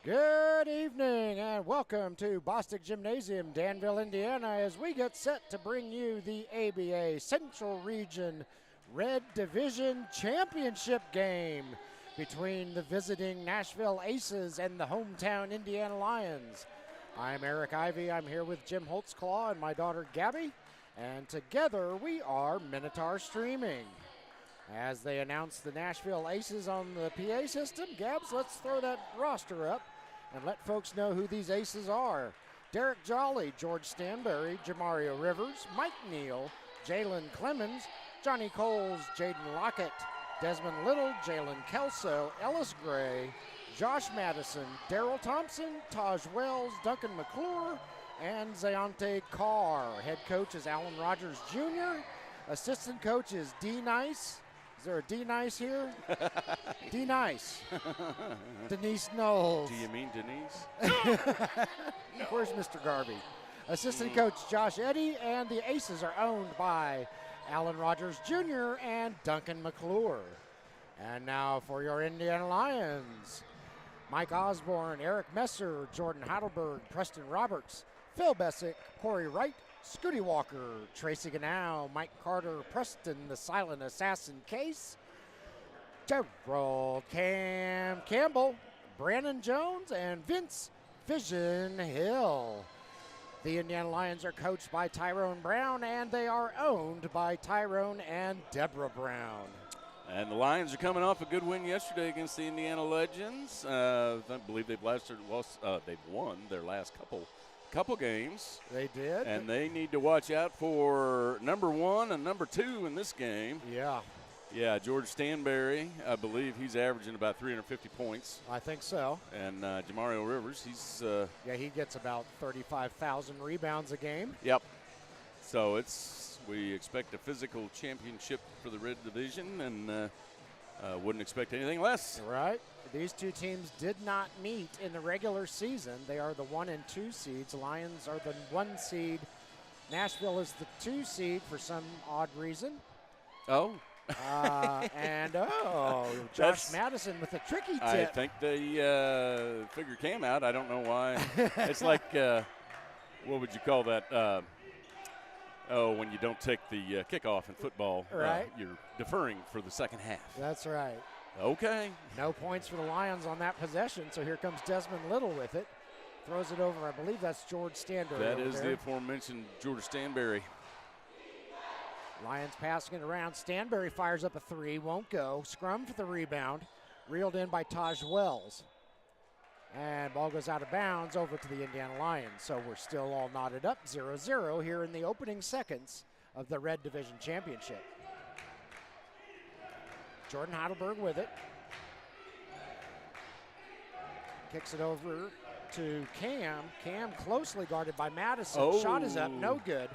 Good evening and welcome to Bostic Gymnasium, Danville, Indiana, as we get set to bring you the ABA Central Region Red Division Championship game between the visiting Nashville Aces and the hometown Indiana Lions. I'm Eric Ivey. I'm here with Jim Holtzclaw and my daughter Gabby, and together we are Minotaur Streaming. As they announce the Nashville Aces on the PA system, Gabs, let's throw that roster up and let folks know who these Aces are. Derek Jolly, George Stanberry, Jamario Rivers, Mike Neal, Jalen Clemens, Johnny Coles, Jaden Lockett, Desmond Little, Jalen Kelso, Ellis Gray, Josh Madison, Daryl Thompson, Taj Wells, Duncan McClure, and Zayante Carr. Head coach is Alan Rogers Jr. Assistant coach is D. Nice. Is there a D Nice here? D Nice. Denise Knowles. Do you mean Denise? No. Where's Mr. Garvey? Assistant coach Josh Eddy, and the Aces are owned by Alan Rogers Jr. and Duncan McClure. And now for your Indiana Lions. Mike Osborne, Eric Messer, Jordan Heidelberg, Preston Roberts, Phil Bessick, Corey Wright, Scooty Walker, Tracy Ganow, Mike Carter, Preston, the Silent Assassin Case, Gerald Campbell, Brandon Jones, and Vince Vision Hill. The Indiana Lions are coached by Tyrone Brown, and they are owned by Tyrone and Deborah Brown. And the Lions are coming off a good win yesterday against the Indiana Legends. I believe they've won their last couple games. They did. And they need to watch out for number 1 and number 2 in this game. Yeah. Yeah, George Stanberry, I believe he's averaging about 350 points. I think so. And Jamario Rivers, he's... he gets about 35,000 rebounds a game. Yep. So we expect a physical championship for the Red Division, and wouldn't expect anything less. Right. These two teams did not meet in the regular season. They are the 1 and 2 seeds. Lions are the 1 seed. Nashville is the 2 seed for some odd reason. Oh. Josh Madison with a tricky tip. I think they figured Cam out. I don't know why. It's like, what would you call that? When you don't take the kickoff in football, right? You're deferring for the second half. That's right. Okay. No points for the Lions on that possession, so here comes Desmond Little with it. Throws it over, I believe that's George Stanberry. That is the aforementioned George Stanberry. Lions passing it around. Stanberry fires up a 3, won't go. Scrum for the rebound, reeled in by Taj Wells. And ball goes out of bounds over to the Indiana Lions. So we're still all knotted up 0-0 here in the opening seconds of the Red Division Championship. Jordan Heidelberg with it. Kicks it over to Cam. Cam closely guarded by Madison. Oh. Shot is up, no good.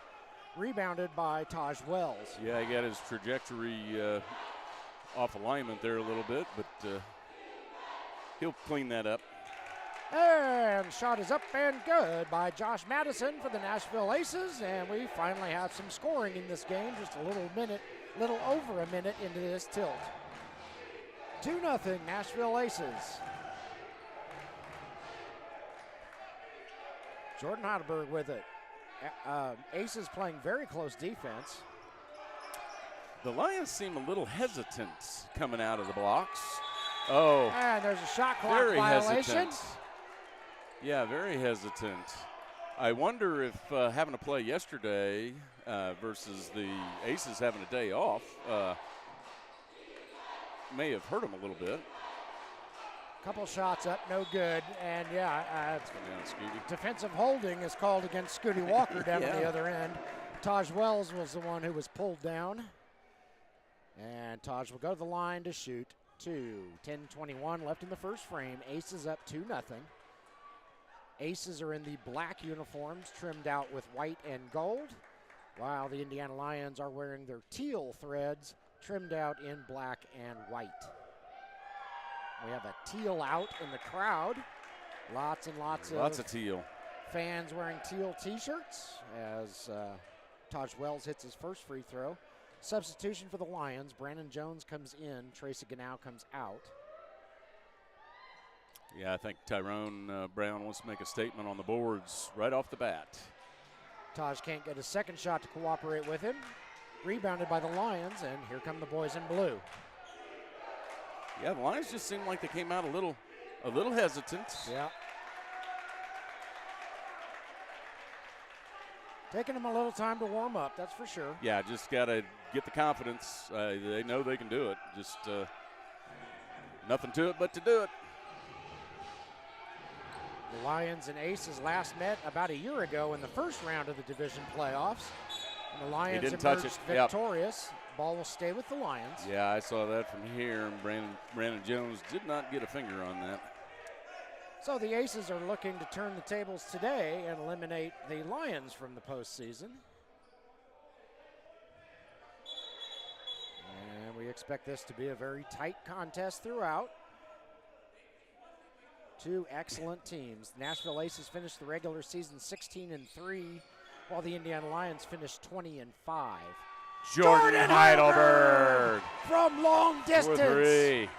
Rebounded by Taj Wells. Yeah, he got his trajectory off alignment there a little bit, but he'll clean that up. And shot is up and good by Josh Madison for the Nashville Aces. And we finally have some scoring in this game, just a little over a minute into this tilt. 2-0 Nashville Aces. Jordan Heidelberg with it. Aces playing very close defense. The Lions seem a little hesitant coming out of the blocks. Oh. And there's a shot clock very violation. Hesitant. Yeah, very hesitant. I wonder if having to play yesterday versus the Aces having a day off may have hurt them a little bit. Couple shots up, no good. And defensive holding is called against Scooty Walker down on the other end. Taj Wells was the one who was pulled down. And Taj will go to the line to shoot 10:21 left in the first frame. Aces up 2-0. Aces are in the black uniforms trimmed out with white and gold, while the Indiana Lions are wearing their teal threads trimmed out in black and white. We have a teal out in the crowd. Lots and lots of teal. Fans wearing teal t-shirts as Taj Wells hits his first free throw. Substitution for the Lions. Brandon Jones comes in. Tracy Ganow comes out. Yeah, I think Tyrone Brown wants to make a statement on the boards right off the bat. Taj can't get a second shot to cooperate with him. Rebounded by the Lions, and here come the boys in blue. Yeah, the Lions just seemed like they came out a little hesitant. Yeah. Taking them a little time to warm up, that's for sure. Yeah, just got to get the confidence. They know they can do it. Just nothing to it but to do it. The Lions and Aces last met about a year ago in the first round of the division playoffs. And the Lions emerged victorious. Yep. Ball will stay with the Lions. Yeah, I saw that from here. And Brandon Jones did not get a finger on that. So the Aces are looking to turn the tables today and eliminate the Lions from the postseason. And we expect this to be a very tight contest throughout. Two excellent teams. Nashville Aces finished the regular season 16-3, while the Indiana Lions finished 20-5. Jordan Heidelberg from long distance. 4-3.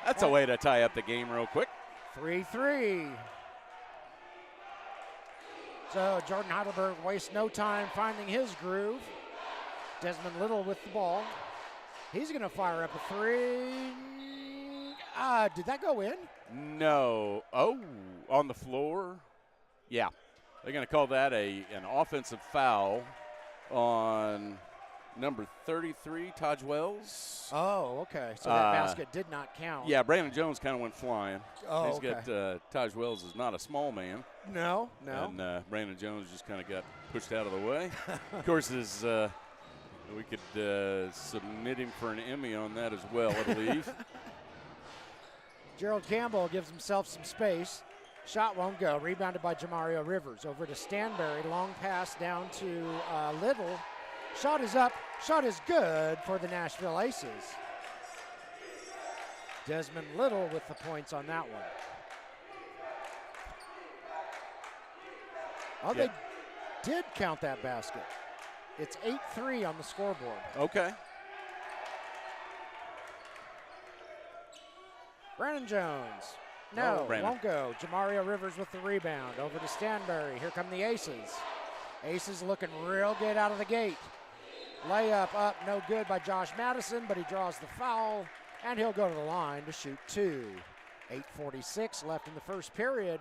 That's a way to tie up the game real quick. 3-3. So Jordan Heidelberg wastes no time finding his groove. Desmond Little with the ball. He's going to fire up a three. Did that go in? No. Oh, on the floor? Yeah. They're going to call that an offensive foul on number 33, Taj Wells. Oh, okay. So that basket did not count. Yeah, Brandon Jones kind of went flying. Oh, He's got Taj Wells is not a small man. No. And Brandon Jones just kind of got pushed out of the way. Of course, we could submit him for an Emmy on that as well, I believe. Gerald Campbell gives himself some space. Shot won't go. Rebounded by Jamario Rivers. Over to Stanberry. Long pass down to Little. Shot is up. Shot is good for the Nashville Aces. Desmond Little with the points on that one. Oh, yeah. They did count that basket. It's 8-3 on the scoreboard. Okay. Brandon Jones. No, won't go. Jamario Rivers with the rebound. Over to Stanberry. Here come the Aces. Aces looking real good out of the gate. Layup up, no good by Josh Madison, but he draws the foul, and he'll go to the line to shoot two. 8:46 left in the first period.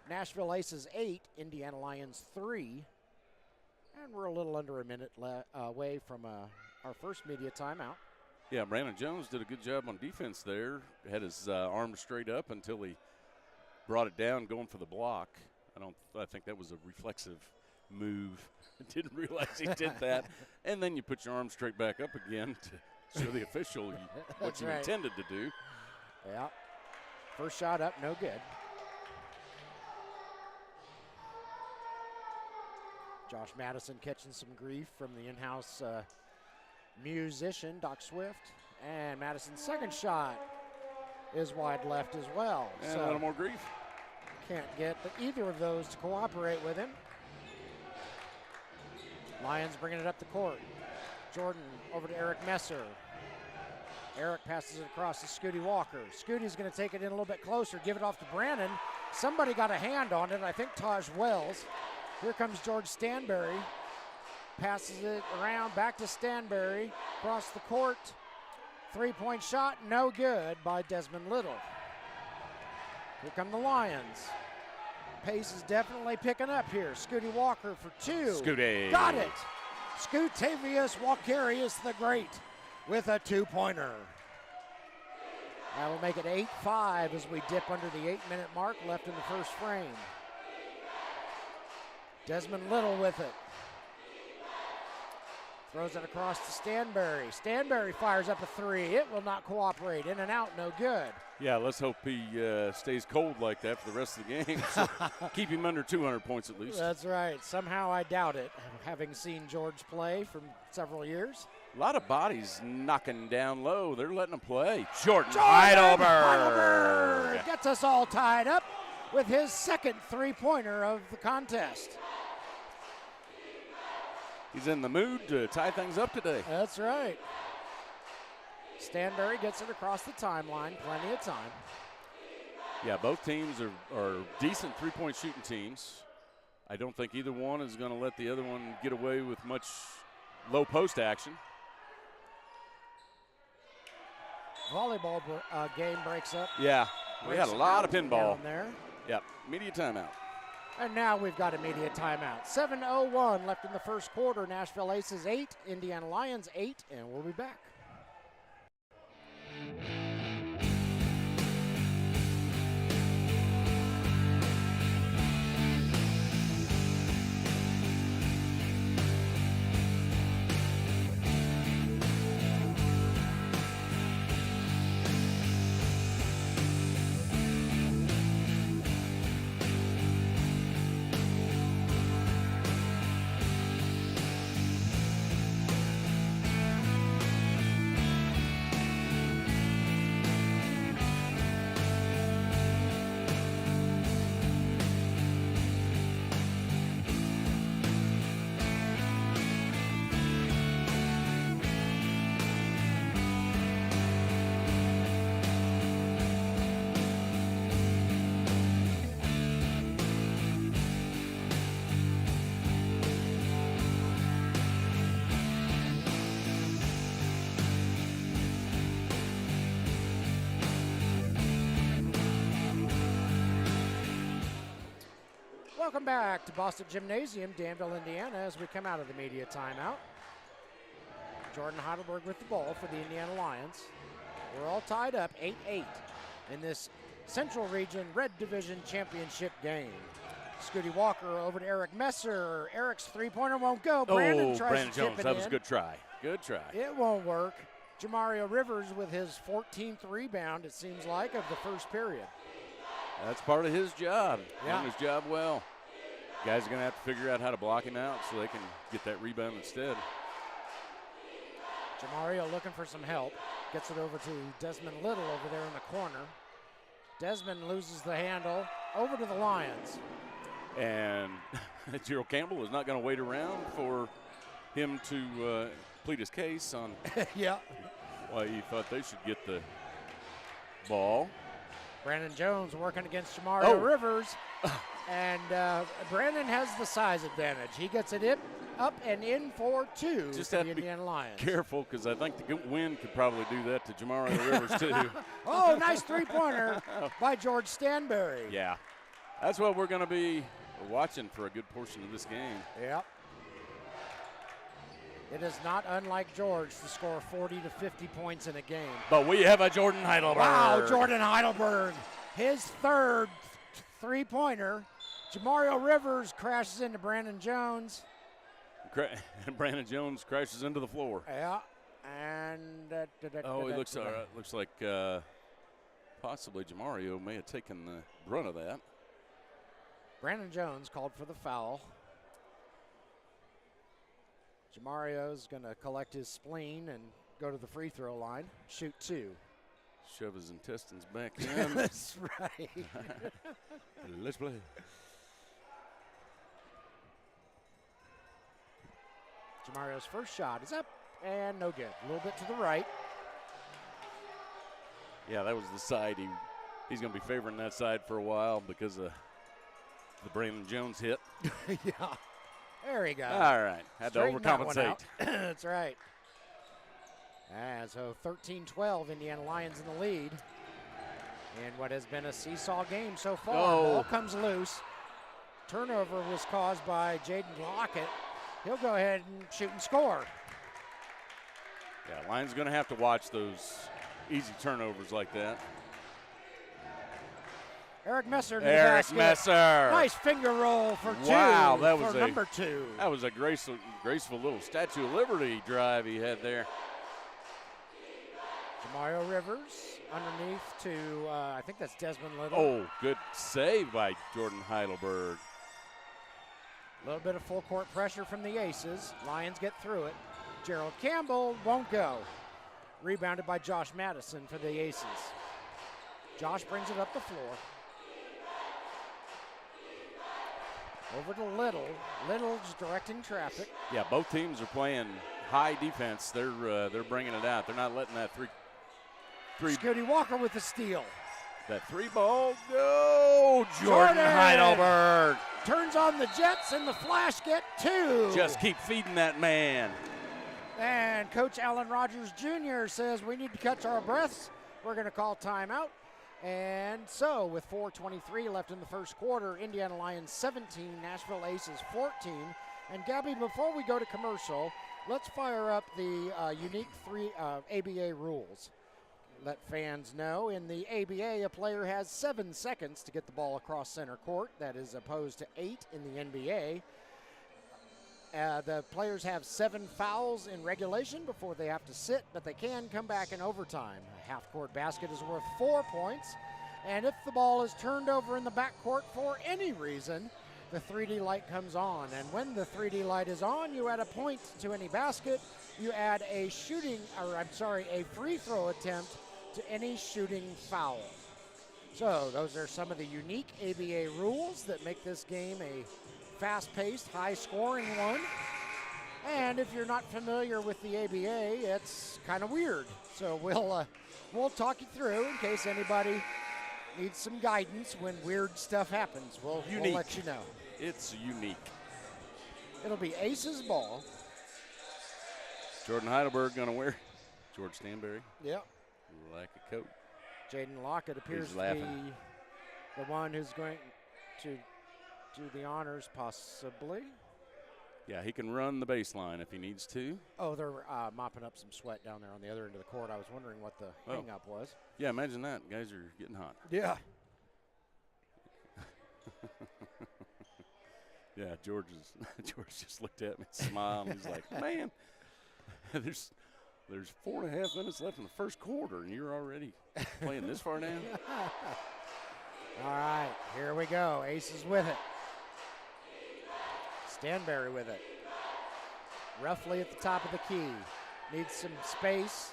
Nashville Aces 8, Indiana Lions 3. And we're a little under a minute away from our first media timeout. Yeah, Brandon Jones did a good job on defense there. Had his arms straight up until he brought it down going for the block. I think that was a reflexive move. Didn't realize he did that. And then you put your arms straight back up again to show the official what you intended to do. Yeah. First shot up, no good. Josh Madison catching some grief from the in-house musician, Doc Swift. And Madison's second shot is wide left as well. And so a little more grief. Can't get either of those to cooperate with him. Lions bringing it up the court. Jordan over to Eric Messer. Eric passes it across to Scooty Walker. Scooty's going to take it in a little bit closer, give it off to Brandon. Somebody got a hand on it, I think Taj Wells. Here comes George Stanberry. Passes it around, back to Stanberry. Across the court. Three-point shot, no good by Desmond Little. Here come the Lions. Pace is definitely picking up here. Scooty Walker for two. Scooty. Got it. Scoot-Tavius Walkerius the Great with a two-pointer. That'll make it 8-5 as we dip under the 8-minute mark left in the first frame. Desmond Little with it. Throws it across to Stanberry. Stanberry fires up a three. It will not cooperate. In and out, no good. Yeah, let's hope he stays cold like that for the rest of the game. So keep him under 200 points at least. That's right. Somehow I doubt it, having seen George play for several years. A lot of bodies knocking down low. They're letting him play. Jordan Heidelberg gets us all tied up with his second three-pointer of the contest. He's in the mood to tie things up today. That's right. Stanberry gets it across the timeline, plenty of time. Yeah, both teams are decent three-point shooting teams. I don't think either one is going to let the other one get away with much low post action. Volleyball game breaks up. Yeah, we had a lot of pinball. There. Yep, media timeout. And now we've got immediate timeout. 7:01 left in the first quarter. Nashville Aces 8, Indiana Lions 8, and we'll be back. Welcome back to Bostic Gymnasium, Danville, Indiana, as we come out of the media timeout. Jordan Heidelberg with the ball for the Indiana Lions. We're all tied up 8-8 in this Central Region Red Division Championship game. Scooty Walker over to Eric Messer. Eric's three-pointer won't go. Brandon tries Brandon to tip Jones, it that was in. a good try. Good try. It won't work. Jamario Rivers with his 14th rebound, it seems like, of the first period. That's part of his job. Yeah. Doing his job well. Guys are going to have to figure out how to block him out so they can get that rebound instead. Jamario looking for some help. Gets it over to Desmond Little over there in the corner. Desmond loses the handle. Over to the Lions. And Gerald Campbell is not going to wait around for him to plead his case on yeah. why he thought they should get the ball. Brandon Jones working against Jamario Rivers. And Brandon has the size advantage. He gets it up and in for two Just for have the to be Indiana Lions. Careful, because I think the wind could probably do that to Jamario Rivers, too. Oh, nice three-pointer by George Stanberry. Yeah. That's what we're going to be watching for a good portion of this game. Yep. It is not unlike George to score 40 to 50 points in a game. But we have a Jordan Heidelberg. Wow, Jordan Heidelberg. His third three-pointer. Jamario Rivers crashes into Brandon Jones. Brandon Jones crashes into the floor. Yeah. And it looks like possibly Jamario may have taken the brunt of that. Brandon Jones called for the foul. Jamario's going to collect his spleen and go to the free throw line. Shoot two. Shove his intestines back in. That's right. Let's play. Jamario's first shot is up and no good. A little bit to the right. Yeah, that was the side. He's going to be favoring that side for a while because of the Brandon Jones hit. Yeah. There he goes. All right. Had to overcompensate. That's right. So 13-12, Indiana Lions in the lead. And what has been a seesaw game so far. Ball comes loose. Turnover was caused by Jaden Lockett. He'll go ahead and shoot and score. Yeah, Lions going to have to watch those easy turnovers like that. Eric Messer. Eric Messer. Nice finger roll for two. Wow, that was number two. That was a graceful little Statue of Liberty drive he had there. Jamario Rivers underneath to, I think that's Desmond Little. Oh, good save by Jordan Heidelberg. A little bit of full court pressure from the Aces. Lions get through it. Gerald Campbell won't go. Rebounded by Josh Madison for the Aces. Josh brings it up the floor. Over to Little. Little's directing traffic. Yeah, both teams are playing high defense. They're bringing it out. They're not letting that three. Scooty Walker with the steal. That 3 ball. No, Jordan Heidelberg. Turns on the Jets, and the Flash get 2. Just keep feeding that man. And Coach Alan Rogers Jr. says we need to catch our breaths. We're going to call timeout. And so with 4:23 left in the first quarter, Indiana Lions 17, Nashville Aces 14. And Gabby, before we go to commercial, let's fire up the unique ABA rules. Let fans know in the ABA, a player has 7 seconds to get the ball across center court. That is opposed to 8 in the NBA. The players have 7 fouls in regulation before they have to sit, but they can come back in overtime. A half-court basket is worth 4 points, and if the ball is turned over in the backcourt for any reason, the 3D light comes on. And when the 3D light is on, you add a point to any basket. You add a free throw attempt to any shooting foul. So those are some of the unique ABA rules that make this game a fast-paced, high-scoring one. And if you're not familiar with the ABA, it's kind of weird. So we'll talk you through in case anybody needs some guidance when weird stuff happens. We'll let you know. It's unique. It'll be Aces ball. Jordan Heidelberg going to wear George Stanberry. Yep. Like a coat. Jaden Lockett appears to be the one who's going to do the honors, possibly. Yeah, he can run the baseline if he needs to. Oh, they're mopping up some sweat down there on the other end of the court. I was wondering what the hang-up was. Yeah, imagine that. Guys are getting hot. Yeah. Yeah, George just looked at me and smiled. And he's like, man, there's 4.5 minutes left in the first quarter, and you're already playing this far down? All right, here we go. Aces with it. Stanberry with it. Roughly at the top of the key. Needs some space.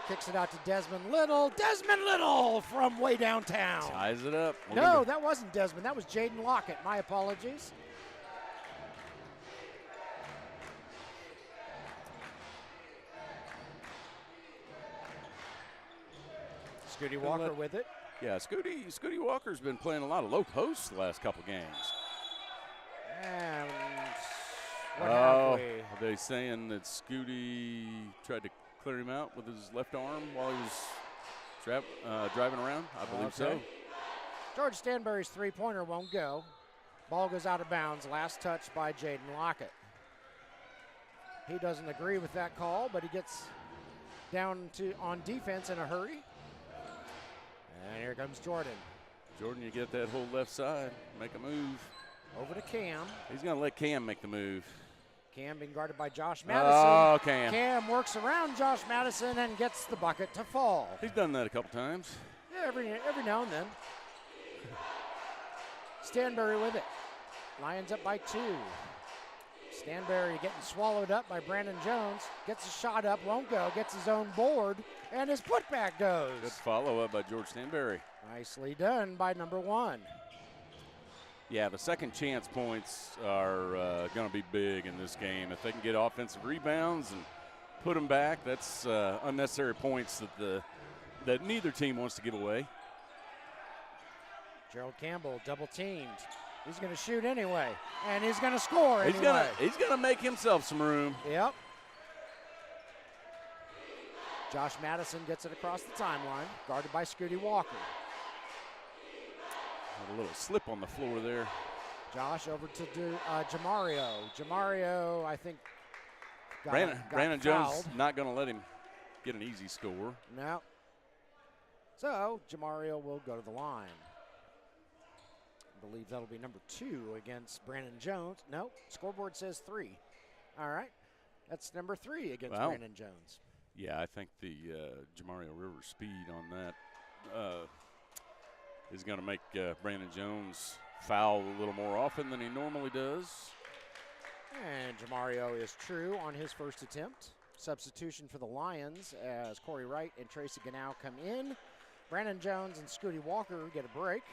Kicks it out to Desmond Little. Desmond Little from way downtown. Ties it up. No, that wasn't Desmond. That was Jaden Lockett. My apologies. Scooty Walker with it. Yeah, Scooty Walker's been playing a lot of low posts the last couple games. And what have we? Are they saying that Scooty tried to clear him out with his left arm while he was driving around? I believe so. George Stanberry's three-pointer won't go. Ball goes out of bounds. Last touch by Jaden Lockett. He doesn't agree with that call, but he gets down on defense in a hurry. And here comes Jordan. Jordan, you get that whole left side, make a move. Over to Cam. He's going to let Cam make the move. Cam being guarded by Josh Madison. Oh, Cam. Cam works around Josh Madison and gets the bucket to fall. He's done that a couple times. Yeah, every now and then. Stanberry with it. Lions up by 2. Stanberry getting swallowed up by Brandon Jones. Gets a shot up, won't go. Gets his own board, and his putback goes. Good follow-up by George Stanberry. Nicely done by number 1. Yeah, the second chance points are going to be big in this game. If they can get offensive rebounds and put them back, that's unnecessary points that neither team wants to give away. Gerald Campbell double teamed. He's going to shoot anyway, and he's going to score anyway. He's going to make himself some room. Yep. Josh Madison gets it across the timeline, guarded by Scooty Walker. Had a little slip on the floor there. Josh over to Jamario. Jamario, I think, Brandon Jones not going to let him get an easy score. No. So Jamario will go to the line. I believe that'll be number 2 against Brandon Jones. No, scoreboard says 3. All right. That's number 3 against Brandon Jones. Yeah, I think the Jamario Rivers speed on that is going to make Brandon Jones foul a little more often than he normally does. And Jamario is true on his first attempt. Substitution for the Lions as Corey Wright and Tracy Gannow come in. Brandon Jones and Scooty Walker get a break.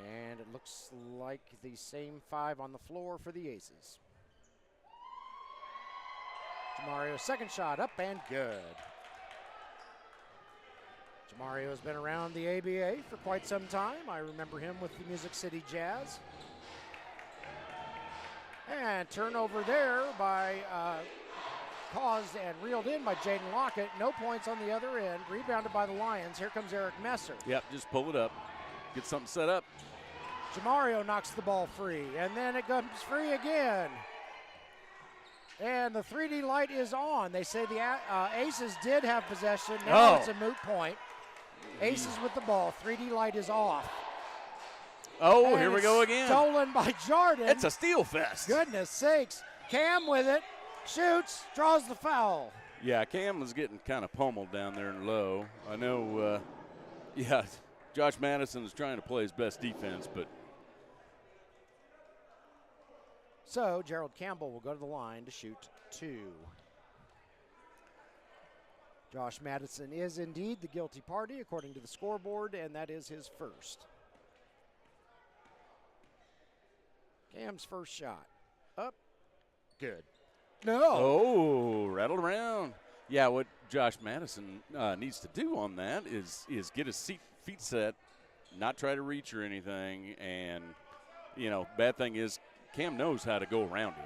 And it looks like the same 5 on the floor for the Aces. Jamario's second shot up and good. Jamario has been around the ABA for quite some time. I remember him with the Music City Jazz. And turnover there by caused and reeled in by Jaden Lockett. No points on the other end. Rebounded by the Lions. Here comes Eric Messer. Yep, just pull it up. Get something set up. Jamario knocks the ball free, and then it comes free again. And the 3D light is on. They say the Aces did have possession. Now it's a moot point. Aces with the ball. 3D light is off. Oh, and here we go again. Stolen by Jordan. It's a steal fest. Goodness sakes. Cam with it. Shoots. Draws the foul. Yeah, Cam was getting kind of pummeled down there in low. I know, Josh Madison is trying to play his best defense, but. So Gerald Campbell will go to the line to shoot 2. Josh Madison is indeed the guilty party according to the scoreboard, and that is his first. Cam's first shot. Up. Good. No. Oh, rattled around. Yeah, what Josh Madison needs to do on that is get his feet set, not try to reach or anything. And, bad thing is Cam knows how to go around him.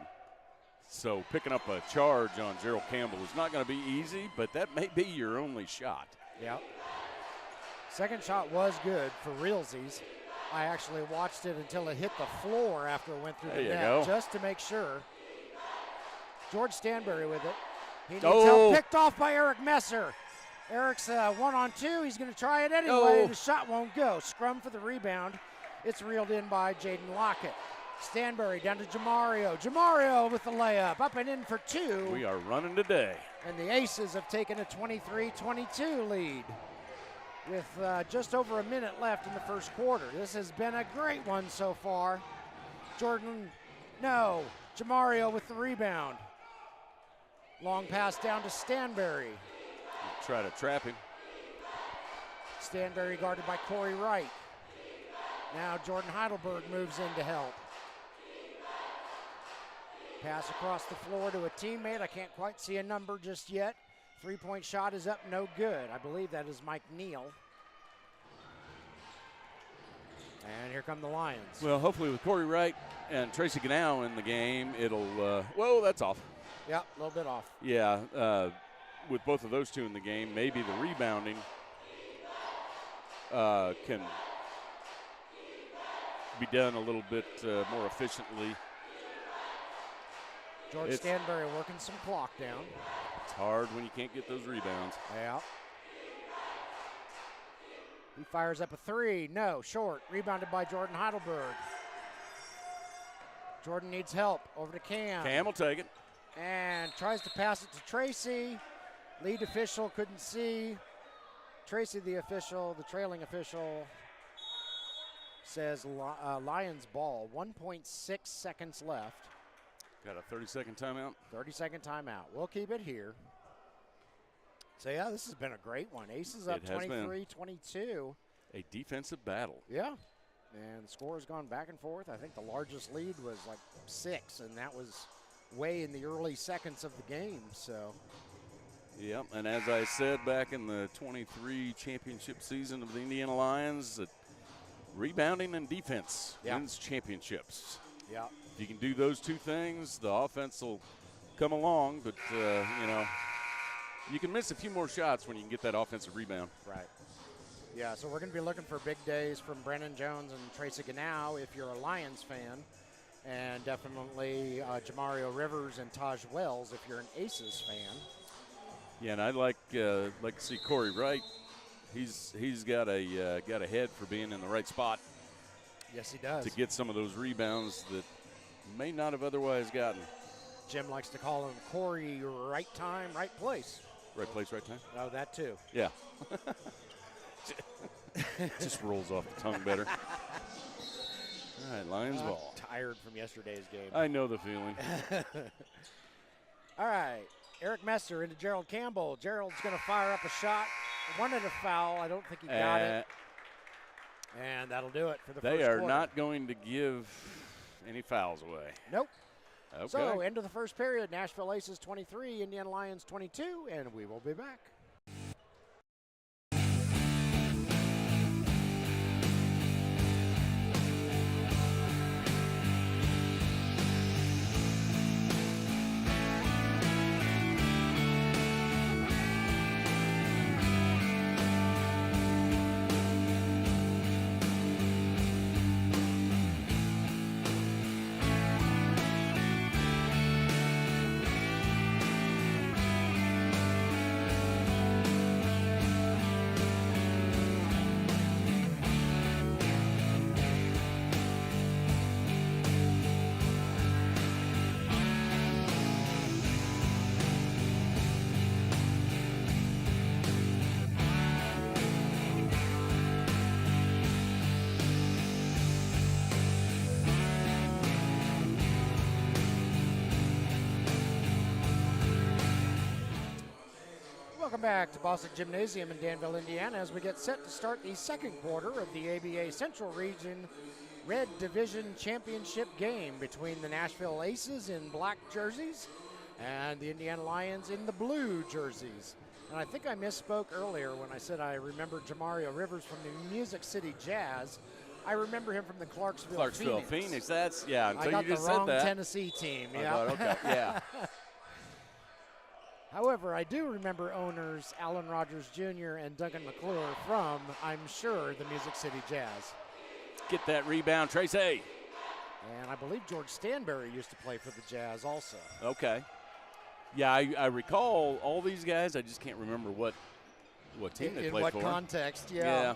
So picking up a charge on Gerald Campbell is not going to be easy, but that may be your only shot. Yep. Second shot was good for realsies. I actually watched it until it hit the floor after it went through the net, just to make sure. George Stanberry with it. He needs help, picked off by Eric Messer. Eric's 1-on-2. He's going to try it anyway. The shot won't go. Scrum for the rebound. It's reeled in by Jaden Lockett. Stanberry down to Jamario. Jamario with the layup. Up and in for 2. We are running today. And the Aces have taken a 23-22 lead with just over a minute left in the first quarter. This has been a great one so far. Jamario with the rebound. Long pass down to Stanberry. Try to trap him. Stanberry guarded by Corey Wright. Now Jordan Heidelberg moves in to help. Pass across the floor to a teammate. I can't quite see a number just yet. 3-point shot is up, no good. I believe that is Mike Neal. And here come the Lions. Well, hopefully with Corey Wright and Tracy Ganow in the game, it'll, whoa, that's off. Yeah, a little bit off. Yeah, with both of those two in the game, maybe the rebounding can be done a little bit more efficiently. George Stanberry working some clock down. It's hard when you can't get those rebounds. Yeah. He fires up a 3. No, short. Rebounded by Jordan Heidelberg. Jordan needs help. Over to Cam. Cam will take it. And tries to pass it to Tracy. Lead official couldn't see. Tracy, the trailing official, says Lions ball. 1.6 seconds left. Got a 30-second timeout? 30-second timeout. We'll keep it here. So, yeah, this has been a great one. Aces up 23-22. A defensive battle. Yeah. And the score has gone back and forth. I think the largest lead was like 6, and that was way in the early seconds of the game. So. Yep, and as I said back in the 23 championship season of the Indiana Lions, rebounding and defense wins championships. Yeah. If you can do those two things, the offense will come along, but, you can miss a few more shots when you can get that offensive rebound. Right. Yeah, so we're going to be looking for big days from Brennan Jones and Tracy Ganow if you're a Lions fan, and definitely Jamario Rivers and Taj Wells if you're an Aces fan. Yeah, and I'd like to see Corey Wright. He's got a head for being in the right spot. Yes, he does. To get some of those rebounds that may not have otherwise gotten. Jim likes to call him Corey right time, right place. Right place, right time? Oh, that too. Yeah. Just rolls off the tongue better. All right, Lions ball. Tired from yesterday's game. I know the feeling. All right, Eric Messer into Gerald Campbell. Gerald's going to fire up a shot. Wanted a foul. I don't think he got it. And that'll do it for the first quarter. They are not going to give any fouls away. Nope. Okay. So, end of the first period, Nashville Aces 23, Indiana Lions 22, and we will be back. Welcome back to Bostic Gymnasium in Danville, Indiana, as we get set to start the second quarter of the ABA Central Region Red Division Championship game between the Nashville Aces in black jerseys and the Indiana Lions in the blue jerseys. And I think I misspoke earlier when I said I remember Jamario Rivers from the Music City Jazz. I remember him from the Clarksville Phoenix. That's, yeah, until I got you just the wrong said that. Tennessee team. I Yeah. thought, okay, yeah. However, I do remember owners Alan Rogers Jr. and Duncan McClure from, I'm sure, the Music City Jazz. Get that rebound, Tracy. And I believe George Stanberry used to play for the Jazz also. Okay. Yeah, I recall all these guys. I just can't remember what team they in played what for. Context, yeah.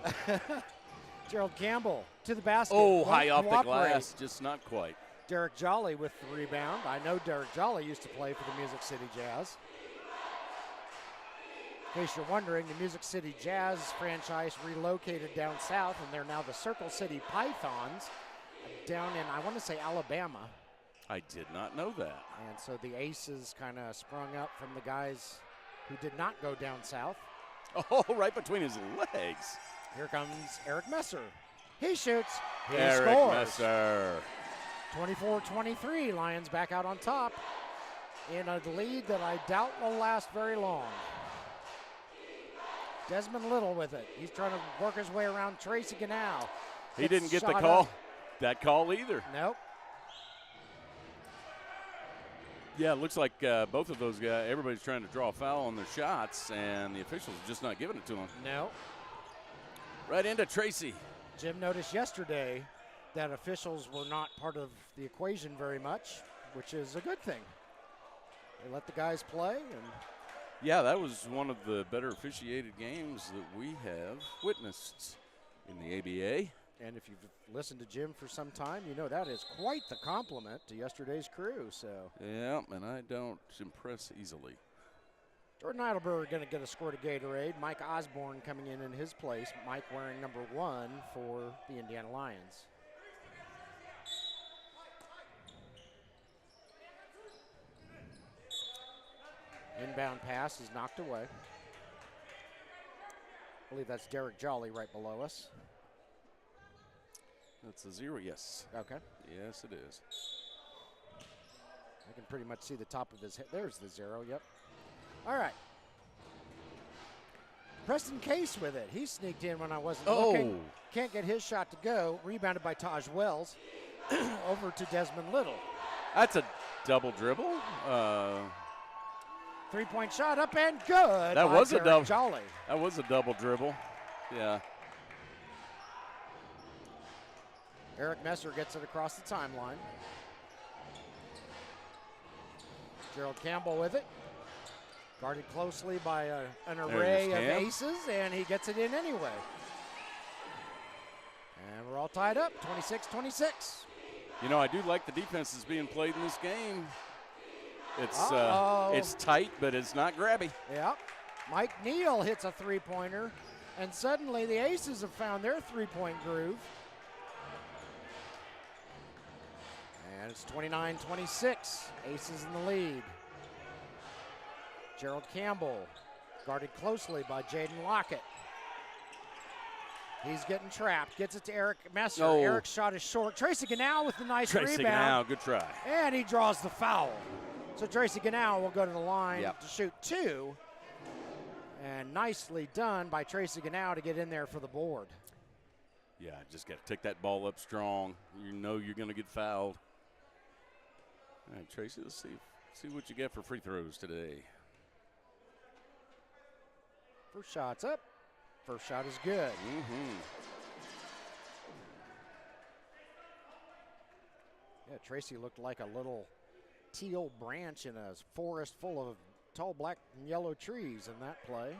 Gerald Campbell to the basket. Oh, Won't high off the cooperate. glass, just not quite. Derek Jolly with the rebound. I know Derek Jolly used to play for the Music City Jazz. In case you're wondering, the Music City Jazz franchise relocated down south, and they're now the Circle City Pythons down in, I want to say, Alabama. I did not know that. And so the Aces kind of sprung up from the guys who did not go down south. Oh, right between his legs. Here comes Eric Messer. He shoots. He Eric scores. Messer. 24-23, Lions back out on top in a lead that I doubt will last very long. Desmond Little with it. He's trying to work his way around Tracy Ganal. He didn't get the Shot call. up. That call either. Nope. Yeah, it looks like both of those guys, everybody's trying to draw a foul on their shots, and the officials are just not giving it to them. No. Right into Tracy. Jim noticed yesterday that officials were not part of the equation very much, which is a good thing. They let the guys play. And Yeah, that was one of the better officiated games that we have witnessed in the ABA. And if you've listened to Jim for some time, you know that is quite the compliment to yesterday's crew. So Yeah, and I don't impress easily. Jordan Heidelberg going to get a score to Gatorade. Mike Osborne coming in his place. Mike wearing number 1 for the Indiana Lions. Inbound pass is knocked away. I believe that's Derek Jolly right below us. That's a 0, yes. Okay. Yes, it is. I can pretty much see the top of his head. There's the 0, yep. All right. Preston Case with it. He sneaked in when I wasn't looking. Can't get his shot to go. Rebounded by Taj Wells. Over to Desmond Little. That's a double dribble. Three-point shot up and good. That was a double. Jolly. That was a double dribble. Yeah. Eric Messer gets it across the timeline. Gerald Campbell with it. Guarded closely by an array of aces, and he gets it in anyway. And we're all tied up, 26-26. You know, I do like the defenses being played in this game. It's tight, but it's not grabby. Yeah. Mike Neal hits a three-pointer, and suddenly the Aces have found their three-point groove. And it's 29-26. Aces in the lead. Gerald Campbell guarded closely by Jaden Lockett. He's getting trapped. Gets it to Eric Messer. Oh. Eric's shot is short. Tracy Ganal with the nice Tracy rebound. Ganal, good try. And he draws the foul. So Tracy Ganal will go to the line Yep. to shoot 2. And nicely done by Tracy Ganal to get in there for the board. Yeah, just got to take that ball up strong. You know you're going to get fouled. All right, Tracy, let's see what you get for free throws today. First shot's up. First shot is good. Yeah, Tracy looked like a little teal branch in a forest full of tall black and yellow trees in that play.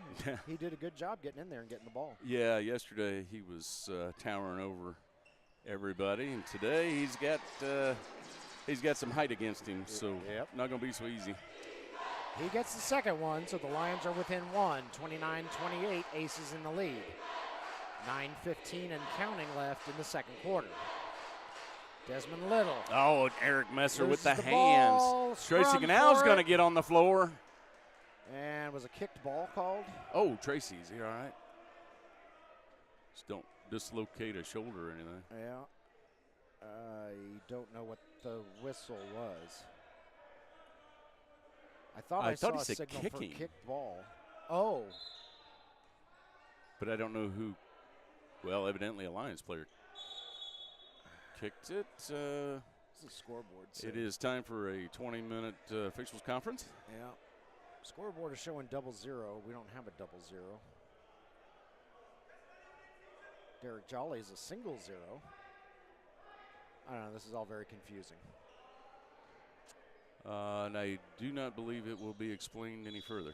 He did a good job getting in there and getting the ball. Yeah, yesterday he was towering over everybody, and today he's got some height against him, so not going to be so easy. He gets the second one, so the Lions are within 1, 29-28, Aces in the lead. 9:15 and counting left in the second quarter. Desmond Little. Oh, Eric Messer with the hands. Ball, Tracy Ganal's going to get on the floor. And was a kicked ball called? Oh, Tracy's here, all right. Just don't dislocate a shoulder or anything. Yeah. I don't know what the whistle was. I thought saw he a said signal kicking. for kicked ball. Oh. But I don't know who. Well, evidently a Lyons player kicked it. This is a scoreboard. It is time for a 20-minute officials conference. Yeah. Scoreboard is showing 0-0. We don't have a 0-0. Derek Jolly is a 0-0. I don't know. This is all very confusing. And I do not believe it will be explained any further.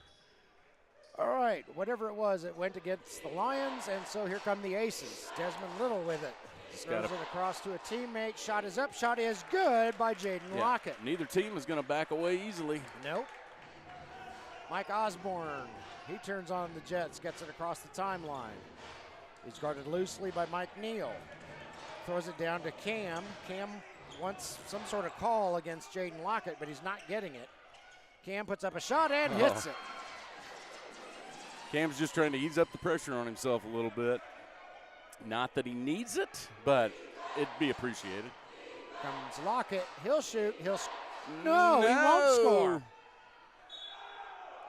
All right. Whatever it was, it went against the Lions, and so here come the Aces. Desmond Little with it. Throws it across to a teammate. Shot is up. Shot is good by Jaden Lockett. Neither team is going to back away easily. Nope. Mike Osborne. He turns on the Jets. Gets it across the timeline. He's guarded loosely by Mike Neal. Throws it down to Cam. Cam wants some sort of call against Jaden Lockett, but he's not getting it. Cam puts up a shot and hits it. Cam's just trying to ease up the pressure on himself a little bit. Not that he needs it, but it'd be appreciated. Comes Lockett. He'll shoot. No, he won't score.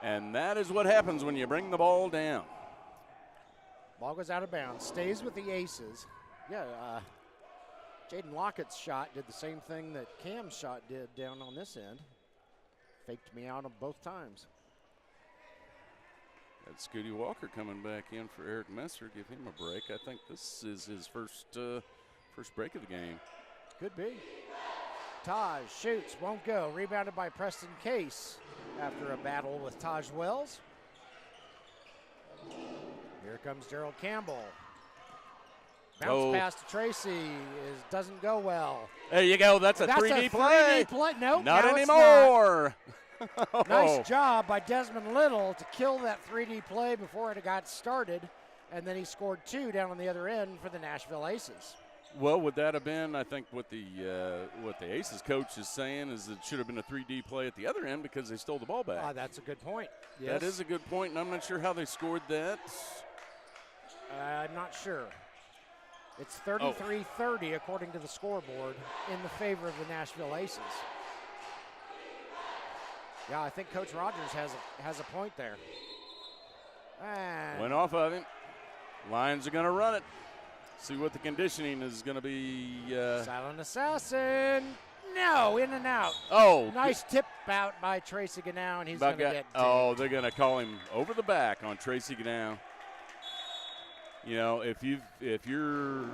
And that is what happens when you bring the ball down. Ball goes out of bounds. Stays with the Aces. Yeah, Jaden Lockett's shot did the same thing that Cam's shot did down on this end. Faked me out on both times. That's Scooty Walker coming back in for Eric Messer. Give him a break. I think this is his first break of the game. Could be. Taj shoots, won't go. Rebounded by Preston Case after a battle with Taj Wells. Here comes Gerald Campbell. Bounce pass to Tracy doesn't go well. There you go. That's a 3D play. Nope, not anymore. Nice job by Desmond Little to kill that 3D play before it got started, and then he scored 2 down on the other end for the Nashville Aces. Well, would that have been, I think what the Aces coach is saying is it should have been a 3D play at the other end because they stole the ball back. That's a good point. Yes. That is a good point, and I'm not sure how they scored that. I'm not sure. It's 33-30 according to the scoreboard in the favor of the Nashville Aces. Yeah, I think Coach Rogers has a point there. And went off of him. Lions are going to run it. See what the conditioning is going to be. Silent Assassin. No, in and out. Oh. Nice tip out by Tracy Ganow, and he's going to get dinged. Oh, they're going to call him over the back on Tracy Ganow. You know, if you're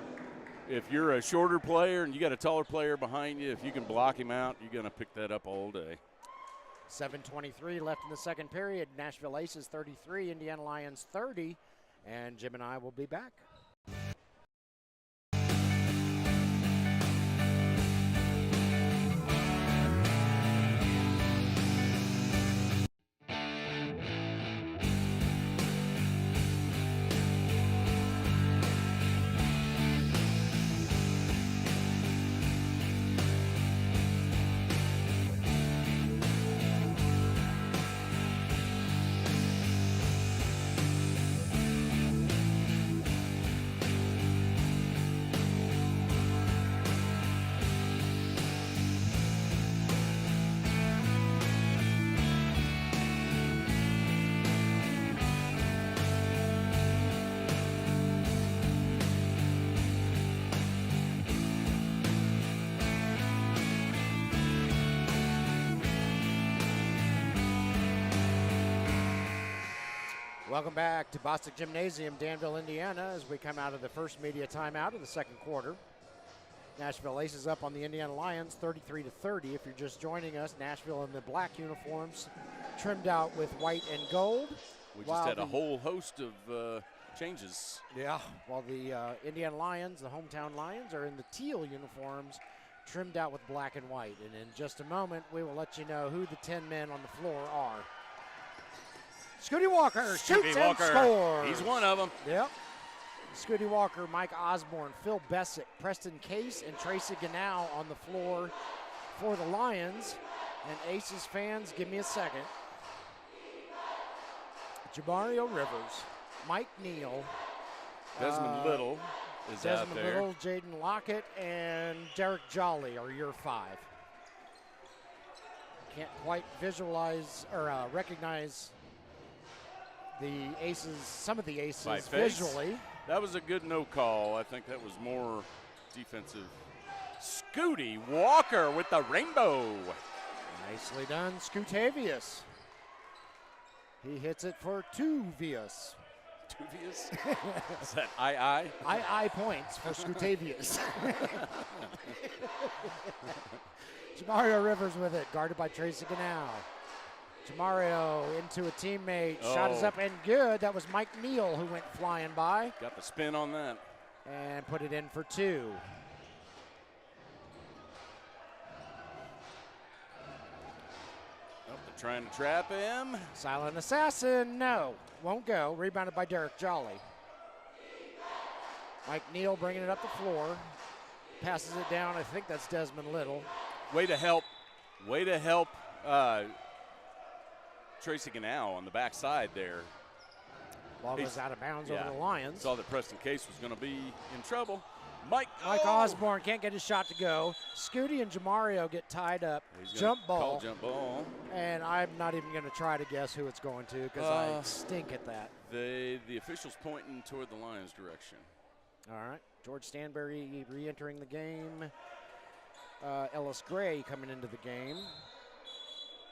a shorter player and you got a taller player behind you, if you can block him out, you're going to pick that up all day. 7:23 left in the second period. Nashville Aces 33, Indiana Lions 30, and Jim and I will be back. Welcome back to Bostic Gymnasium, Danville, Indiana, as we come out of the first media timeout of the second quarter. Nashville Aces up on the Indiana Lions, 33-30. If you're just joining us, Nashville in the black uniforms, trimmed out with white and gold. We just had a whole host of changes. Yeah, while the Indiana Lions, the hometown Lions, are in the teal uniforms, trimmed out with black and white. And in just a moment, we will let you know who the 10 men on the floor are. Scooty Walker shoots and scores. He's one of them. Yep. Scooty Walker, Mike Osborne, Phil Bessick, Preston Case, and Tracy Ganow on the floor for the Lions. And Aces fans, give me a second. Jamario Rivers, Mike Neal, Desmond Little is out Desmond there. Little, Jaden Lockett, and Derek Jolly are your 5. Can't quite visualize or recognize the aces, some of the aces By face. visually. That was a good no call. I think that was more defensive. Scooty Walker with the rainbow. Nicely done, Scutavius. He hits it for 2 Vias. Tuvius? Is that I? I points for Scutavius. Jamario Rivers with it, guarded by Tracy Ganal. Jamario into a teammate. Shot is up and good. That was Mike Neal who went flying by. Got the spin on that. And put it in for 2. Oh, they're trying to trap him. Silent Assassin, no. Won't go. Rebounded by Derek Jolly. Mike Neal bringing it up the floor. Passes it down. I think that's Desmond Little. Way to help Tracy Ganal on the backside there. Ball goes out of bounds over the Lyons. Saw that Preston Case was going to be in trouble. Mike Osborne can't get his shot to go. Scooty and Jamario get tied up. Jump ball. Jump ball. And I'm not even going to try to guess who it's going to because I stink at that. The official's pointing toward the Lions' direction. All right. George Stanberry re-entering the game. Ellis Gray coming into the game.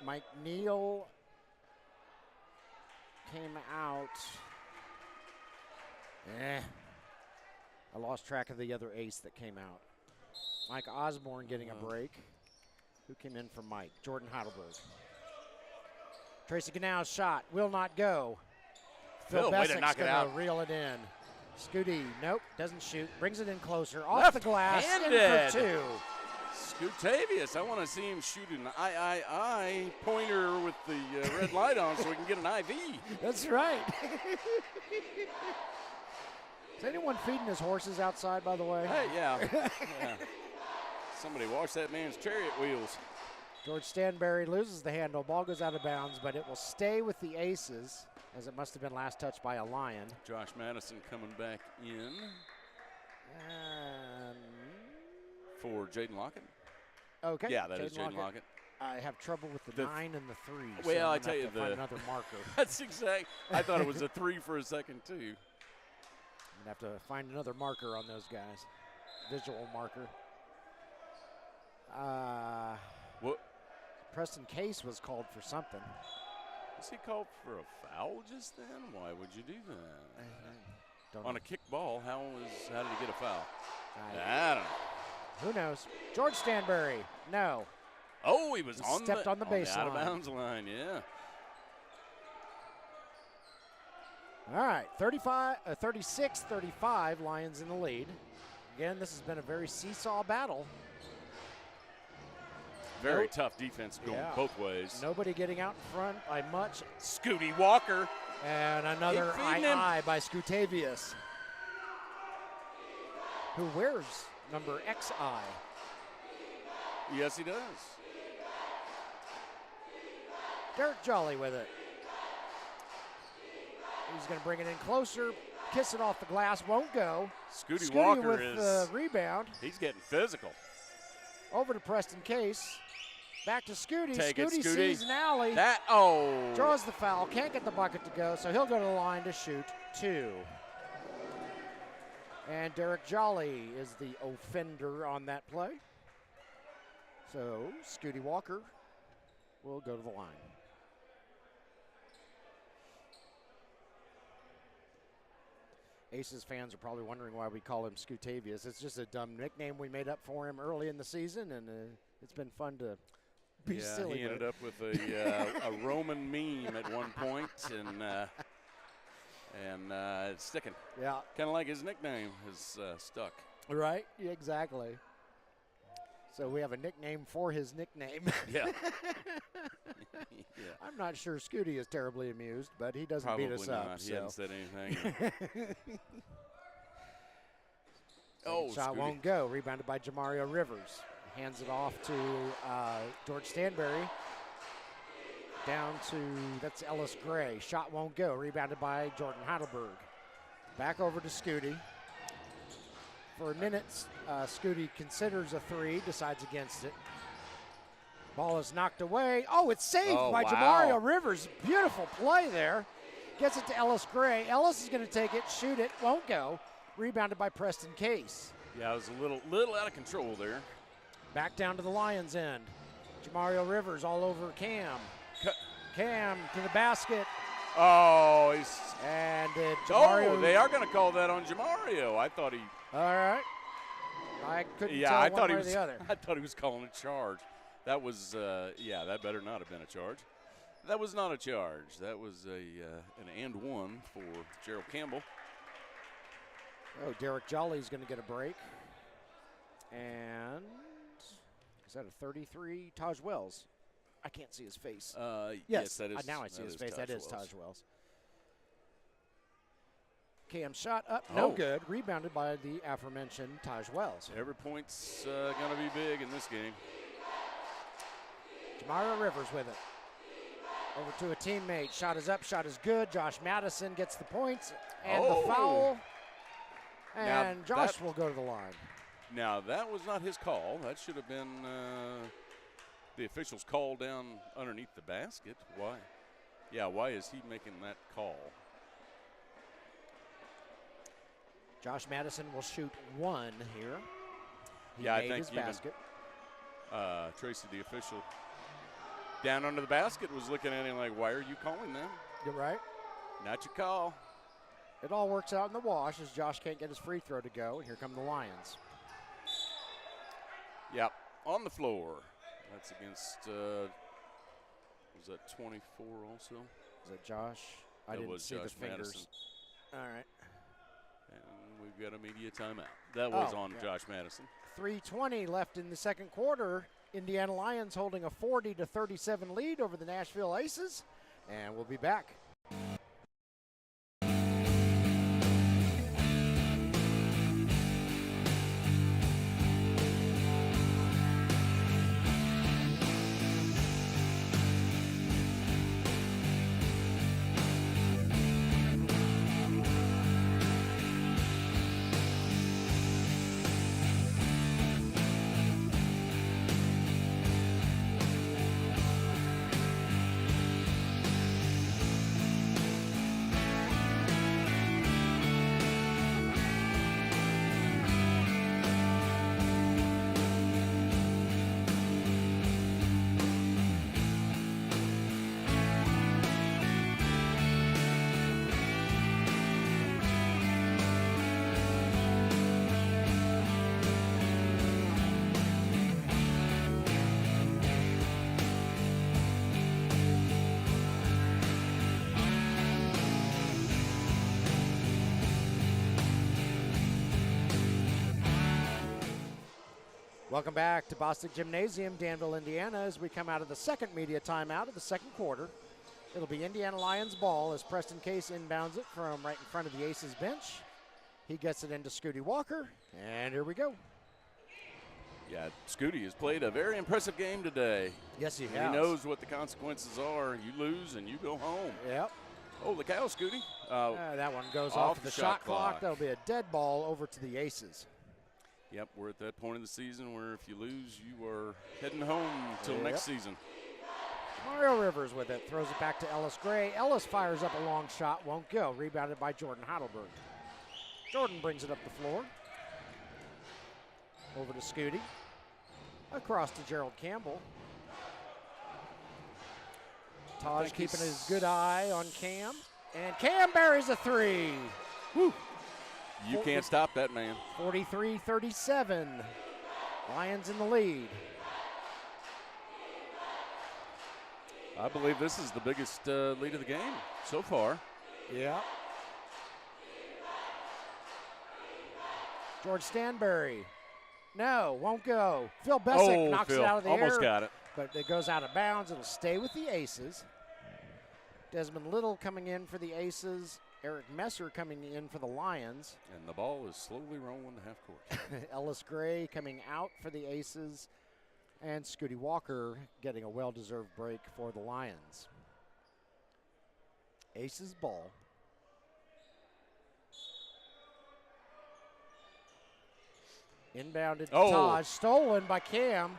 Mike Neal came out. I lost track of the other ace that came out. Mike Osborne getting a break. Who came in for Mike? Jordan Heidelberg. Tracy Ganal's shot will not go. Phil, way to knock it out. Reel it in. Scooty, nope, doesn't shoot. Brings it in closer. Off the glass. In for 2. Scutavius, I want to see him shoot an I pointer with the red light on so we can get an IV. That's right. Is anyone feeding his horses outside, by the way? Hey, yeah. Somebody wash that man's chariot wheels. George Stanberry loses the handle. Ball goes out of bounds, but it will stay with the Aces, as it must have been last touched by a Lion. Josh Madison coming back in. For Jaden Lockett. Okay. Yeah, that is Jaden Lockett. I have trouble with the 9 and the 3. Well, so I tell you, find another marker. That's exact. I thought it was a 3 for a second, too. I'm going to have to find another marker on those guys. Visual marker. What? Preston Case was called for something. Was he called for a foul just then? Why would you do that? Don't On know. a kick ball, how did he get a foul? I don't know. Who knows? George Stanberry, no. Oh, he was He stepped on the baseline. Out of bounds line, yeah. All right, 36-35, Lions in the lead. Again, this has been a very seesaw battle. Very tough defense going both ways. Nobody getting out in front by much. Scooty Walker. And another I by Scutavius, who wears number XI. Yes, he does. Derek Jolly with it. He's going to bring it in closer, kiss it off the glass, won't go. Scooty Walker with the rebound. He's getting physical. Over to Preston Case. Back to Scooty. Scooty sees an alley. Draws the foul. Can't get the bucket to go, so he'll go to the line to shoot 2. And Derek Jolly is the offender on that play. So Scooty Walker will go to the line. Aces fans are probably wondering why we call him Scutavius. It's just a dumb nickname we made up for him early in the season, and it's been fun to be silly. He ended up with a Roman meme at one point, and it's sticking. Yeah. Kind of like his nickname is stuck. Right, yeah, exactly. So we have a nickname for his nickname. Yeah. I'm not sure Scooty is terribly amused, but he doesn't Probably beat us not. up. He hasn't said anything. Shot Scooty won't go. Rebounded by Jamario Rivers. Hands it off to George Stanberry. down to, that's Ellis Gray. Shot won't go. Rebounded by Jordan Heidelberg. Back over to Scooty. For a minute, Scooty considers a three, decides against it. Ball is knocked away. Oh, it's saved by Jamario Rivers. Beautiful play there. Gets it to Ellis Gray. Ellis is going to take it, shoot it, won't go. Rebounded by Preston Case. Yeah, it was a little out of control there. Back down to the Lions end. Jamario Rivers all over Cam. Cam to the basket. Oh, and Jamario. Oh, they are going to call that on Jamario. I thought he. All right. I couldn't tell one way or the other. I thought he was calling a charge. That was, that better not have been a charge. That was not a charge. That was an and one for Gerald Campbell. Oh, Derek Jolly's going to get a break. And is that a 33? Taj Wells. I can't see his face. Yes, that is. Now I see his face. That is Taj Wells. Cam shot up, no good. Rebounded by the aforementioned Taj Wells. Every point's going to be big in this game. Jamario Rivers with it. Over to a teammate. Shot is up, shot is good. Josh Madison gets the points and the foul. And now Josh will go to the line. Now, that was not his call. That should have been the official's call down underneath the basket. Why? Yeah, why is he making that call? Josh Madison will shoot one here. He I made think his basket. Tracy, the official, down under the basket was looking at him like, why are you calling them? You're right. Not your call. It all works out in the wash as Josh can't get his free throw to go, and here come the Lions. Yep, on the floor. That's against, was that 24 also? Is that Josh? I didn't see the fingers. Madison. All right. And we've got a media timeout. That was on Josh Madison. 3:20 left in the second quarter. Indiana Lions holding a 40-37 lead over the Nashville Aces. And we'll be back. Welcome back to Bostic Gymnasium, Danville, Indiana, as we come out of the second media timeout of the second quarter. It'll be Indiana Lions ball as Preston Case inbounds it from right in front of the Aces bench. He gets it into Scooty Walker, and here we go. Yeah, Scooty has played a very impressive game today. Yes, he has. He knows what the consequences are. You lose and you go home. Yep. Holy cow, Scooty. That one goes off the shot clock. That'll be a dead ball over to the Aces. Yep, we're at that point in the season where if you lose, you are heading home until next season. Mario Rivers with it, throws it back to Ellis Gray. Ellis fires up a long shot, won't go. Rebounded by Jordan Heidelberg. Jordan brings it up the floor. Over to Scooty. Across to Gerald Campbell. Taj keeping his good eye on Cam. And Cam buries a three. Woo. You can't stop that man. 43-37. Lions in the lead. I believe this is the biggest lead of the game so far. Yeah. George Stanberry. No, won't go. Phil Bessick knocks it out of the air. Almost got it. But it goes out of bounds. It'll stay with the Aces. Desmond Little coming in for the Aces. Eric Messer coming in for the Lions. And the ball is slowly rolling to half court. Ellis Gray coming out for the Aces. And Scooty Walker getting a well-deserved break for the Lions. Aces ball. Inbounded to Taj, stolen by Cam.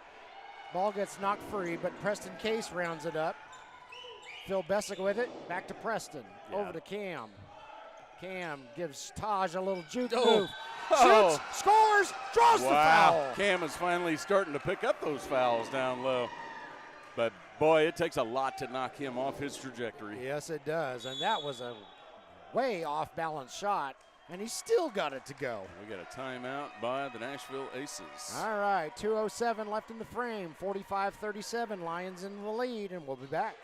Ball gets knocked free, but Preston Case rounds it up. Phil Bessick with it, back to Preston, over to Cam. Cam gives Taj a little juke move. Shoots, scores, draws the foul. Cam is finally starting to pick up those fouls down low. But, boy, it takes a lot to knock him off his trajectory. Yes, it does, and that was a way off-balance shot, and he still got it to go. We got a timeout by the Nashville Aces. All right, 2:07 left in the frame, 45-37, Lions in the lead, and we'll be back.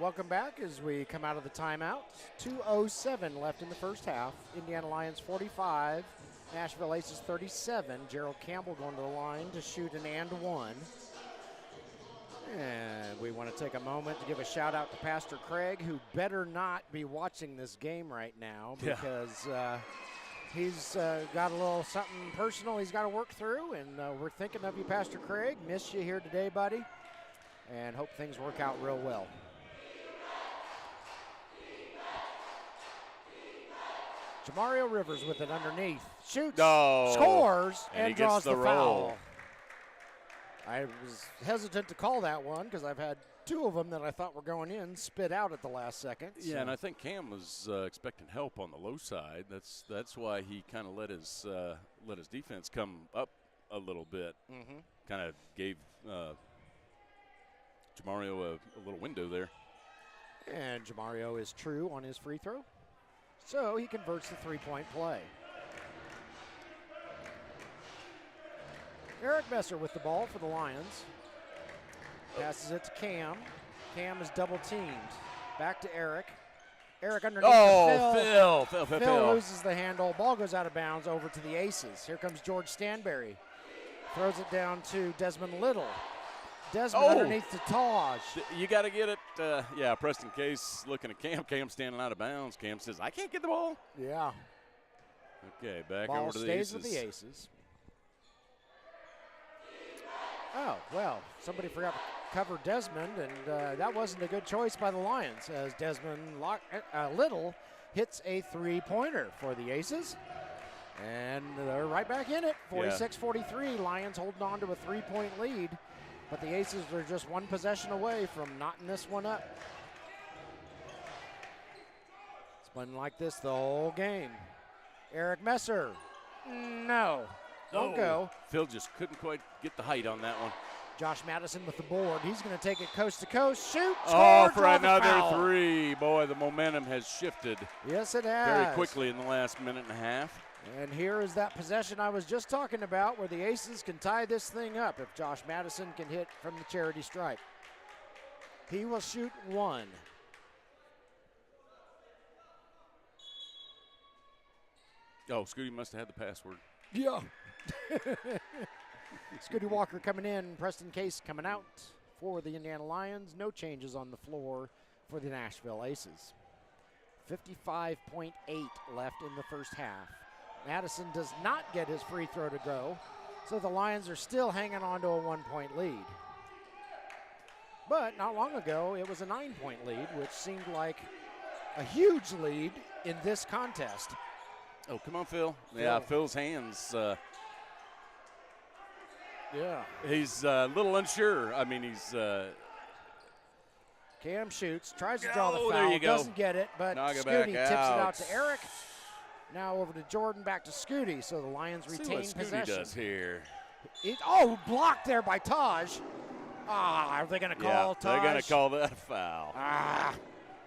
Welcome back as we come out of the timeout. 2:07 left in the first half. Indiana Lions 45, Nashville Aces 37. Gerald Campbell going to the line to shoot an and one. And we want to take a moment to give a shout out to Pastor Craig, who better not be watching this game right now because he's got a little something personal he's got to work through. And we're thinking of you, Pastor Craig. Miss you here today, buddy. And hope things work out real well. Jamario Rivers with it underneath. Shoots, scores, and draws the foul. I was hesitant to call that one because I've had two of them that I thought were going in spit out at the last second. Yeah, and I think Cam was expecting help on the low side. That's why he kind of let his defense come up a little bit. Kind of gave Jamario a little window there. And Jamario is true on his free throw. So he converts the three-point play. Eric Messer with the ball for the Lions. Passes it to Cam. Cam is double-teamed. Back to Eric. Eric underneath to Phil. Phil loses the handle. Ball goes out of bounds over to the Aces. Here comes George Stanberry. Throws it down to Desmond Little. Desmond underneath to Taj. You got to get it. Preston Case looking at Cam. Cam standing out of bounds. Cam says, I can't get the ball. Yeah. Okay, back ball over to the Aces. Stays with the Aces. Oh, well, somebody forgot to cover Desmond, and that wasn't a good choice by the Lions as Desmond Little hits a three-pointer for the Aces. And they're right back in it, 46-43. Lions holding on to a three-point lead. But the Aces are just one possession away from knotting this one up. It's been like this the whole game. Eric Messer. No. Won't go. Phil just couldn't quite get the height on that one. Josh Madison with the board. He's going to take it coast to coast. Shoot. Score, for another three. Boy, the momentum has shifted. Yes, it has. Very quickly in the last minute and a half. And here is that possession I was just talking about where the Aces can tie this thing up if Josh Madison can hit from the charity stripe. He will shoot one. Oh, Scooty must have had the password. Yeah. Scooty Walker coming in, Preston Case coming out for the Indiana Lions. No changes on the floor for the Nashville Aces. 55.8 left in the first half. Madison does not get his free throw to go, so the Lions are still hanging on to a one-point lead. But not long ago, it was a 9-point lead, which seemed like a huge lead in this contest. Oh, come on, Phil. Yeah, Phil's hands. Yeah. He's a little unsure. I mean, he's. Cam shoots, tries to draw the foul, there you go. doesn't get it, but Scooty tips it out to Eric. Now over to Jordan, back to Scooty, so the Lions retain See what possession. Scooty does here. Blocked there by Taj. Are they going to call Taj? They're going to call that a foul. I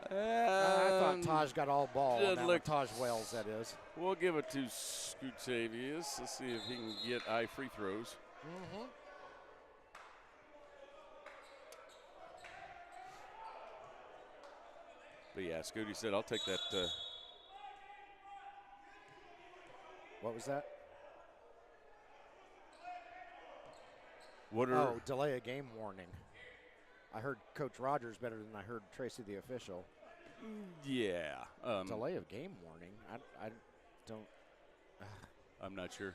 thought Taj got all ball. Taj Wells, that is. We'll give it to Scutavius. Let's see if he can get free throws. Mm-hmm. But yeah, Scooty said, I'll take that. What was that? What are delay of game warning. I heard Coach Rogers better than I heard Tracy the official. Yeah. Delay of game warning? I don't. I'm not sure.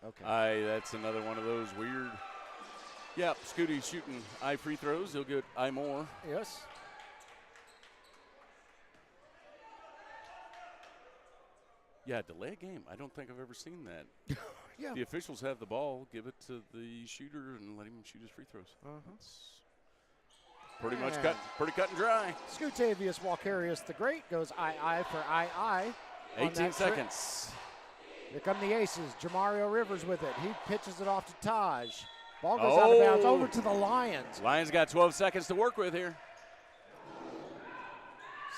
Okay. That's another one of those weird. Yeah, Scooty's shooting free throws. He'll get more. Yes. Yeah, delay a game. I don't think I've ever seen that. Yeah. The officials have the ball, give it to the shooter, and let him shoot his free throws. Pretty much cut and dry. Scutavius Walkarius the Great goes I for I. 18 seconds. Here come the aces. Jamario Rivers with it. He pitches it off to Taj. Ball goes out of bounds over to the Lions. Lions got 12 seconds to work with here.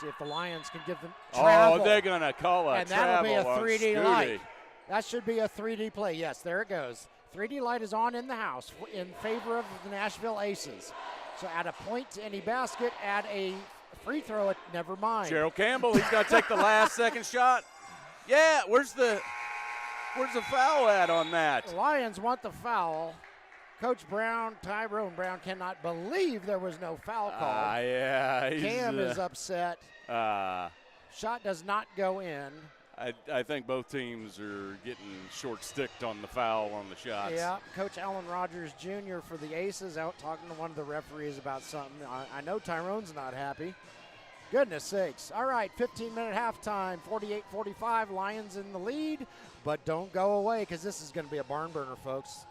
See if the Lions can give them travel. Oh, they're going to call a travel. And that'll be a 3D Scooty. light. That should be a 3D play. Yes, there it goes. 3D light is on in the house in favor of the Nashville Aces. So add a point to any basket, add a free throw, never mind. Gerald Campbell, he's got to take the last second shot. Yeah, where's the foul at on that? The Lions want the foul. Coach Brown, Tyrone Brown, cannot believe there was no foul call. Yeah. Cam is upset. Shot does not go in. I think both teams are getting short-sticked on the foul on the shots. Yeah, Coach Alan Rogers Jr. for the Aces out talking to one of the referees about something. I know Tyrone's not happy. Goodness sakes. All right, 15-minute halftime, 48-45, Lions in the lead. But don't go away because this is going to be a barn burner, folks.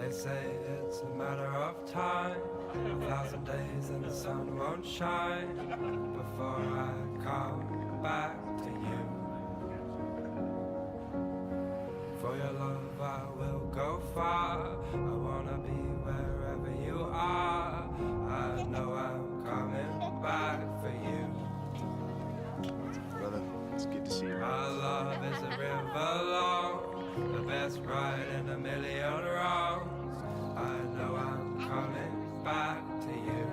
They say it's a matter of time, 1,000 days and the sun won't shine before I come back to you. For your love I will go far, I wanna be wherever you are. I know I'm coming back for you. Brother, it's good to see you. Our love is a river long, the best ride in a million wrongs. I know I'm coming back to you.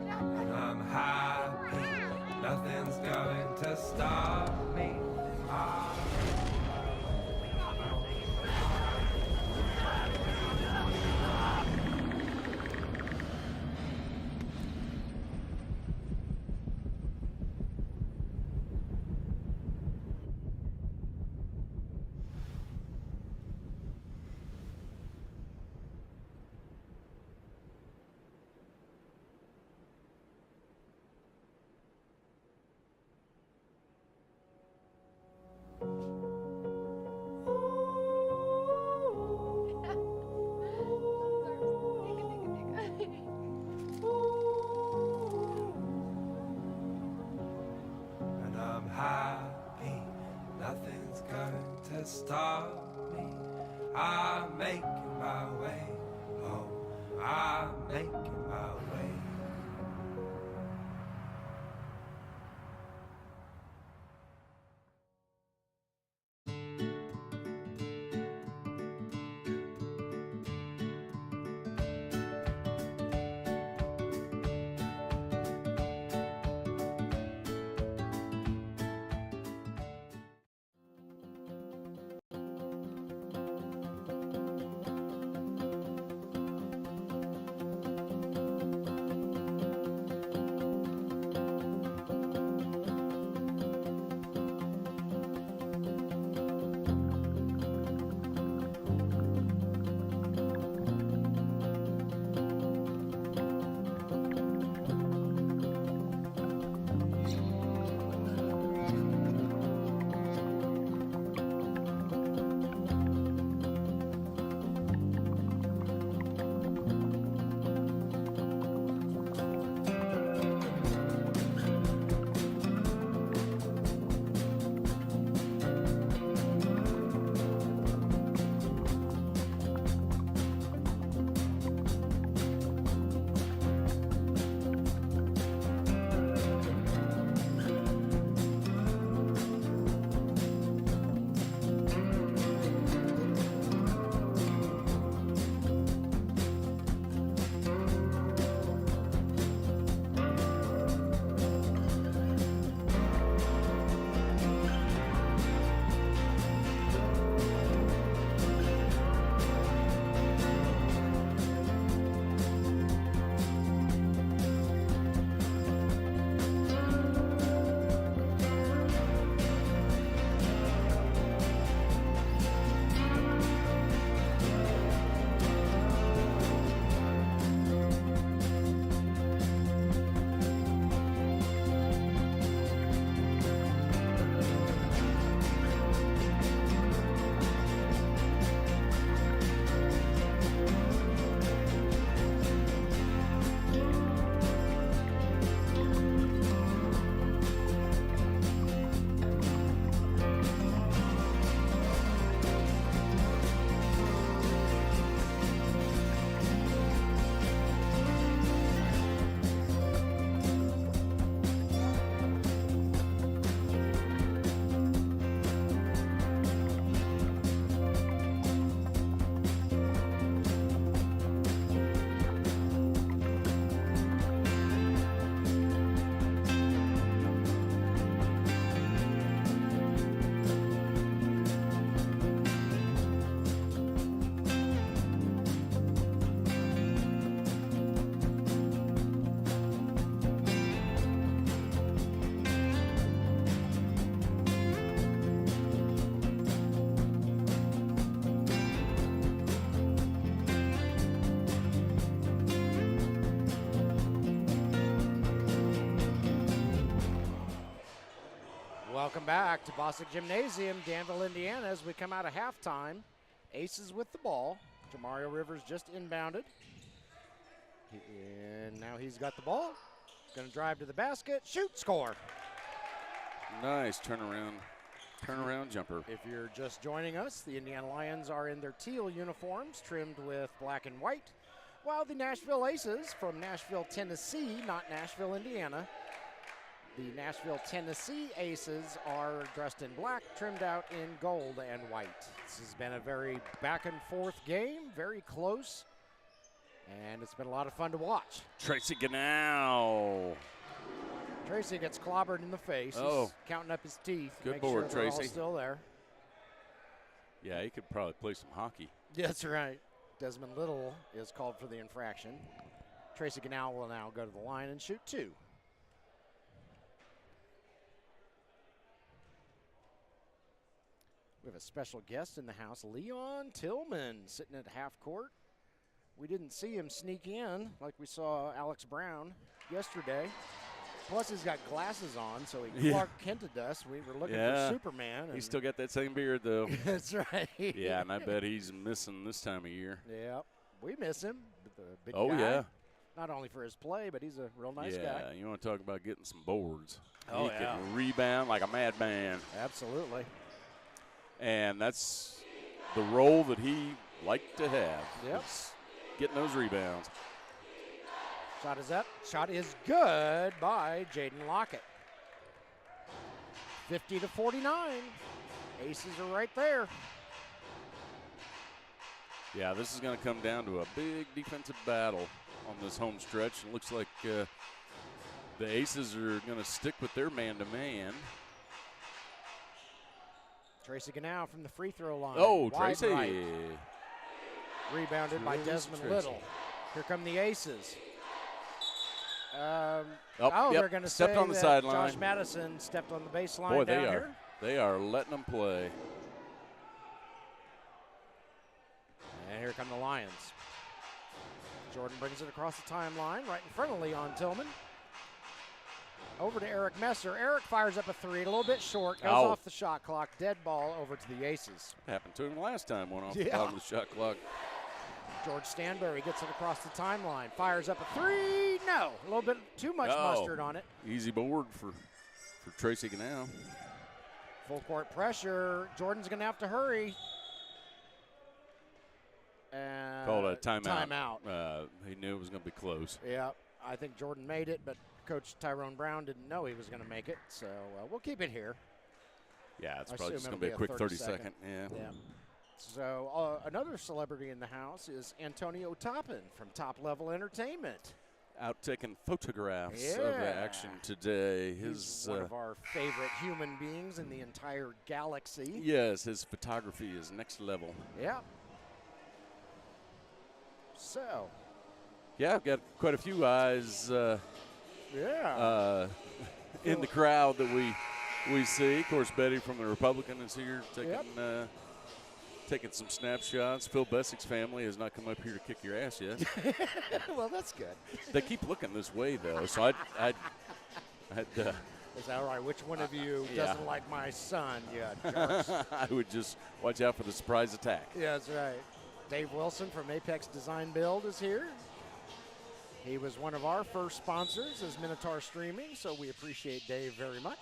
And I'm happy, nothing's going to stop me. Happy, nothing's going to stop me. I'm making my way home. I'm making my way. Welcome back to Bostic Gymnasium, Danville, Indiana, as we come out of halftime. Aces with the ball. Jamario Rivers just inbounded. And now he's got the ball. Going to drive to the basket. Shoot, score. Nice turnaround jumper. If you're just joining us, the Indiana Lions are in their teal uniforms trimmed with black and white, while the Nashville Aces from Nashville, Tennessee, not Nashville, Indiana, the Nashville, Tennessee Aces are dressed in black, trimmed out in gold and white. This has been a very back and forth game, very close, and it's been a lot of fun to watch. Tracy Ganau. Tracy gets clobbered in the face. Oh. He's counting up his teeth. Good make board, sure they're all Tracy. still there. Yeah, he could probably play some hockey. That's right. Desmond Little is called for the infraction. Tracy Ganau will now go to the line and shoot 2. We have a special guest in the house, Leon Tillman, sitting at half court. We didn't see him sneak in like we saw Alex Brown yesterday. Plus, he's got glasses on, so he Clark Kented us. We were looking for Superman. He's still got that same beard, though. That's right. Yeah, and I bet he's missing this time of year. Yep. We miss him. The big Oh, guy. yeah. Not only for his play, but he's a real nice guy. Yeah, you want to talk about getting some boards. Oh, he can rebound like a madman. Absolutely. And that's the role that he liked to have. Yep. is getting those rebounds. Shot is up. Shot is good by Jaden Lockett. 50-49. Aces are right there. Yeah, this is going to come down to a big defensive battle on this home stretch. It looks like the Aces are going to stick with their man-to-man. Tracy Ganau from the free throw line. Oh, Wide Tracy. right. Rebounded by Tracy, Desmond Tracy. Little. Here come the Aces. Yep, They're going to stepped say on the that sideline. Josh Madison stepped on the baseline. Boy, down they are. here. They are letting them play. And here come the Lions. Jordan brings it across the timeline, right in front of Leon Tillman. Over to Eric Messer. Eric fires up a 3, a little bit short, goes off the shot clock, dead ball over to the Aces. Happened to him last time, went off the bottom of the shot clock. George Stanberry gets it across the timeline, fires up a 3, no, a little bit too much mustard on it. Easy board for Tracy Ganau. Full court pressure, Jordan's gonna have to hurry. And Called a timeout. Timeout. He knew it was going to be close. Yeah, I think Jordan made it, but Coach Tyrone Brown didn't know he was going to make it, so we'll keep it here. Yeah, it's I probably just assume going to be a quick 30 30-second. Yeah. So another celebrity in the house is Antonio Toppin from Top Level Entertainment. Out taking photographs of the action today. He's one of our favorite human beings in the entire galaxy. Yes, his photography is next level. Yeah. So. Yeah, I've got quite a few eyes in the crowd that we see. Of course, Betty from the Republican is here taking some snapshots. Phil Bessick's family has not come up here to kick your ass yet. Well, that's good. They keep looking this way, though, so I'd is that right? Which one of you doesn't like my son? Yeah, jerks. I would just watch out for the surprise attack. Yeah, that's right. Dave Wilson from Apex Design Build is here. He was one of our first sponsors as Minotaur Streaming, so we appreciate Dave very much.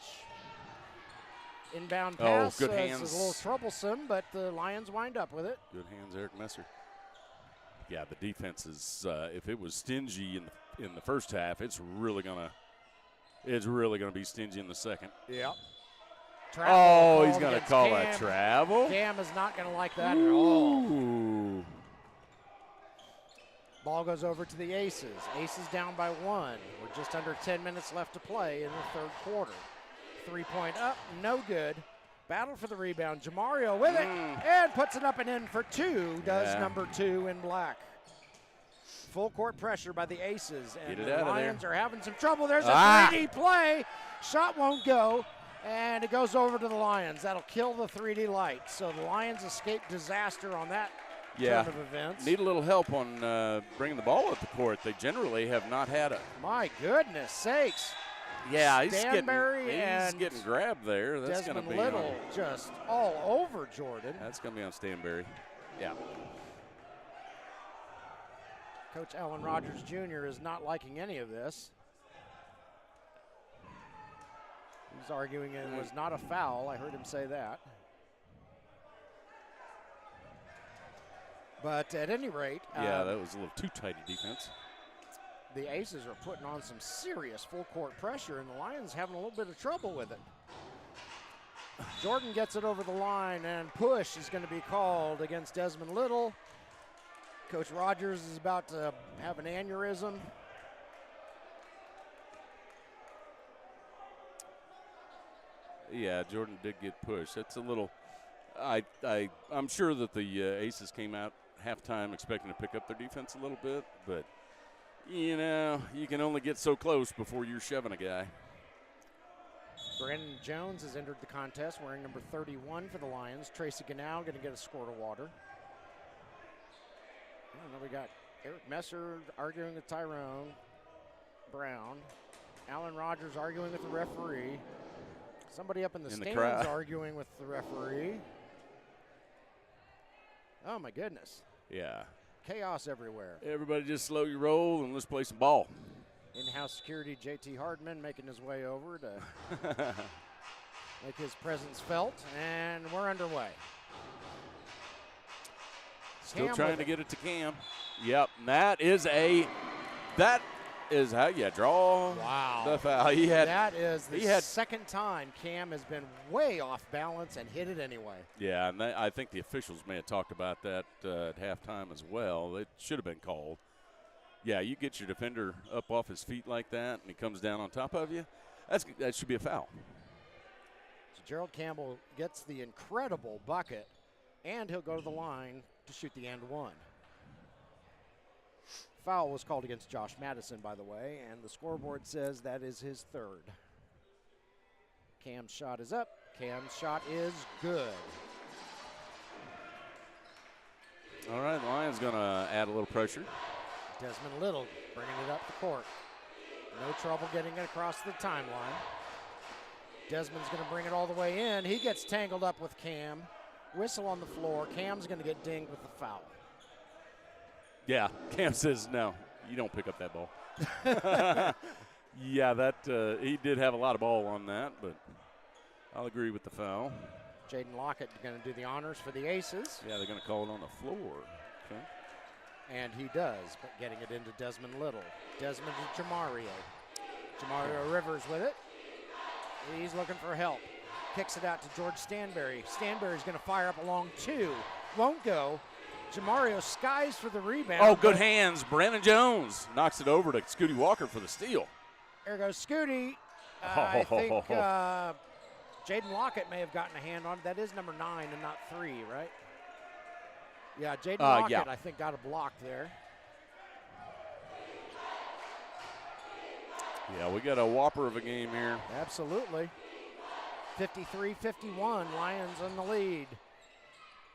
Inbound pass good is hands. a little troublesome, but the Lions wind up with it. Good hands, Eric Messer. Yeah, the defense is. If it was stingy in the first half, it's really gonna be stingy in the second. Yeah. He's gonna call Cam. that travel. Cam is not gonna like that at all. Ooh. Ball goes over to the Aces. Aces down by 1. We're just under 10 minutes left to play in the third quarter. 3-point up, no good. Battle for the rebound. Jamario with it and puts it up and in for 2. Does number 2 in black. Full court pressure by the Aces. And the Lions are having some trouble. There's a 3D play. Shot won't go. And it goes over to the Lions. That'll kill the 3D light. So the Lions escape disaster on that turn of events. Need a little help on bringing the ball up the court. They generally have not had it. My goodness sakes. Yeah, he's getting grabbed there. That's going to Desmond be Little just all over Jordan. That's going to be on Stanberry. Yeah. Coach Alan Rogers Jr. is not liking any of this. He's arguing it was not a foul. I heard him say that. But at any rate. Yeah, that was a little too tight a defense. The Aces are putting on some serious full court pressure, and the Lions having a little bit of trouble with it. Jordan gets it over the line, and push is going to be called against Desmond Little. Coach Rogers is about to have an aneurysm. Yeah, Jordan did get pushed. That's a little. I'm sure that the Aces came out halftime expecting to pick up their defense a little bit, but you know, you can only get so close before you're shoving a guy. Brandon Jones has entered the contest wearing number 31 for the Lions. Tracy Ganau going to get a squirt of water. And then we got Eric Messer arguing with Tyrone Brown. Alan Rogers arguing with the referee. Somebody up in the stands arguing with the referee. Oh, my goodness. Yeah. Chaos everywhere. Everybody just slow your roll and let's play some ball. In-house security J.T. Hardman making his way over to make his presence felt, and we're underway. Still trying to get it to Cam. Yep, and that is how you draw the foul. That is the second time Cam has been way off balance and hit it anyway. Yeah, and I think the officials may have talked about that at halftime as well. It should have been called. Yeah, you get your defender up off his feet like that, and he comes down on top of you. That should be a foul. So Gerald Campbell gets the incredible bucket, and he'll go to the line to shoot the and one. Foul was called against Josh Madison, by the way, and the scoreboard says that is his third. Cam's shot is up. Cam's shot is good. All right, the Lions going to add a little pressure. Desmond Little bringing it up the court. No trouble getting it across the timeline. Desmond's going to bring it all the way in. He gets tangled up with Cam. Whistle on the floor. Cam's going to get dinged with the foul. Yeah, Cam says, no, you don't pick up that ball. Yeah, he did have a lot of ball on that, but I'll agree with the foul. Jaden Lockett going to do the honors for the Aces. Yeah, they're going to call it on the floor. Okay. And he does, but getting it into Desmond Little. Desmond to Jamario. Jamario Rivers with it. He's looking for help. Kicks it out to George Stanberry. Stanberry's going to fire up along two. Won't go. Jamario skies for the rebound. Oh, good hands. Brandon Jones knocks it over to Scooty Walker for the steal. There goes Scooty. I think Jaden Lockett may have gotten a hand on it. That is number 9 and not 3, right? Yeah, Jaden Lockett, I think, got a block there. Yeah, we got a whopper of a game here. Absolutely. 53-51, Lions in the lead.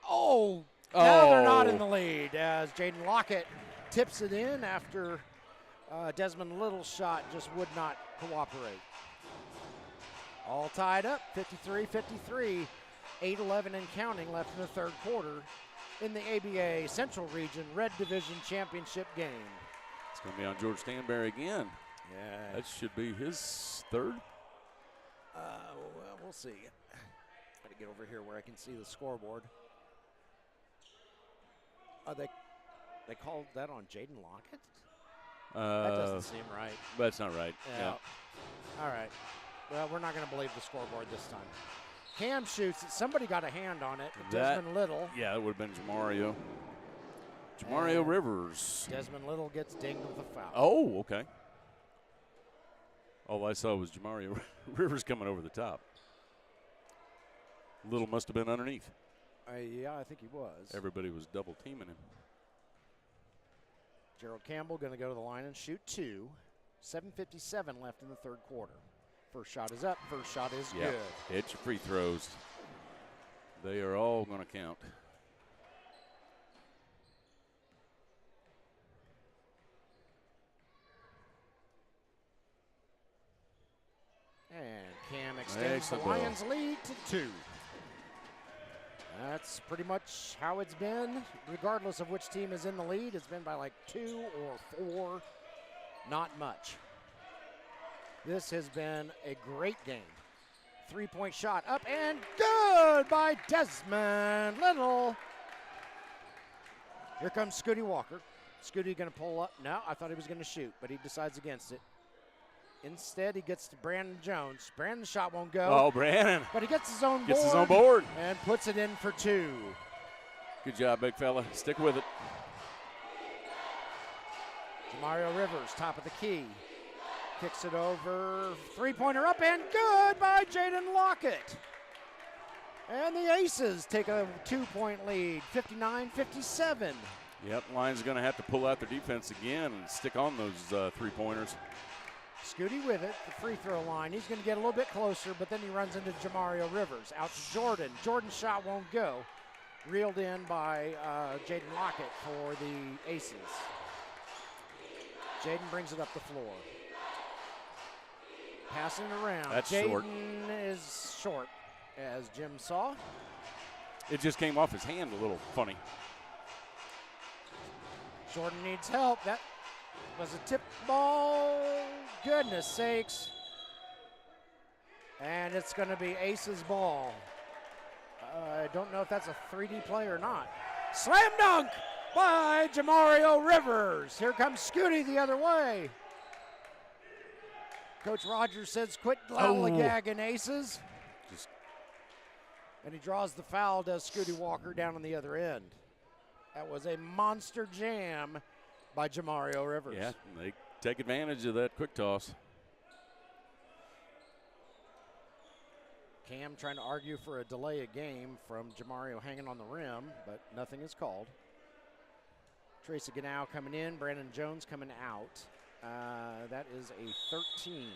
Oh, now they're not in the lead as Jaden Lockett tips it in after Desmond Little's shot just would not cooperate. All tied up, 53-53, 8-11 and counting left in the third quarter in the ABA Central Region Red Division Championship game. It's going to be on George Stanberry again. Yeah. That should be his third. Well, we'll see. Got to get over here where I can see the scoreboard. They called that on Jaden Lockett? That doesn't seem right. That's not right. Yeah. All right. Well, we're not going to believe the scoreboard this time. Cam shoots it. Somebody got a hand on it. Desmond Little. Yeah, it would have been Jamario. Jamario Rivers. Desmond Little gets dinged with a foul. Oh, okay. All I saw was Jamario Rivers coming over the top. Little must have been underneath. Yeah, I think he was. Everybody was double teaming him. Gerald Campbell going to go to the line and shoot 2. 7:57 left in the third quarter. First shot is up. First shot is good. Hit your free throws. They are all going to count. And Cam extends the Lions' lead to 2. That's pretty much how it's been, regardless of which team is in the lead. It's been by like 2 or 4, not much. This has been a great game. 3-point shot up and good by Desmond Little. Here comes Scooty Walker. Scooty gonna pull up. No, I thought he was gonna shoot, but he decides against it. Instead, he gets to Brandon Jones. Brandon's shot won't go. Oh, Brandon. But he gets his own board. Gets his own board. And puts it in for 2. Good job, big fella. Stick with it. Mario Rivers, top of the key. Kicks it over. 3-pointer up and good by Jaden Lockett. And the Aces take a 2-point lead, 59-57. Yep, Lions are going to have to pull out their defense again and stick on those 3-pointers. Scooty with it, the free throw line. He's going to get a little bit closer, but then he runs into Jamario Rivers. Out to Jordan. Jordan's shot won't go. Reeled in by Jaden Lockett for the Aces. Jaden brings it up the floor. Passing around. That's Jaden short. is short, as Jim saw. It just came off his hand a little funny. Jordan needs help. That was a tip ball. Goodness sakes. And it's going to be Ace's ball. I don't know if that's a 3D play or not. Slam dunk by Jamario Rivers. Here comes Scooty the other way. Coach Rogers says quit lollygagging Aces. And he draws the foul, does Scooty Walker down on the other end. That was a monster jam by Jamario Rivers. Yeah, they take advantage of that quick toss. Cam trying to argue for a delay of game from Jamario hanging on the rim, but nothing is called. Tracy Ganau coming in, Brandon Jones coming out. That is a 13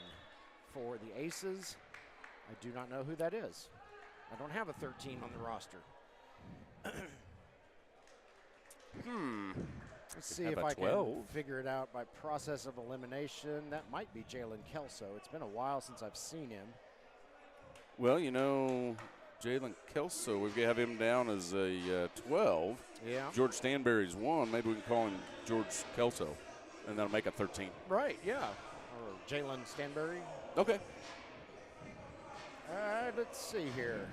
for the Aces. I do not know who that is. I don't have a 13 on the roster. Let's see if I can figure it out by process of elimination. That might be Jalen Kelso. It's been a while since I've seen him. Well, you know, Jalen Kelso, we have him down as a 12. Yeah. George Stanberry's 1. Maybe we can call him George Kelso, and that'll make a 13. Right, yeah. Or Jalen Stanberry. Okay. Let's see here.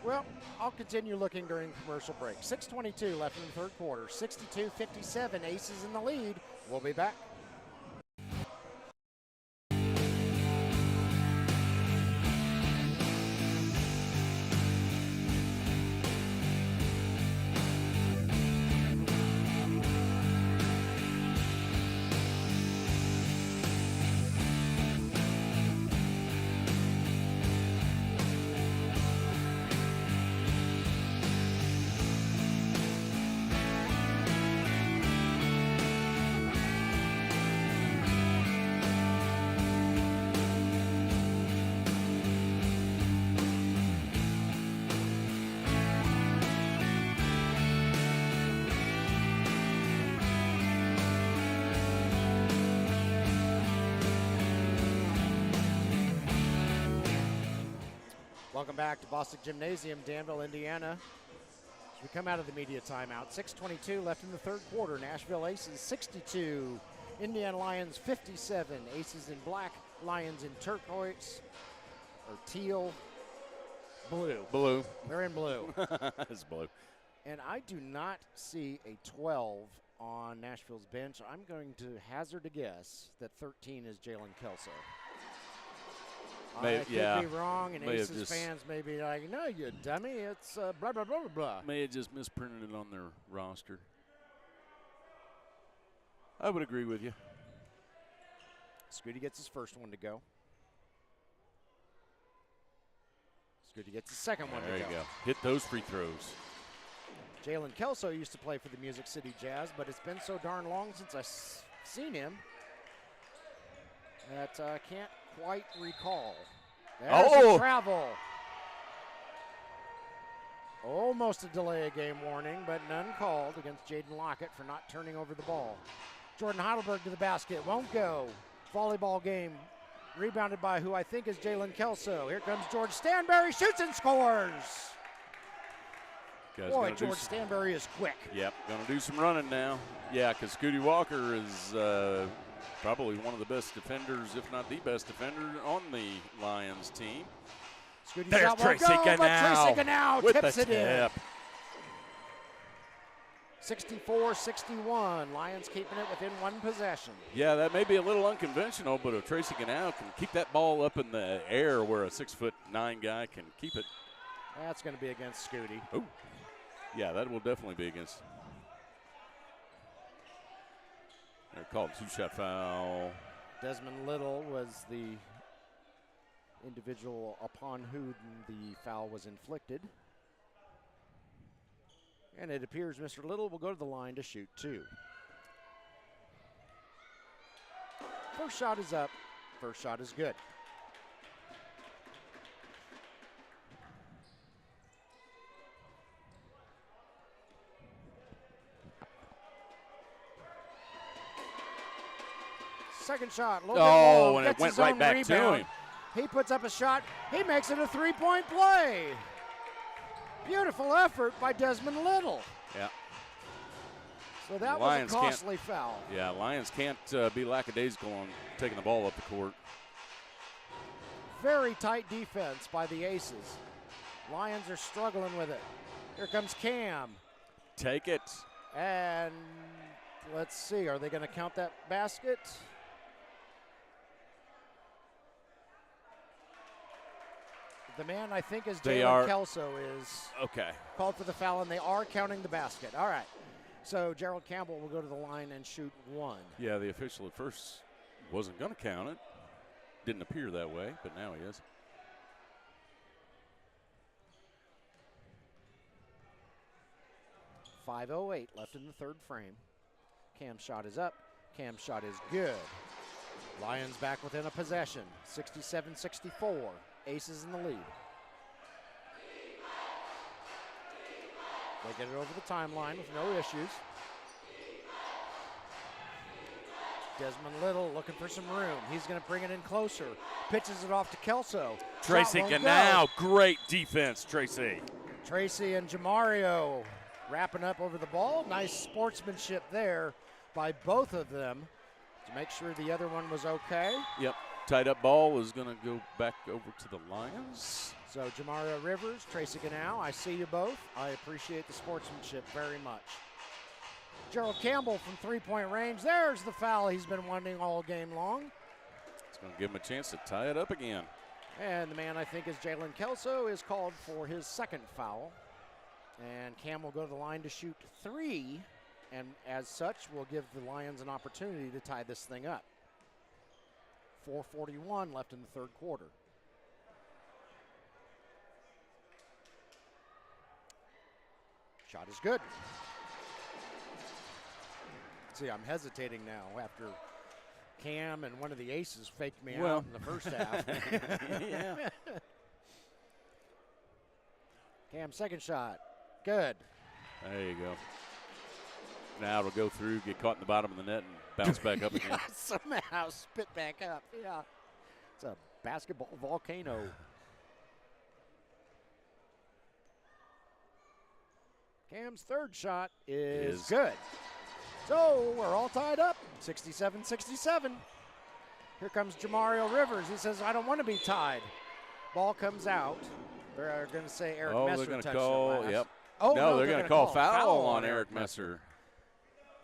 Well, I'll continue looking during commercial break. 6:22 left in the third quarter. 62-57, Aces in the lead. We'll be back. Welcome back to Bostic Gymnasium, Danville, Indiana. As we come out of the media timeout, 6:22 left in the third quarter. Nashville Aces 62, Indiana Lions 57. Aces in black, Lions in turquoise, or teal, blue. Blue. They're in blue. It's blue. And I do not see a 12 on Nashville's bench. I'm going to hazard a guess that 13 is Jalen Kelso. I could be wrong, and Aces fans may be like, no, you dummy, it's blah, blah, blah, blah. May have just misprinted it on their roster. I would agree with you. Scooty gets his first one to go. Scooty gets his second one to go. There you go. Hit those free throws. Jalen Kelso used to play for the Music City Jazz, but it's been so darn long since I've seen him that I can't quite recall. There's a travel. Almost a delay of game warning, but none called against Jaden Lockett for not turning over the ball. Jordan Heidelberg to the basket, won't go. Volleyball game, rebounded by who I think is Jalen Kelso. Here comes George Stanberry, shoots and scores. Boy, George Stanberry is quick. Yep, going to do some running now. Yeah, because Scooty Walker is probably one of the best defenders, if not the best defender on the Lions team. Scooty There's shot won't Tracy go, but Ganau Tracy Ganau with tips the it in. tip. 64-61. Lions keeping it within one possession. Yeah, that may be a little unconventional, but if Tracy Ganau can keep that ball up in the air where a 6'9" guy can keep it. That's going to be against Scooty. Oh, yeah, that will definitely be against. They're called two-shot foul. Desmond Little was the individual upon whom the foul was inflicted. And it appears Mr. Little will go to the line to shoot 2. First shot is up. First shot is good. Second shot, a little bit long, and it gets went his right own back rebound. to him. He puts up a shot. He makes it a three-point play. Beautiful effort by Desmond Little. Yeah. So that Lions was a costly foul. Yeah, Lions can't be lackadaisical on taking the ball up the court. Very tight defense by the Aces. Lions are struggling with it. Here comes Cam. Take it. And let's see, are they going to count that basket? The man I think is Jalen Kelso is okay. Called for the foul, and they are counting the basket. All right. So Gerald Campbell will go to the line and shoot 1. Yeah, the official at first wasn't going to count it. Didn't appear that way, but now he is. .508 left in the third frame. Cam's shot is up. Cam's shot is good. Lions back within a possession. 67-64. Aces in the lead. They get it over the timeline with no issues. Desmond Little looking for some room. He's going to bring it in closer. Pitches it off to Kelso. Tracy Ganau, great defense, Tracy. Tracy and Jamario wrapping up over the ball. Nice sportsmanship there by both of them to make sure the other one was okay. Yep. Tied up ball is going to go back over to the Lions. So Jamario Rivers, Tracy Ganau, I see you both. I appreciate the sportsmanship very much. Gerald Campbell from three-point range. There's the foul he's been wanting all game long. It's going to give him a chance to tie it up again. And the man I think is Jalen Kelso is called for his second foul. And Cam will go to the line to shoot 3. And as such, will give the Lions an opportunity to tie this thing up. 4:41 left in the third quarter. Shot is good. See, I'm hesitating now after Cam and one of the Aces faked me out in the first half. Yeah. Cam, second shot. Good. There you go. Now it'll go through, get caught in the bottom of the net, and bounce back up again. Somehow spit back up. Yeah. It's a basketball volcano. Cam's third shot is good. So we're all tied up, 67-67. Here comes Jamario Rivers. He says, I don't want to be tied. Ball comes out. They're going to say Eric Messer they're going to touched call, it last. yep. Oh, no, they're going to call foul on Eric Eric Messer.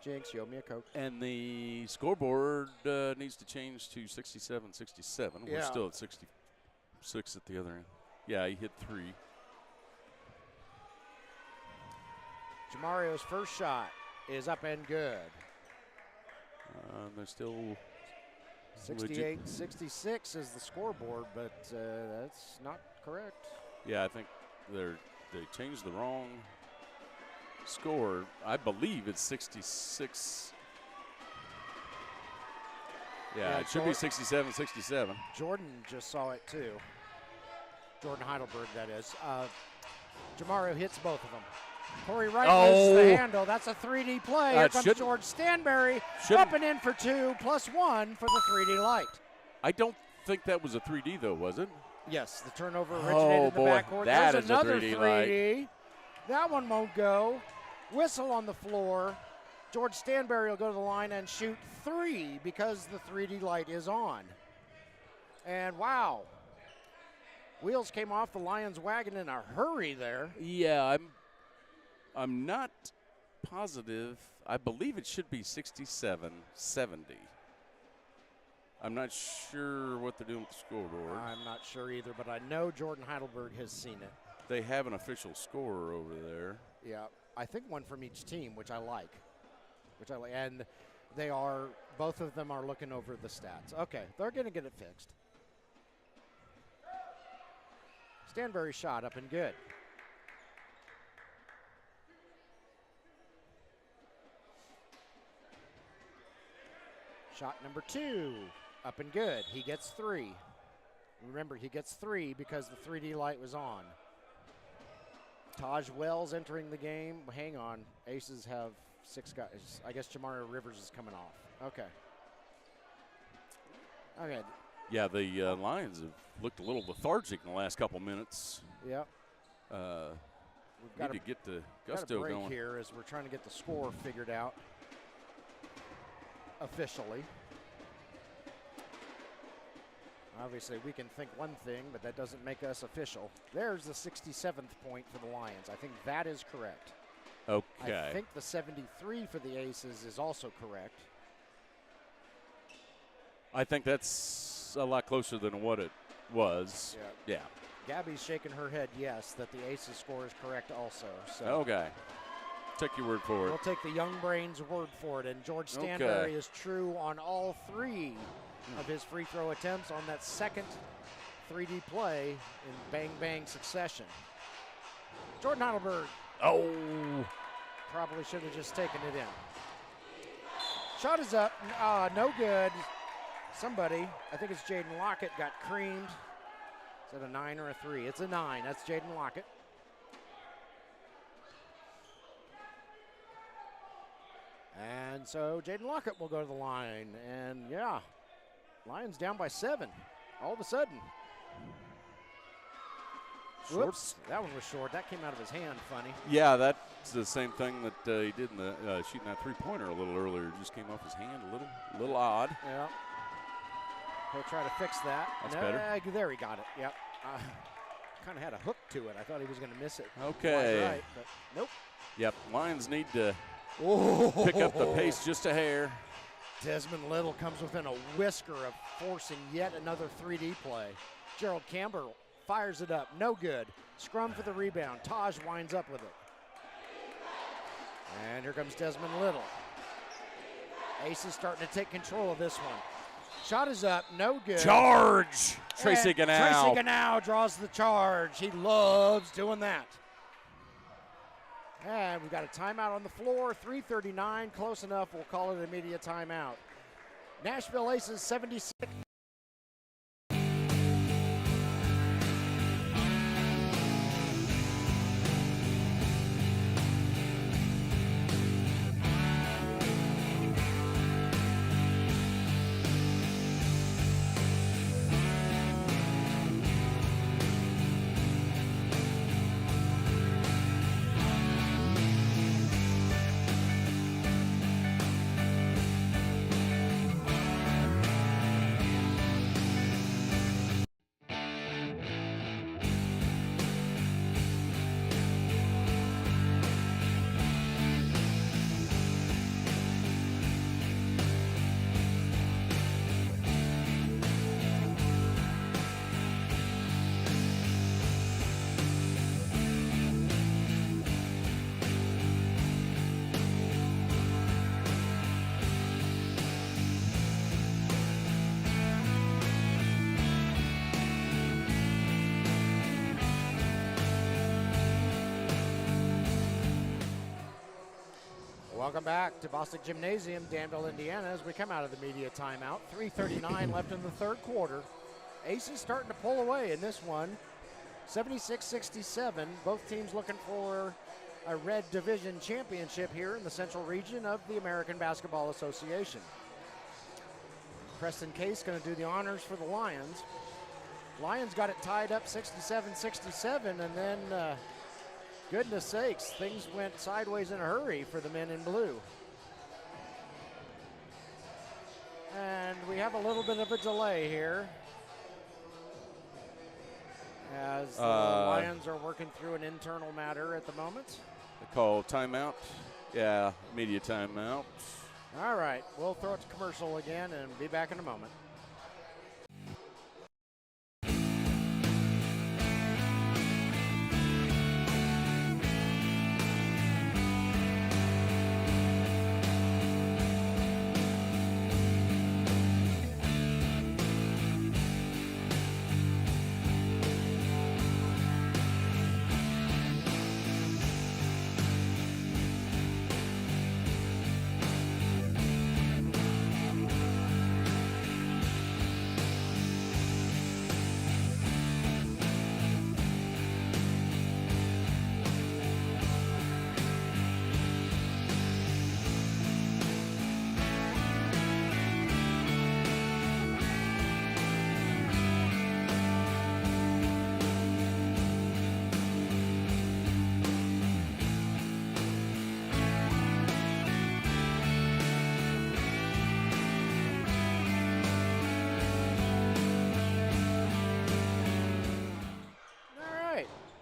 Jinx, you owe me a Coke. And the scoreboard needs to change to 67-67. We're still at 66 at the other end. Yeah, he hit 3. Jamario's first shot is up and good. They're still 68-66 is the scoreboard, but that's not correct. Yeah, I think they changed the wrong score. I believe it's 66. Yeah, it should be 67-67. Jordan just saw it too. Jordan Heidelberg, that is. Jamario hits both of them. Corey Wright loses the handle. That's a 3D play. Here comes George Stanberry up and in for 2 plus 1 for the 3D light. I don't think that was a 3D though, was it? Yes, the turnover originated in the backcourt. That There's is another a 3D 3D. light. That one won't go. Whistle on the floor. George Stanberry will go to the line and shoot 3 because the 3D light is on. And wow, wheels came off the Lyons wagon in a hurry there. Yeah, I'm not positive. I believe it should be 67-70. I'm not sure what they're doing with the scoreboard. I'm not sure either, but I know Jordan Heidelberg has seen it. They have an official scorer over there. Yeah, I think one from each team, which I like. And both of them are looking over the stats. Okay, they're going to get it fixed. Stanberry's shot up and good. Shot number 2, up and good. He gets 3. Remember, he gets 3 because the 3D light was on. Taj Wells entering the game. Hang on, Aces have 6 guys. I guess Jamario Rivers is coming off. Okay. Okay. Yeah, the Lions have looked a little lethargic in the last couple minutes. Yep. We've got to get the gusto break going here as we're trying to get the score figured out officially. Obviously, we can think one thing, but that doesn't make us official. There's the 67th point for the Lions. I think that is correct. Okay. I think the 73 for the Aces is also correct. I think that's a lot closer than what it was. Yeah. Gabby's shaking her head yes, that the Aces score is correct also. So Okay. Take your word for it. we'll take the young brain's word for it. And George Stanberry is true on all 3 of his free throw attempts on that second 3D play in bang-bang succession. Jordan Heidelberg probably should have just taken it in. Shot is up, no good. Somebody, I think it's Jaden Lockett, got creamed. Is that a 9 or a 3? It's a 9. That's Jaden Lockett. And so Jaden Lockett will go to the line. And yeah, Lions down by 7 all of a sudden. Whoops, that one was short. That came out of his hand funny. Yeah, that's the same thing that he did in the shooting that three-pointer a little earlier. Just came off his hand a little odd. Yeah. He'll try to fix that. That's better. There, he got it. Yep. Kind of had a hook to it. I thought he was going to miss it. Okay. Right, but nope. Yep, Lions need to pick up the pace just a hair. Desmond Little comes within a whisker of forcing yet another 3D play. Gerald Campbell fires it up. No good. Scrum for the rebound. Taj winds up with it. And here comes Desmond Little. Ace is starting to take control of this one. Shot is up. No good. Charge! Tracy Gannow. Tracy Gannow draws the charge. He loves doing that. And we've got a timeout on the floor. 3:39, close enough. We'll call it a media timeout. Nashville Aces 76. Welcome back to Bostic Gymnasium, Danville, Indiana, as we come out of the media timeout. 3:39 left in the third quarter. Aces starting to pull away in this one. 76-67. Both teams looking for a Red Division championship here in the Central Region of the American Basketball Association. Preston Case going to do the honors for the Lions. Lions got it tied up 67-67, and then Goodness sakes, things went sideways in a hurry for the men in blue. And we have a little bit of a delay here as the Lions are working through an internal matter at the moment. They call timeout. Yeah, media timeout. All right, we'll throw it to commercial again and be back in a moment.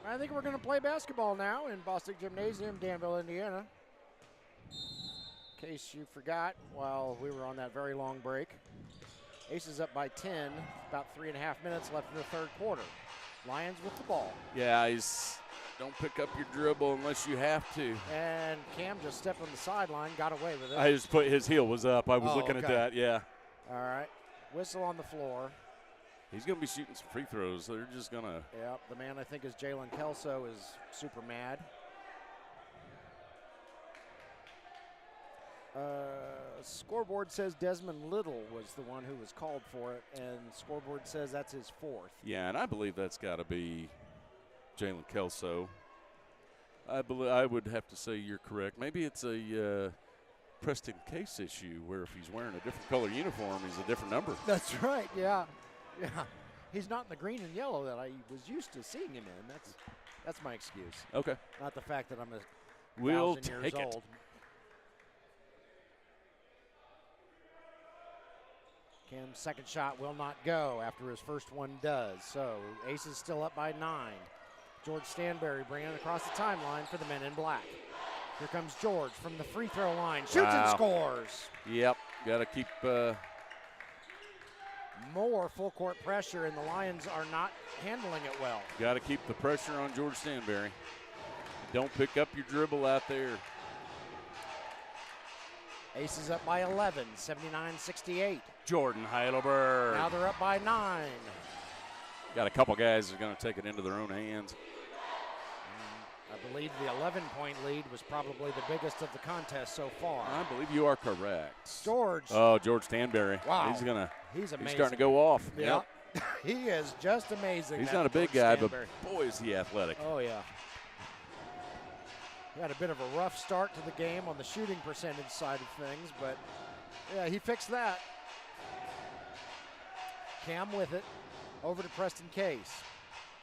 I think we're going to play basketball now in Bostic Gymnasium, Danville, Indiana. In case you forgot while we were on that very long break. Aces up by 10, about 3.5 minutes left in the third quarter. Lions with the ball. Yeah, don't pick up your dribble unless you have to. And Cam just stepped on the sideline, got away with it. I just put his heel was up. I was looking at that, yeah. All right, whistle on the floor. He's going to be shooting some free throws. They're just going to. Yep, the man I think is Jalen Kelso is super mad. Scoreboard says Desmond Little was the one who was called for it, and scoreboard says that's his fourth. Yeah, and I believe that's got to be Jalen Kelso. I would have to say you're correct. Maybe it's a Preston Case issue where if he's wearing a different color uniform, he's a different number. That's right, yeah. Yeah, he's not in the green and yellow that I was used to seeing him in. That's my excuse. Okay. Not the fact that I'm We'll 1,000 years take it. old. Cam's second shot will not go after his first one does. So Ace is still up by 9. George Stanberry bringing it across the timeline for the men in black. Here comes George from the free throw line. Shoots and scores. Yep, got to keep more full court pressure, and the Lions are not handling it well. Got to keep the pressure on George Stanberry. Don't pick up your dribble out there. Aces up by 11, 79-68. Jordan Heidelberg. Now they're up by 9. Got a couple guys that are going to take it into their own hands. I believe the 11-point lead was probably the biggest of the contest so far. I believe you are correct. George. Oh, George Stanberry. Wow. He's amazing. He's starting to go off. Yeah. Yep. He is just amazing. He's not a big guy, but boy, is he athletic. Oh, yeah. He had a bit of a rough start to the game on the shooting percentage side of things, but yeah, he fixed that. Cam with it. Over to Preston Case.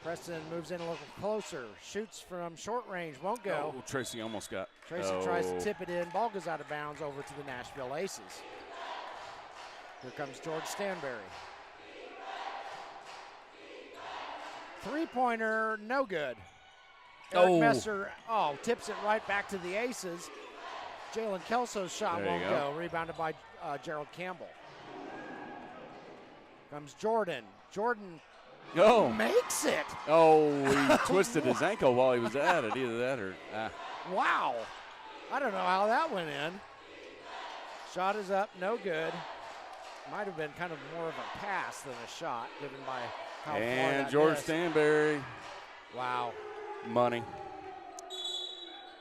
Preston moves in a little closer. Shoots from short range. Won't go. Oh, Tracy almost got. Tracy tries to tip it in. Ball goes out of bounds over to the Nashville Aces. Here comes George Stanberry. Three-pointer, no good. Eric Messer, tips it right back to the Aces. Jalen Kelso's shot won't go. Rebounded by Gerald Campbell. Comes Jordan. Jordan makes it. Oh, he twisted his ankle while he was at it. Either that or. Wow. I don't know how that went in. Shot is up, no good. Might have been kind of more of a pass than a shot, given by how far that George missed. Stanberry. Wow. Money.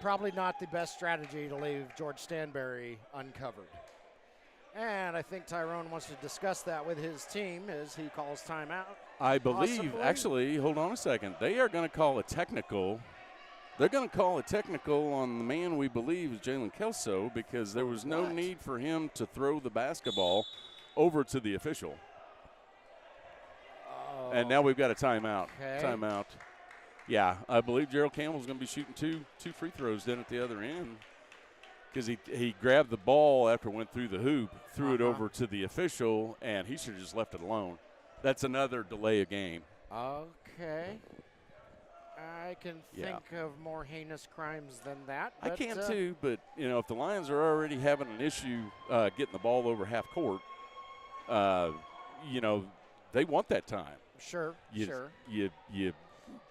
Probably not the best strategy to leave George Stanberry uncovered. And I think Tyrone wants to discuss that with his team as he calls timeout. I believe, actually, hold on a second. They are going to call a technical. They're going to call a technical on the man we believe is Jalen Kelso because there was no need for him to throw the basketball over to the official. And now we've got a timeout. Okay. Timeout. Yeah, I believe Gerald Campbell's going to be shooting two free throws then at the other end because he grabbed the ball after it went through the hoop, threw it over to the official, and he should have just left it alone. That's another delay of game. Okay. I can think of more heinous crimes than that. I can too, but, if the Lions are already having an issue getting the ball over half court, they want that time. Sure. You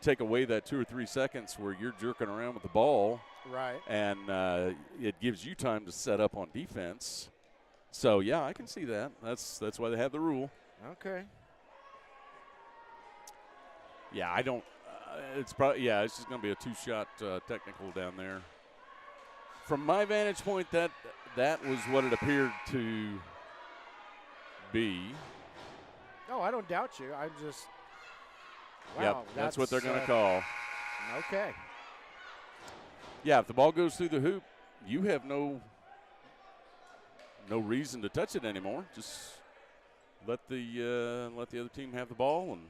take away that 2 or 3 seconds where you're jerking around with the ball. Right. And it gives you time to set up on defense. So, yeah, I can see that. That's why they have the rule. Okay. Yeah, I don't it's just going to be a 2-shot technical down there. From my vantage point, that was what it appeared to be. Oh, I don't doubt you. I'm just wow. Yep, that's what they're going to call. Okay. Yeah, if the ball goes through the hoop, you have no reason to touch it anymore. Just let the other team have the ball, and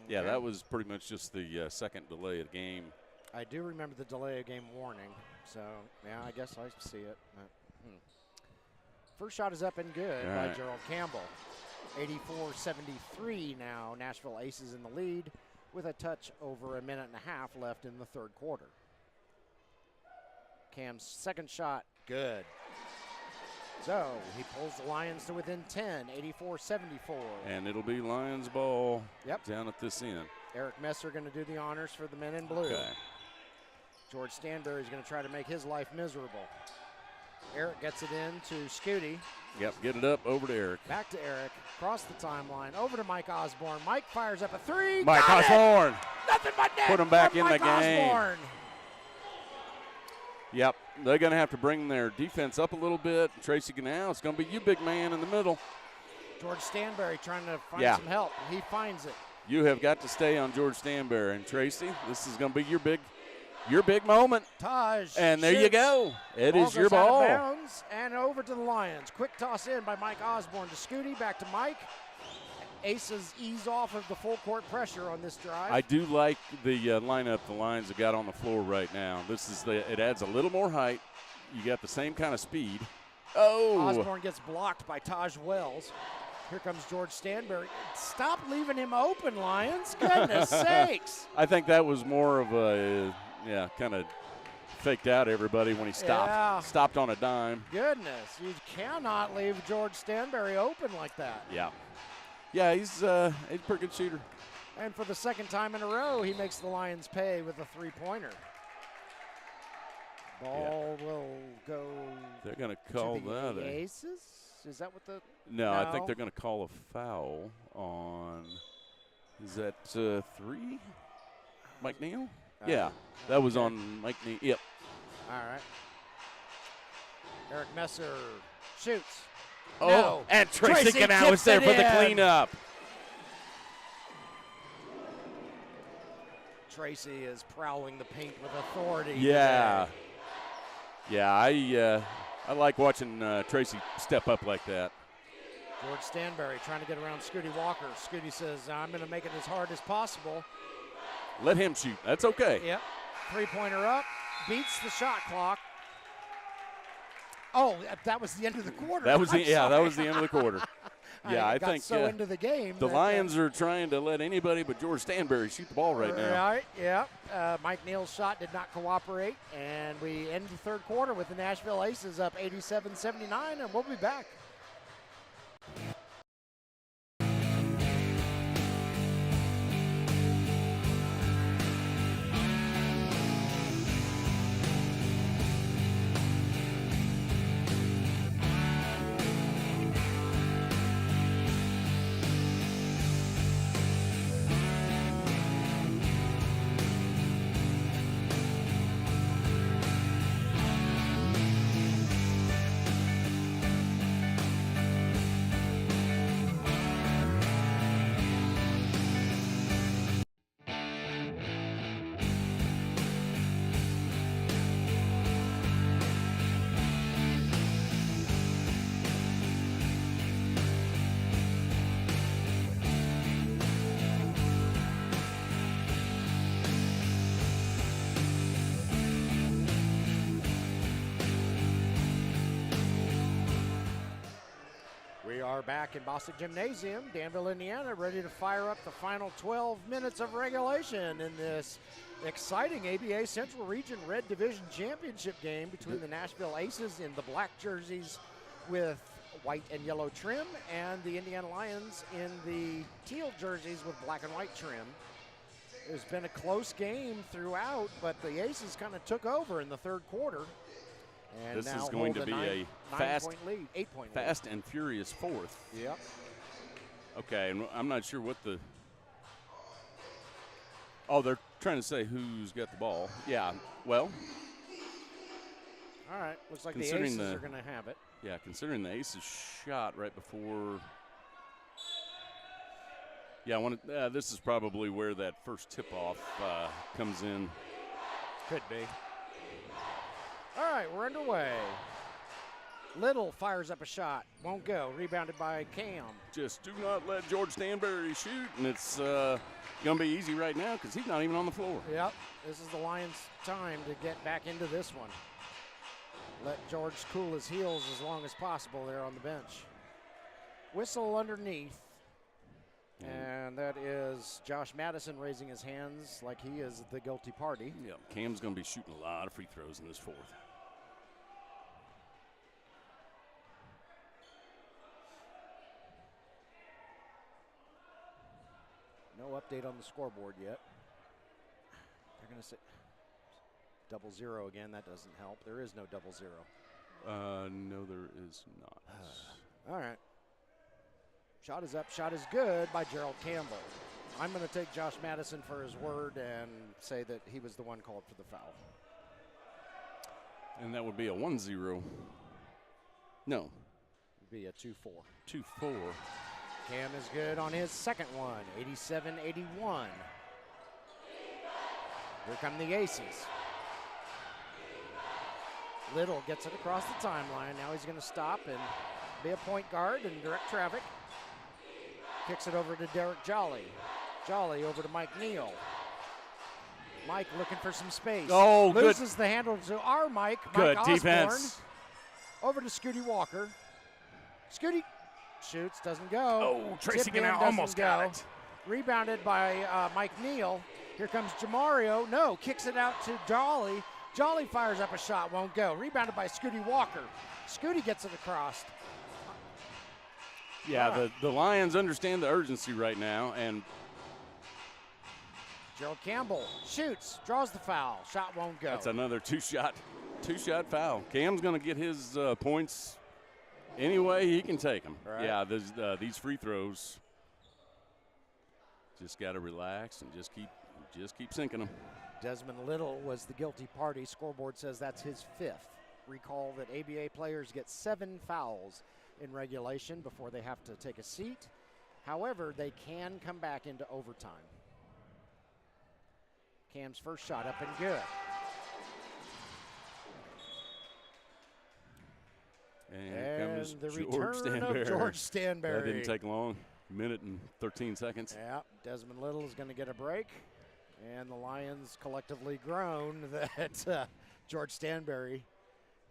yeah, that was pretty much just the second delay of the game. I do remember the delay of game warning, so yeah, I guess I see it. First shot is up and good by Gerald Campbell. 84-73 now. Nashville Aces in the lead with a touch over a minute and a half left in the third quarter. Cam's second shot, good. So he pulls the Lions to within 10, 84-74. And it'll be Lions ball down at this end. Eric Messer going to do the honors for the men in blue. Okay. George Stanberry is going to try to make his life miserable. Eric gets it in to Scooty. Yep, get it up over to Eric. Back to Eric, across the timeline, over to Mike Osborne. Mike fires up a three. Mike Osborne. Nothing but net. Put him back in the Mike game. Osborne. Yep, they're going to have to bring their defense up a little bit. Tracy Ganell, it's going to be you, big man, in the middle. George Stanberry trying to find some help. He finds it. You have got to stay on George Stanberry. And Tracy, this is going to be your big moment. Taj. And there shoots. you go. It Ball is your goes out of ball. bounds and over to the Lions. Quick toss in by Mike Osborne to Scooty. Back to Mike. Aces ease off of the full court pressure on this drive. I do like the lineup the Lions have got on the floor right now. It adds a little more height. You got the same kind of speed. Oh! Osborne gets blocked by Taj Wells. Here comes George Stanberry. Stop leaving him open, Lions. Goodness sakes. I think that was more of a, kind of faked out everybody when he stopped. Yeah. Stopped on a dime. Goodness, you cannot leave George Stanberry open like that. Yeah. Yeah, he's a pretty good shooter. And for the second time in a row, he makes the Lions pay with a three-pointer. Ball will go. They're going to call that the Aces? Is that what the? No, I think they're going to call a foul on. Is that 3? Mike Neal? Yeah, that was on Mike Neal. Yep. All right. Eric Messer shoots. Oh, no. And Tracy Ganell was there for the cleanup. Tracy is prowling the paint with authority. Yeah. Today. Yeah, I like watching Tracy step up like that. George Stanberry trying to get around Scooty Walker. Scooty says, I'm going to make it as hard as possible. Let him shoot. That's okay. Yep. Three-pointer up. Beats the shot clock. Oh, that was the end of the quarter. That was the end of the quarter. Yeah, I think so into the game. The Lions are trying to let anybody but George Stanberry shoot the ball right now. Right, yeah. Mike Neal's shot did not cooperate, and we end the third quarter with the Nashville Aces up 87-79, and we'll be back. are back in Bostic Gymnasium, Danville, Indiana, ready to fire up the final 12 minutes of regulation in this exciting ABA Central Region Red Division Championship game between the Nashville Aces in the black jerseys with white and yellow trim, and the Indiana Lions in the teal jerseys with black and white trim. It's been a close game throughout, but the Aces kind of took over in the third quarter. And this now is going to hold be a fast, 8-point lead. Fast and furious fourth. Yep. Okay, and I'm not sure what the. Oh, they're trying to say who's got the ball. Yeah, well. All right, looks like the Aces are going to have it. Yeah, considering the Aces shot right before. Yeah, this is probably where that first tip-off comes in. Could be. All right, we're underway. Little fires up a shot. Won't go. Rebounded by Cam. Just do not let George Stanberry shoot, and it's going to be easy right now because he's not even on the floor. Yep, this is the Lions' time to get back into this one. Let George cool his heels as long as possible there on the bench. Whistle underneath. And that is Josh Madison raising his hands like he is the guilty party. Yeah, Cam's going to be shooting a lot of free throws in this fourth. No update on the scoreboard yet. They're going to say 0-0 again. That doesn't help. There is no 0-0. No, there is not. All right. Shot is up, shot is good by Gerald Campbell. I'm going to take Josh Madison for his word and say that he was the one called for the foul. And that would be a 1-0. No. It would be a 2-4. 2-4. Cam is good on his second one, 87-81. Here come the Aces. Little gets it across the timeline. Now he's going to stop and be a point guard and direct traffic. Kicks it over to Derek Jolly. Jolly over to Mike Neal. Mike looking for some space. Oh, good. Loses the handle to our Mike. Good Mike defense. Osborne. Over to Scooty Walker. Scooty shoots, doesn't go. Oh, Tracy Tip in, Ganau almost got it. Rebounded by Mike Neal. Here comes Jamario. No, kicks it out to Jolly. Jolly fires up a shot, won't go. Rebounded by Scooty Walker. Scooty gets it across. Yeah, the Lions understand the urgency right now, and Gerald Campbell shoots, draws the foul. Shot won't go. that's another two-shot foul. Cam's going to get his points any way he can take them. Right. Yeah, these free throws, just got to relax and just keep sinking them. Desmond Little was the guilty party. Scoreboard says that's his fifth. Recall that ABA players get 7 fouls in regulation before they have to take a seat. However, they can come back into overtime. Cam's first shot up and good. And here comes the George return Stanberry. of George Stanberry. That didn't take long. Minute and 13 seconds. Yeah, Desmond Little is going to get a break. And the Lions collectively groan that George Stanberry,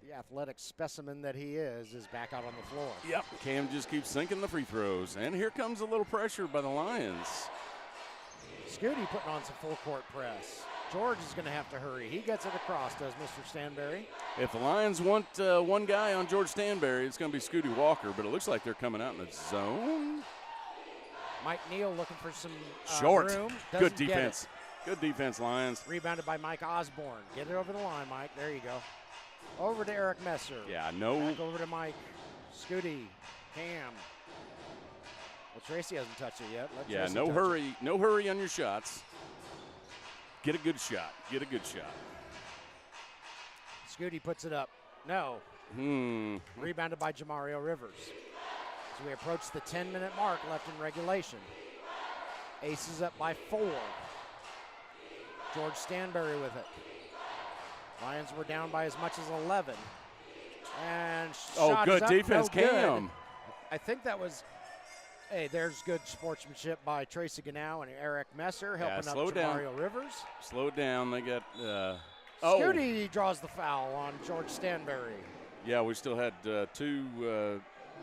the athletic specimen that he is back out on the floor. Yep, Cam just keeps sinking the free throws. And here comes a little pressure by the Lions. Scooty putting on some full court press. George is going to have to hurry. He gets it across, does Mr. Stanberry. If the Lions want one guy on George Stanberry, it's going to be Scooty Walker, but it looks like they're coming out in the zone. Mike Neal looking for some short. room. Good defense. Good defense, Lions. Rebounded by Mike Osborne. Get it over the line, Mike. There you go. Over to Eric Messer. Yeah, no. Back over to Mike. Scooty. Cam. Well, Tracy hasn't touched it yet. Let Tracy no touch hurry. it. No hurry on your shots. Get a good shot. Get a good shot. Scooty puts it up. No. Rebounded by Jamario Rivers. So we approach the 10-minute mark left in regulation. Aces up by 4. George Stanberry with it. Lions were down by as much as 11. And shot good is up, defense, no good. Cam. I think that was, there's good sportsmanship by Tracy Ganau and Eric Messer helping up Jamario Rivers. Slow it down. They got Scooty draws the foul on George Stanberry. Yeah, we still had two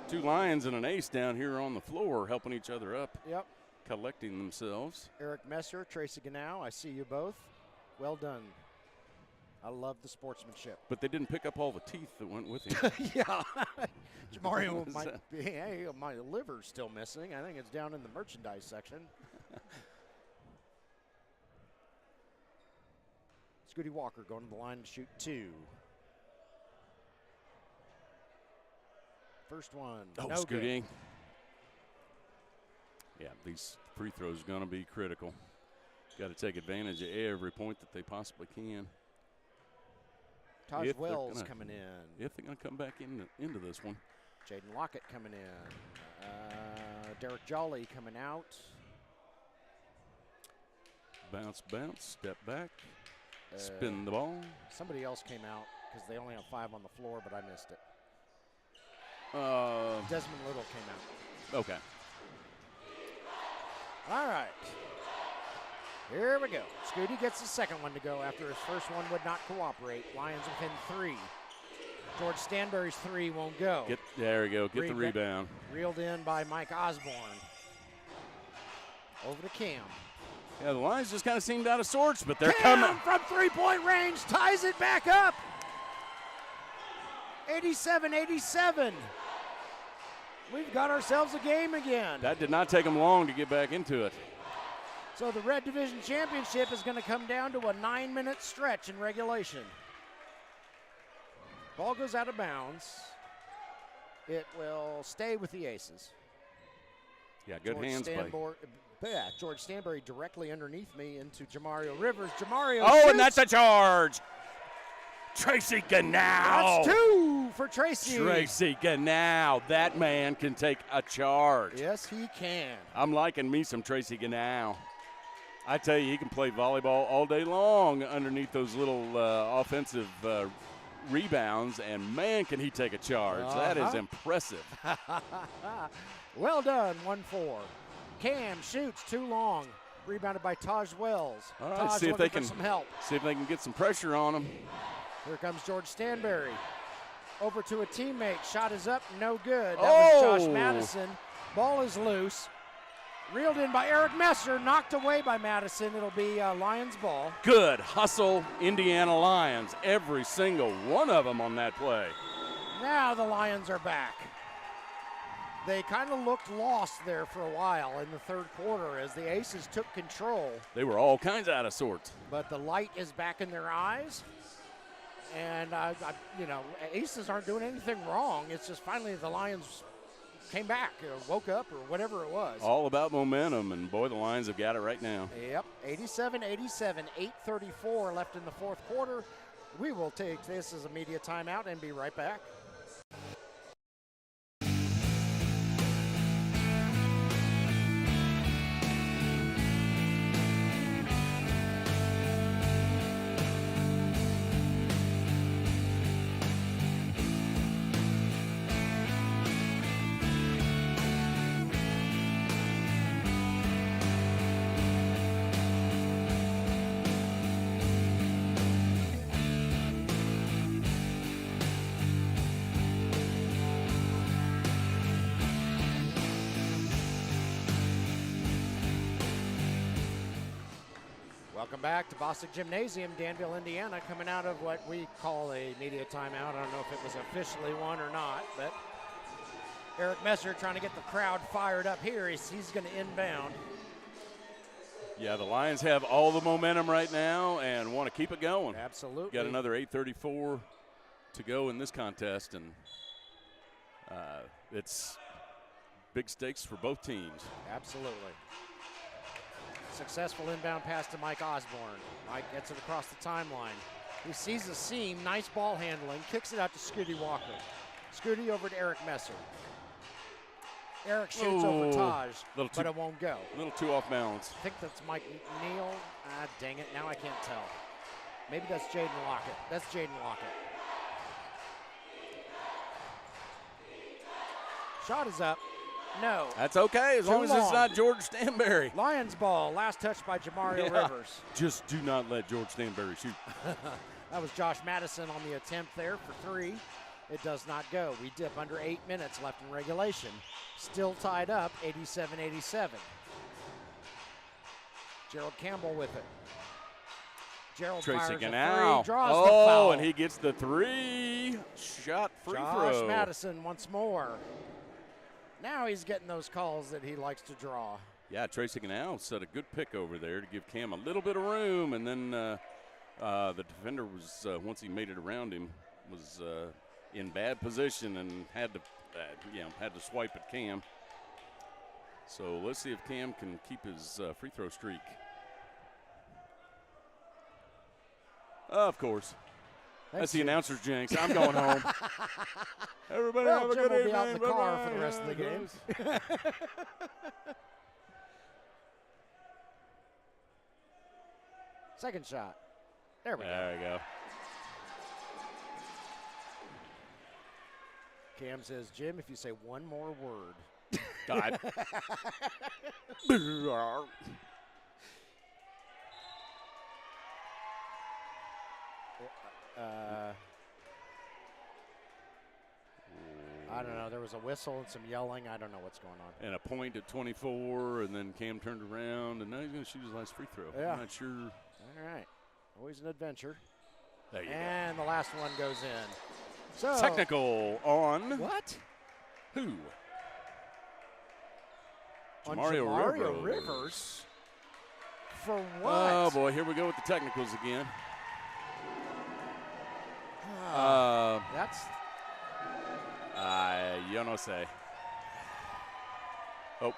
Two Lions and an ace down here on the floor helping each other up, Yep. collecting themselves. Eric Messer, Tracy Ganow, I see you both. Well done. I love the sportsmanship. But they didn't pick up all the teeth that went with him. Yeah. Jamario Was might that? be, hey, my liver's still missing. I think it's down in the merchandise section. Scooty Walker going to the line to shoot 2. First one. Oh, no Scooty. good. Yeah, these free throws are going to be critical. Got to take advantage of every point that they possibly can. Taj If they're Wells gonna- coming in. If they're going to come back into this one. Jaden Lockett coming in. Derek Jolly coming out. Bounce, bounce, step back, spin the ball. Somebody else came out because they only have 5 on the floor, but I missed it. Desmond Little came out. Okay. All right. Here we go. Scooty gets the second one to go after his first one would not cooperate. Lions within 3. George Stanberry's 3 won't go. There we go. Get the rebound. Reeled in by Mike Osborne. Over to Cam. Yeah, the Lions just kind of seemed out of sorts, but they're Cam coming. from 3-point range ties it back up. 87-87. We've got ourselves a game again. That did not take them long to get back into it. So the Red Division Championship is going to come down to a 9-minute stretch in regulation. Ball goes out of bounds. It will stay with the Aces. Yeah, good hands play. George Stanberry directly underneath me into Jamario Rivers. Jamario Oh, shoots. and that's a charge. Tracy Ganow. That's 2 for Tracy. Tracy Ganow. That man can take a charge. Yes, he can. I'm liking me some Tracy Ganow. I tell you, he can play volleyball all day long underneath those little offensive rebounds, and man, can he take a charge. That is impressive. Well done, 1-4. Cam shoots too long. Rebounded by Taj Wells. All right, Taj see if looking they for can some help. see if they can get some pressure on him. Here comes George Stanberry. Over to a teammate. Shot is up, no good. That Oh! was Josh Madison. Ball is loose. Reeled in by Eric Messer. Knocked away by Madison. It'll be Lions ball. Good hustle, Indiana Lions. Every single one of them on that play. Now the Lions are back. They kind of looked lost there for a while in the third quarter as the Aces took control. They were all kinds out of sorts. But the light is back in their eyes. And, Aces aren't doing anything wrong. It's just finally the Lions came back or woke up or whatever it was. All about momentum, and boy, the Lions have got it right now. Yep, 87-87, 8:34 left in the fourth quarter. We will take this as a media timeout and be right back. Welcome back to Bostic Gymnasium, Danville, Indiana, coming out of what we call a media timeout. I don't know if it was officially one or not, but Eric Messer trying to get the crowd fired up here. He's going to inbound. Yeah, the Lions have all the momentum right now and want to keep it going. Absolutely. Got another 8:34 to go in this contest, and it's big stakes for both teams. Absolutely. Successful inbound pass to Mike Osborne. Mike gets it across the timeline. He sees a seam, nice ball handling, kicks it out to Scooty Walker. Scooty over to Eric Messer. Eric shoots over Taj, but it won't go. A little too off balance. I think that's Mike Neal. Dang it, now I can't tell. Maybe that's Jaden Lockett. That's Jaden Lockett. Shot is up. No. That's okay, as long as it's not George Stanberry. Lions ball, last touch by Jamario Rivers. Just do not let George Stanberry shoot. That was Josh Madison on the attempt there for 3. It does not go. We dip under 8 minutes left in regulation. Still tied up, 87-87. Gerald Campbell with it. Gerald fires a three, draws the foul. And he gets the 3-shot free Josh throw. Madison once more. Now he's getting those calls that he likes to draw. Yeah, Tracy Ganal set a good pick over there to give Cam a little bit of room, and then the defender was, once he made it around him, was in bad position and had to swipe at Cam. So let's see if Cam can keep his free throw streak. Of course. That's the announcer's jinx. I'm going home. Everybody have a Jim good will evening. be out in the car for the rest of the game. Second shot. There we go. There we go. Cam says, Jim, if you say one more word. God. I don't know. There was a whistle and some yelling. I don't know what's going on. And a point at 24, and then Cam turned around, and now he's going to shoot his last free throw. Yeah. I'm not sure. All right. Always an adventure. There you go. And the last one goes in. So Technical on what? who? On Jamario Rivers. For what? Oh, boy. Here we go with the technicals again. That's. Yo no sé. Oh.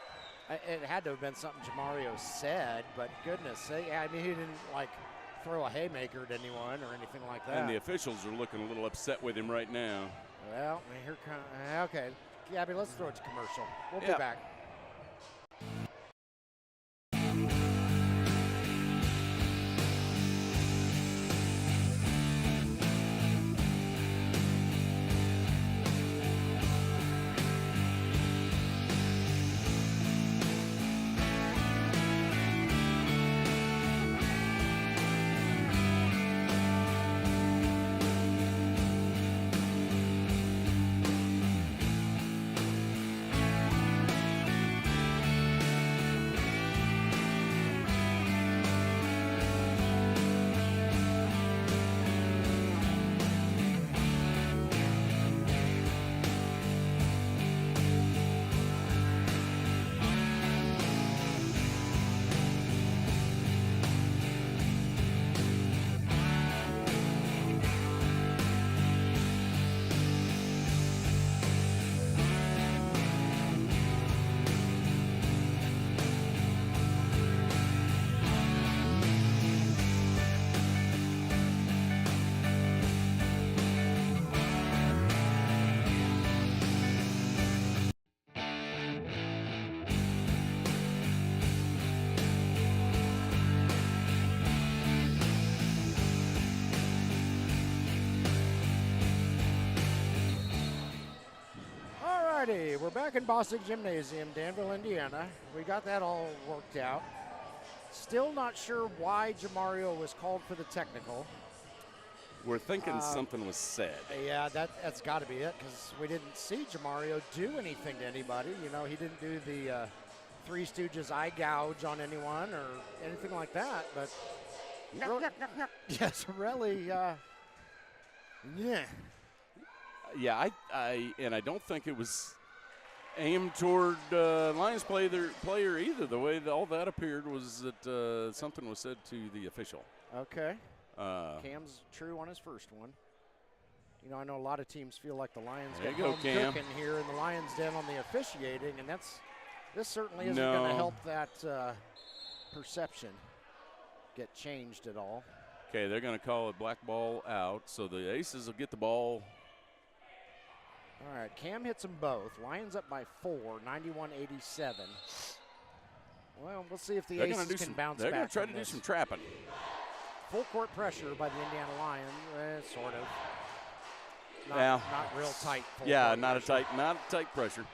It had to have been something Jamario said, but goodness, I mean, he didn't like throw a haymaker at anyone or anything like that. And the officials are looking a little upset with him right now. Well, here comes. Okay, Gabby, let's throw it to commercial. We'll be back. Alrighty, we're back in Bostic Gymnasium, Danville, Indiana. We got that all worked out. Still not sure why Jamario was called for the technical. We're thinking something was said. Yeah, that's got to be it, because we didn't see Jamario do anything to anybody. You know, he didn't do the Three Stooges eye gouge on anyone or anything like that. But yes, really, yeah. Yeah, I don't think it was aimed toward Lyons player either. The way all that appeared was that something was said to the official. Okay. Cam's true on his first one. You know, I know a lot of teams feel like the Lions get home cooking here in the Lions Den on the officiating, and this certainly isn't going to help that perception get changed at all. Okay, they're going to call it black ball out, so the Aces will get the ball. All right, Cam hits them both. Lions up by 4, 91-87. Well, we'll see if the Aces can bounce back. They're going to try to do some trapping. Full court pressure by the Indiana Lions, sort of. Not real tight. Not a tight pressure.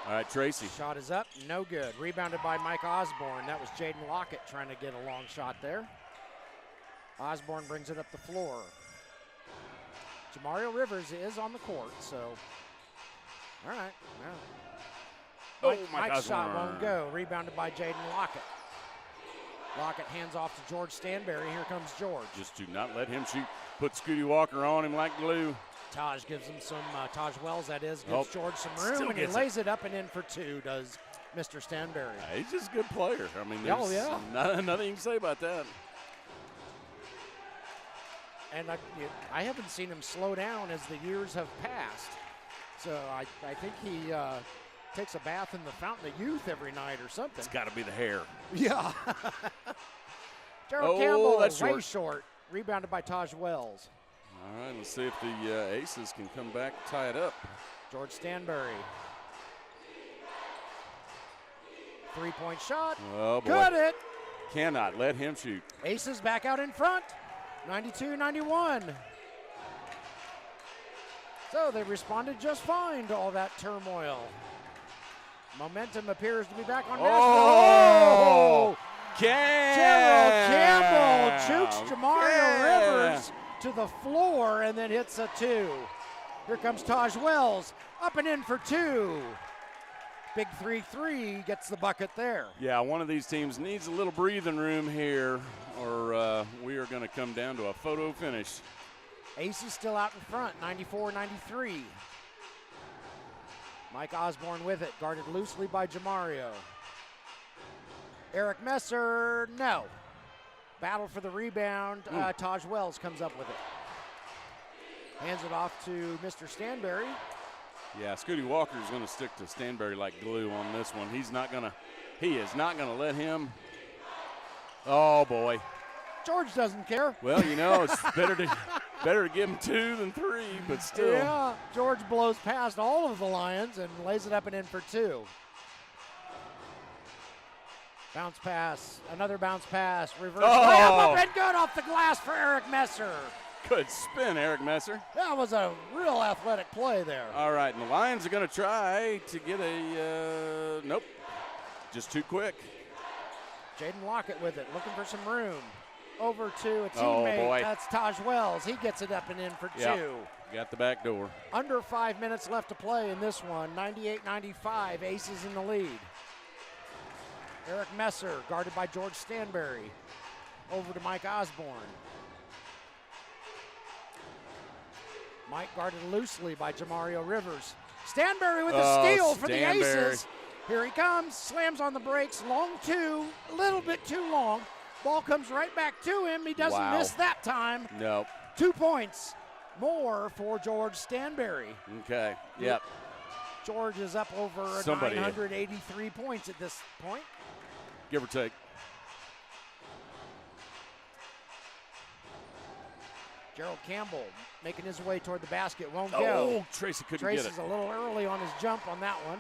All right, Tracy. Shot is up, no good. Rebounded by Mike Osborne. That was Jaden Lockett trying to get a long shot there. Osborne brings it up the floor. Jamario Rivers is on the court, so all right. Oh, Mike's shot won't go. Rebounded by Jaden Lockett. Lockett hands off to George Stanberry. Here comes George. Just do not let him shoot. Put Scooty Walker on him like glue. Taj gives him some, Taj Wells that is, gives George some room, and he lays it up and in for two, does Mr. Stanberry. He's just a good player. I mean, Oh, there's yeah. nothing you can say about that. And I haven't seen him slow down as the years have passed. So I think he takes a bath in the Fountain of Youth every night or something. It's got to be the hair. Yeah. Gerald Campbell, that's way short. Rebounded by Taj Wells. All right, let's see if the Aces can come back and tie it up. George Stanberry. Three-point shot. Oh, boy. Got it. Cannot let him shoot. Aces back out in front. 92-91. So they responded just fine to all that turmoil. Momentum appears to be back on Nashville. Oh! Gerald Campbell chooks Jamario Rivers to the floor and then hits a two. Here comes Taj Wells, up and in for two. Big 3-3 gets the bucket there. Yeah, one of these teams needs a little breathing room here, or we are going to come down to a photo finish. Aces still out in front, 94-93. Mike Osborne with it, guarded loosely by Jamario. Eric Messer, no. Battle for the rebound. Taj Wells comes up with it. Hands it off to Mr. Stanberry. Yeah, Scooty Walker is going to stick to Stanberry like glue on this one. He is not going to let him. Oh, boy. George doesn't care. Well, it's better to give him two than three, but still. Yeah, George blows past all of the Lions and lays it up and in for two. Bounce pass, another bounce pass, reverse layup, up and good off the glass for Eric Messer. Good spin, Eric Messer. That was a real athletic play there. All right, and the Lions are going to try to get a, nope, just too quick. Jaden Lockett with it, looking for some room. Over to a teammate, Oh, boy. That's Taj Wells. He gets it up and in for two. Got the back door. Under 5 minutes left to play in this one, 98-95, Aces in the lead. Eric Messer, guarded by George Stanberry. Over to Mike Osborne. Mike guarded loosely by Jamario Rivers. Stanberry with a steal for the Aces. Here he comes, slams on the brakes, long two, a little bit too long. Ball comes right back to him. He doesn't miss that time. Nope. 2 points more for George Stanberry. Okay, yep. George is up over 983 points at this point. Give or take. Gerald Campbell making his way toward the basket, won't go. Oh, Tracy couldn't get it. Tracy's a little early on his jump on that one.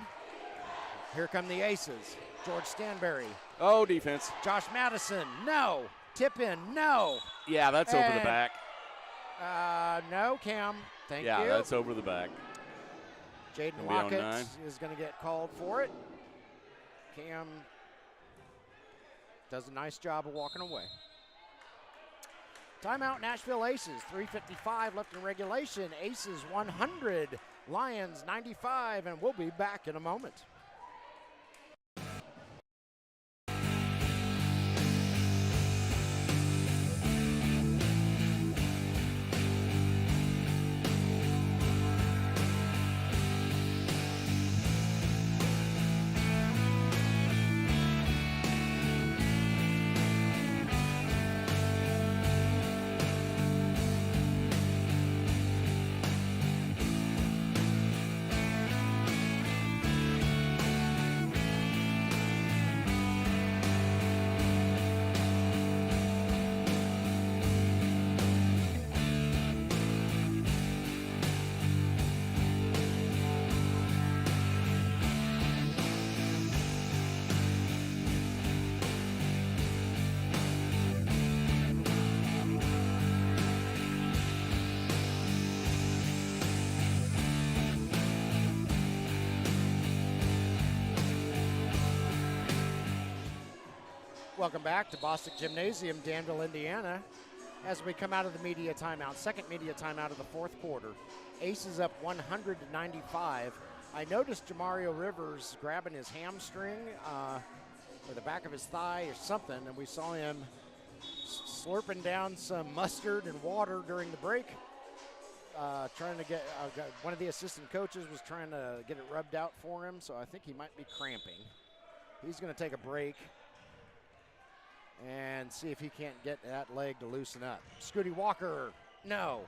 Here come the Aces. George Stanberry. Oh, defense. Josh Madison, no. Tip in, no. Yeah, that's over the back. No, Cam, thank you. Yeah, that's over the back. Jaden Lockett is going to get called for it. Cam does a nice job of walking away. Timeout, Nashville Aces, 3:55 left in regulation. Aces 100, Lions 95, and we'll be back in a moment. Welcome back to Bostic Gymnasium, Danville, Indiana. as we come out of the media timeout. Second media timeout of the fourth quarter. Aces up 100-95. I noticed Jamario Rivers grabbing his hamstring or the back of his thigh or something, and we saw him slurping down some mustard and water during the break, trying to get one of the assistant coaches was trying to get it rubbed out for him, so I think he might be cramping. He's going to take a break and see if he can't get that leg to loosen up. Scooty Walker, no.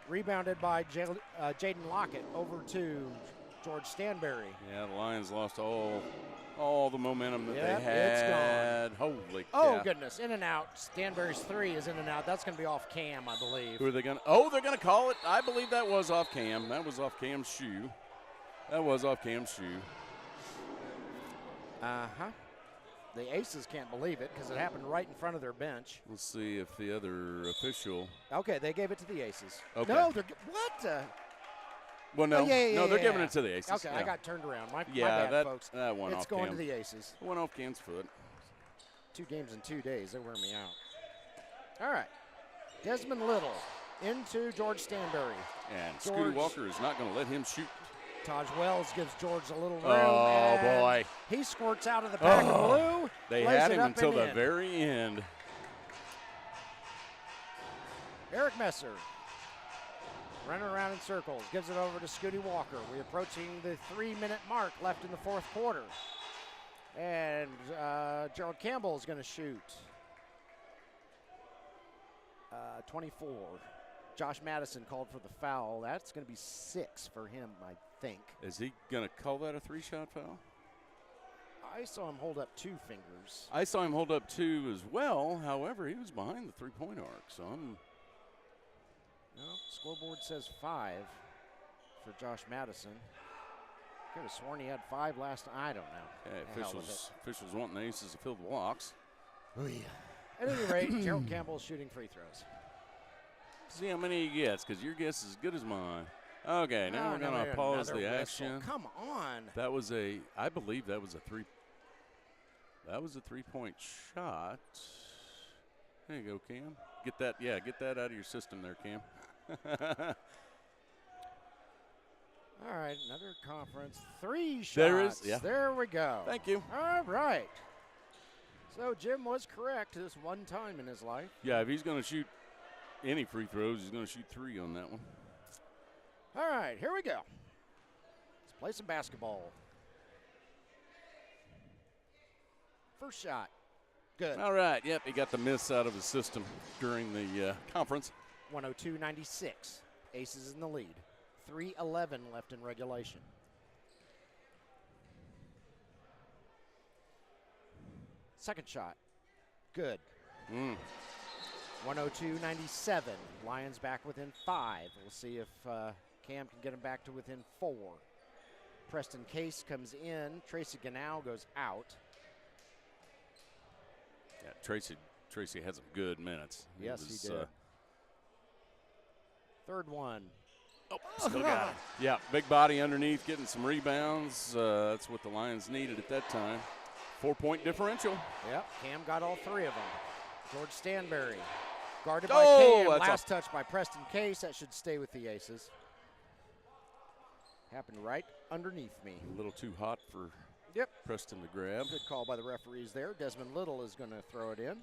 Rebounded by Jaden Lockett over to George Stanberry. Yeah, the Lions lost all the momentum that they had. It's gone. Holy Oh, cow. goodness. In and out. Stanberry's three is in and out. That's going to be off Cam, I believe. Who are they going to? Oh, they're going to call it. I believe that was off Cam. That was off Cam's shoe. That was off Cam's shoe. Uh-huh. The Aces can't believe it because it happened right in front of their bench. Let's see if the other official. Okay, they gave it to the Aces. Okay. No, they're what? Well, no, Oh, yeah, they're yeah. giving it to the Aces. Okay, yeah. I got turned around. My Yeah, bad, folks. that went It's off going Cam. to the Aces. It went off Cam's foot. 2 games in 2 days. They wear me out. All right. Desmond Little into George Stanberry. And George. Scooty Walker is not going to let him shoot. Taj Wells gives George a little room. Oh, and boy. He squirts out of the pack of blue. They lays had it him up until and the in. very end. Eric Messer running around in circles, gives it over to Scooty Walker. We're approaching the 3-minute mark left in the fourth quarter. And Gerald Campbell is going to shoot. 24. Josh Madison called for the foul. That's going to be 6 for him, I think. Is he going to call that a 3-shot foul? I saw him hold up 2 fingers. I saw him hold up 2 as well. However, he was behind the three-point arc, so I'm. No, scoreboard says 5 for Josh Madison. Could have sworn he had 5 last. I don't know. Okay, officials wanting the Aces to fill the blocks. Oh, yeah. At any rate, Gerald Campbell is shooting free throws. See how many he gets, because your guess is as good as mine. Okay, now we're going to pause the action. Come on. That was I believe that was a 3. That was a 3-point shot. There you go, Cam. Get that out of your system there, Cam. All right, another conference. 3 shots. There is, yeah. There we go. Thank you. All right. So Jim was correct this one time in his life. Yeah, if he's going to shoot any free throws, he's going to shoot 3 on that one. All right, here we go. Let's play some basketball. First shot. Good. All right, yep, he got the miss out of his system during the conference. 102-96. Aces in the lead. 3:11 left in regulation. Second shot. Good. 102-97. Lions back within 5. We'll see if Cam can get him back to within 4. Preston Case comes in. Tracy Ganau goes out. Yeah, Tracy had some good minutes. Yes, he did. Third one. Oh, still got it. Yeah, big body underneath, getting some rebounds. That's what the Lions needed at that time. 4-point differential. Yep, Cam got all 3 of them. George Stanberry guarded by Oh, Cam. that's Last touch by Preston Case. That should stay with the Aces. Happened right underneath me. A little too hot for Preston to grab. Good call by the referees there. Desmond Little is going to throw it in.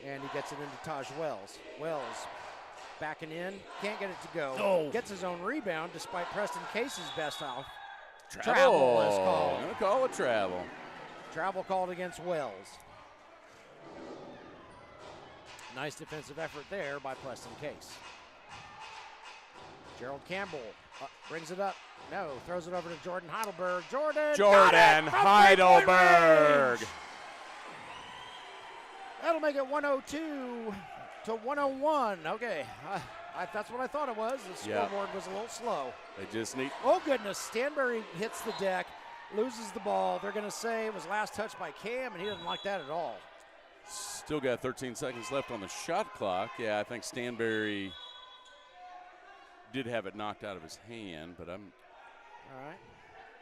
And he gets it into Taj Wells. Wells backing in. Can't get it to go. Oh. Gets his own rebound despite Preston Case's best off. Travel. Travel is called. I'm going to call it travel. Travel called against Wells. Nice defensive effort there by Preston Case. Gerald Campbell brings it up. No, throws it over to Jordan Heidelberg. Jordan Heidelberg. That'll make it 102 to 101. Okay, that's what I thought it was. The scoreboard was a little slow. They just need. Oh, goodness. Stanberry hits the deck, loses the ball. They're going to say it was last touch by Cam, and he doesn't like that at all. Still got 13 seconds left on the shot clock. Yeah, I think Stanberry did have it knocked out of his hand, but I'm. All right.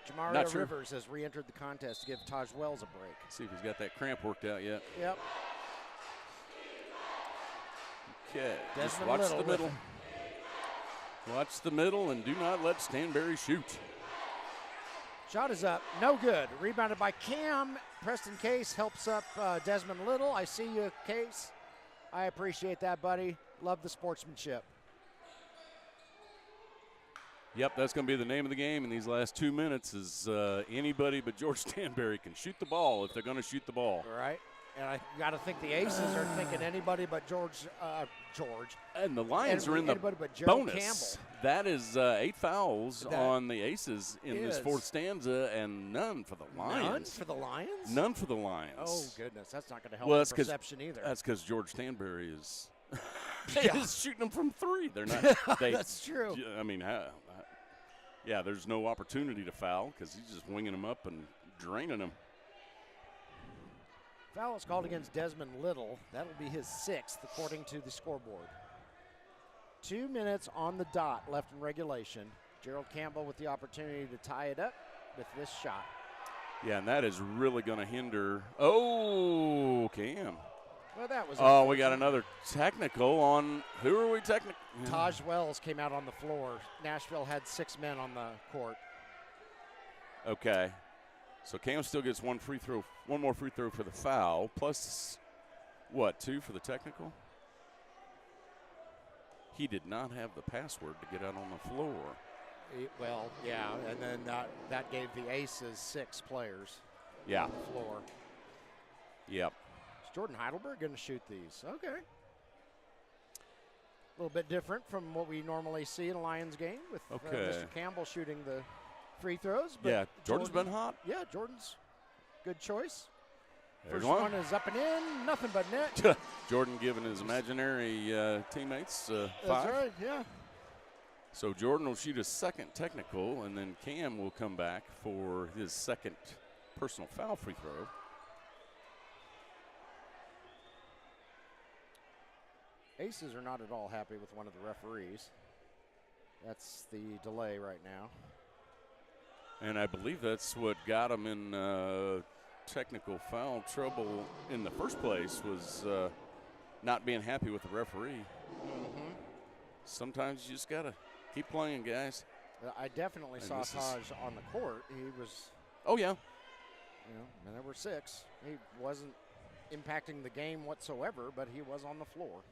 Jamario Not sure. Rivers has re-entered the contest to give Taj Wells a break. See if he's got that cramp worked out yet. Yep. Okay. Just Desmond watch Little the with middle. Watch the middle and do not let Stanberry shoot. Shot is up, no good. Rebounded by Cam. Preston Case helps up Desmond Little. I see you, Case. I appreciate that, buddy. Love the sportsmanship. Yep, that's going to be the name of the game in these last 2 minutes is anybody but George Stanberry can shoot the ball if they're going to shoot the ball. All right. And I got to think the Aces are thinking anybody but George. And the Lions are in the but bonus. Campbell. That is 8 fouls on the Aces in this fourth stanza, and none for the Lions. None for the Lions? None for the Lions. Oh, goodness. That's not going to help the perception either. That's because George Stanberry is is shooting them from 3. They're not. That's true. I mean, yeah, there's no opportunity to foul because he's just winging them up and draining them. Foul is called against Desmond Little. That'll be his 6th, according to the scoreboard. 2 minutes on the dot left in regulation. Gerald Campbell with the opportunity to tie it up with this shot. Yeah, and that is really going to hinder. Oh, Cam. Well, that was. Oh, we got another technical on. Who are we technical? Taj Wells came out on the floor. Nashville had 6 men on the court. Okay. So Cam still gets one more free throw for the foul, plus, 2 for the technical? He did not have the password to get out on the floor. Well, yeah, and then that gave the Aces 6 players on the floor. Yep. Is Jordan Heidelberg going to shoot these? Okay. A little bit different from what we normally see in a Lions game with Mr. Campbell shooting the free throws. But yeah, Jordan's been hot. Yeah, Jordan's good choice. There's First one is up and in, nothing but net. Jordan giving his imaginary teammates 5. That's right, yeah. So Jordan will shoot a second technical, and then Cam will come back for his second personal foul free throw. Aces are not at all happy with one of the referees. That's the delay right now. And I believe that's what got him in technical foul trouble in the first place was not being happy with the referee. Mm-hmm. Sometimes you just got to keep playing, guys. I definitely saw Taj on the court. He was. Oh, yeah. And there were 6. He wasn't impacting the game whatsoever, but he was on the floor.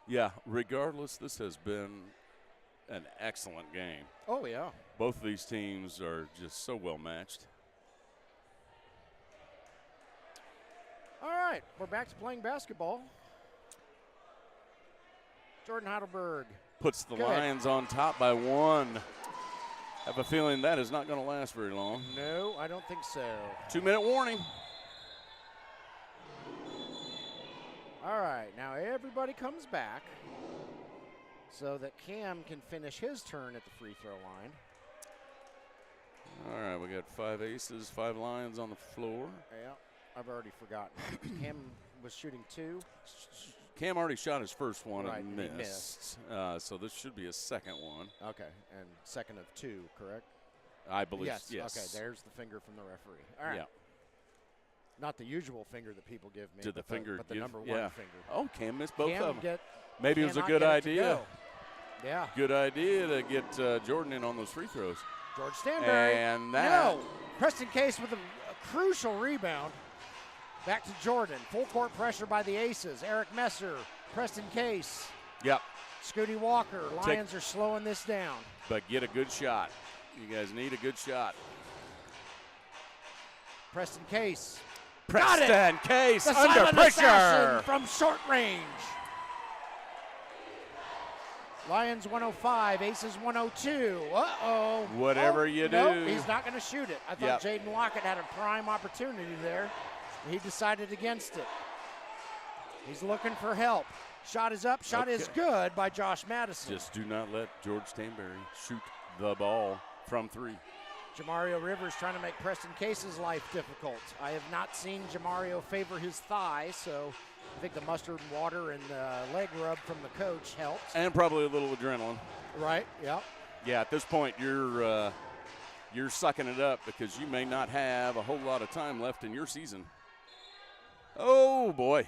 Yeah, regardless, this has been an excellent game. Oh, yeah. Both of these teams are just so well matched. All right, we're back to playing basketball. Jordan Heidelberg. Puts the Lions on top by 1. Have a feeling that is not going to last very long. No, I don't think so. 2-minute warning. All right, now everybody comes back so that Cam can finish his turn at the free throw line. All right, we got 5 Aces, 5 Lions on the floor. Yeah, I've already forgotten. Cam was shooting 2. Cam already shot his first one right, and missed. So this should be a second one. Okay, and second of 2, correct? I believe, yes. Okay, there's the finger from the referee. All right. Yeah. Not the usual finger that people give me, but the number 1 finger. Oh, Cam missed both of them. Maybe it was a good idea. Yeah. Good idea to get Jordan in on those free throws. George Stanberry. And that. No. Preston Case with a crucial rebound. Back to Jordan. Full court pressure by the Aces. Eric Messer, Preston Case. Yep. Scooty Walker. Lions are slowing this down. But get a good shot. You guys need a good shot. Preston Case. Preston Case the under pressure from short range. Lions 105, Aces 102. Uh-oh. Whatever you do. No, he's not going to shoot it. I thought Jaden Lockett had a prime opportunity there. He decided against it. He's looking for help. Shot is up. Shot is good by Josh Madison. Just do not let George Stanberry shoot the ball from 3. Jamario Rivers trying to make Preston Case's life difficult. I have not seen Jamario favor his thigh, so I think the mustard and water and leg rub from the coach helped. And probably a little adrenaline. Right, yeah. Yeah, at this point, you're you're sucking it up because you may not have a whole lot of time left in your season. Oh, boy.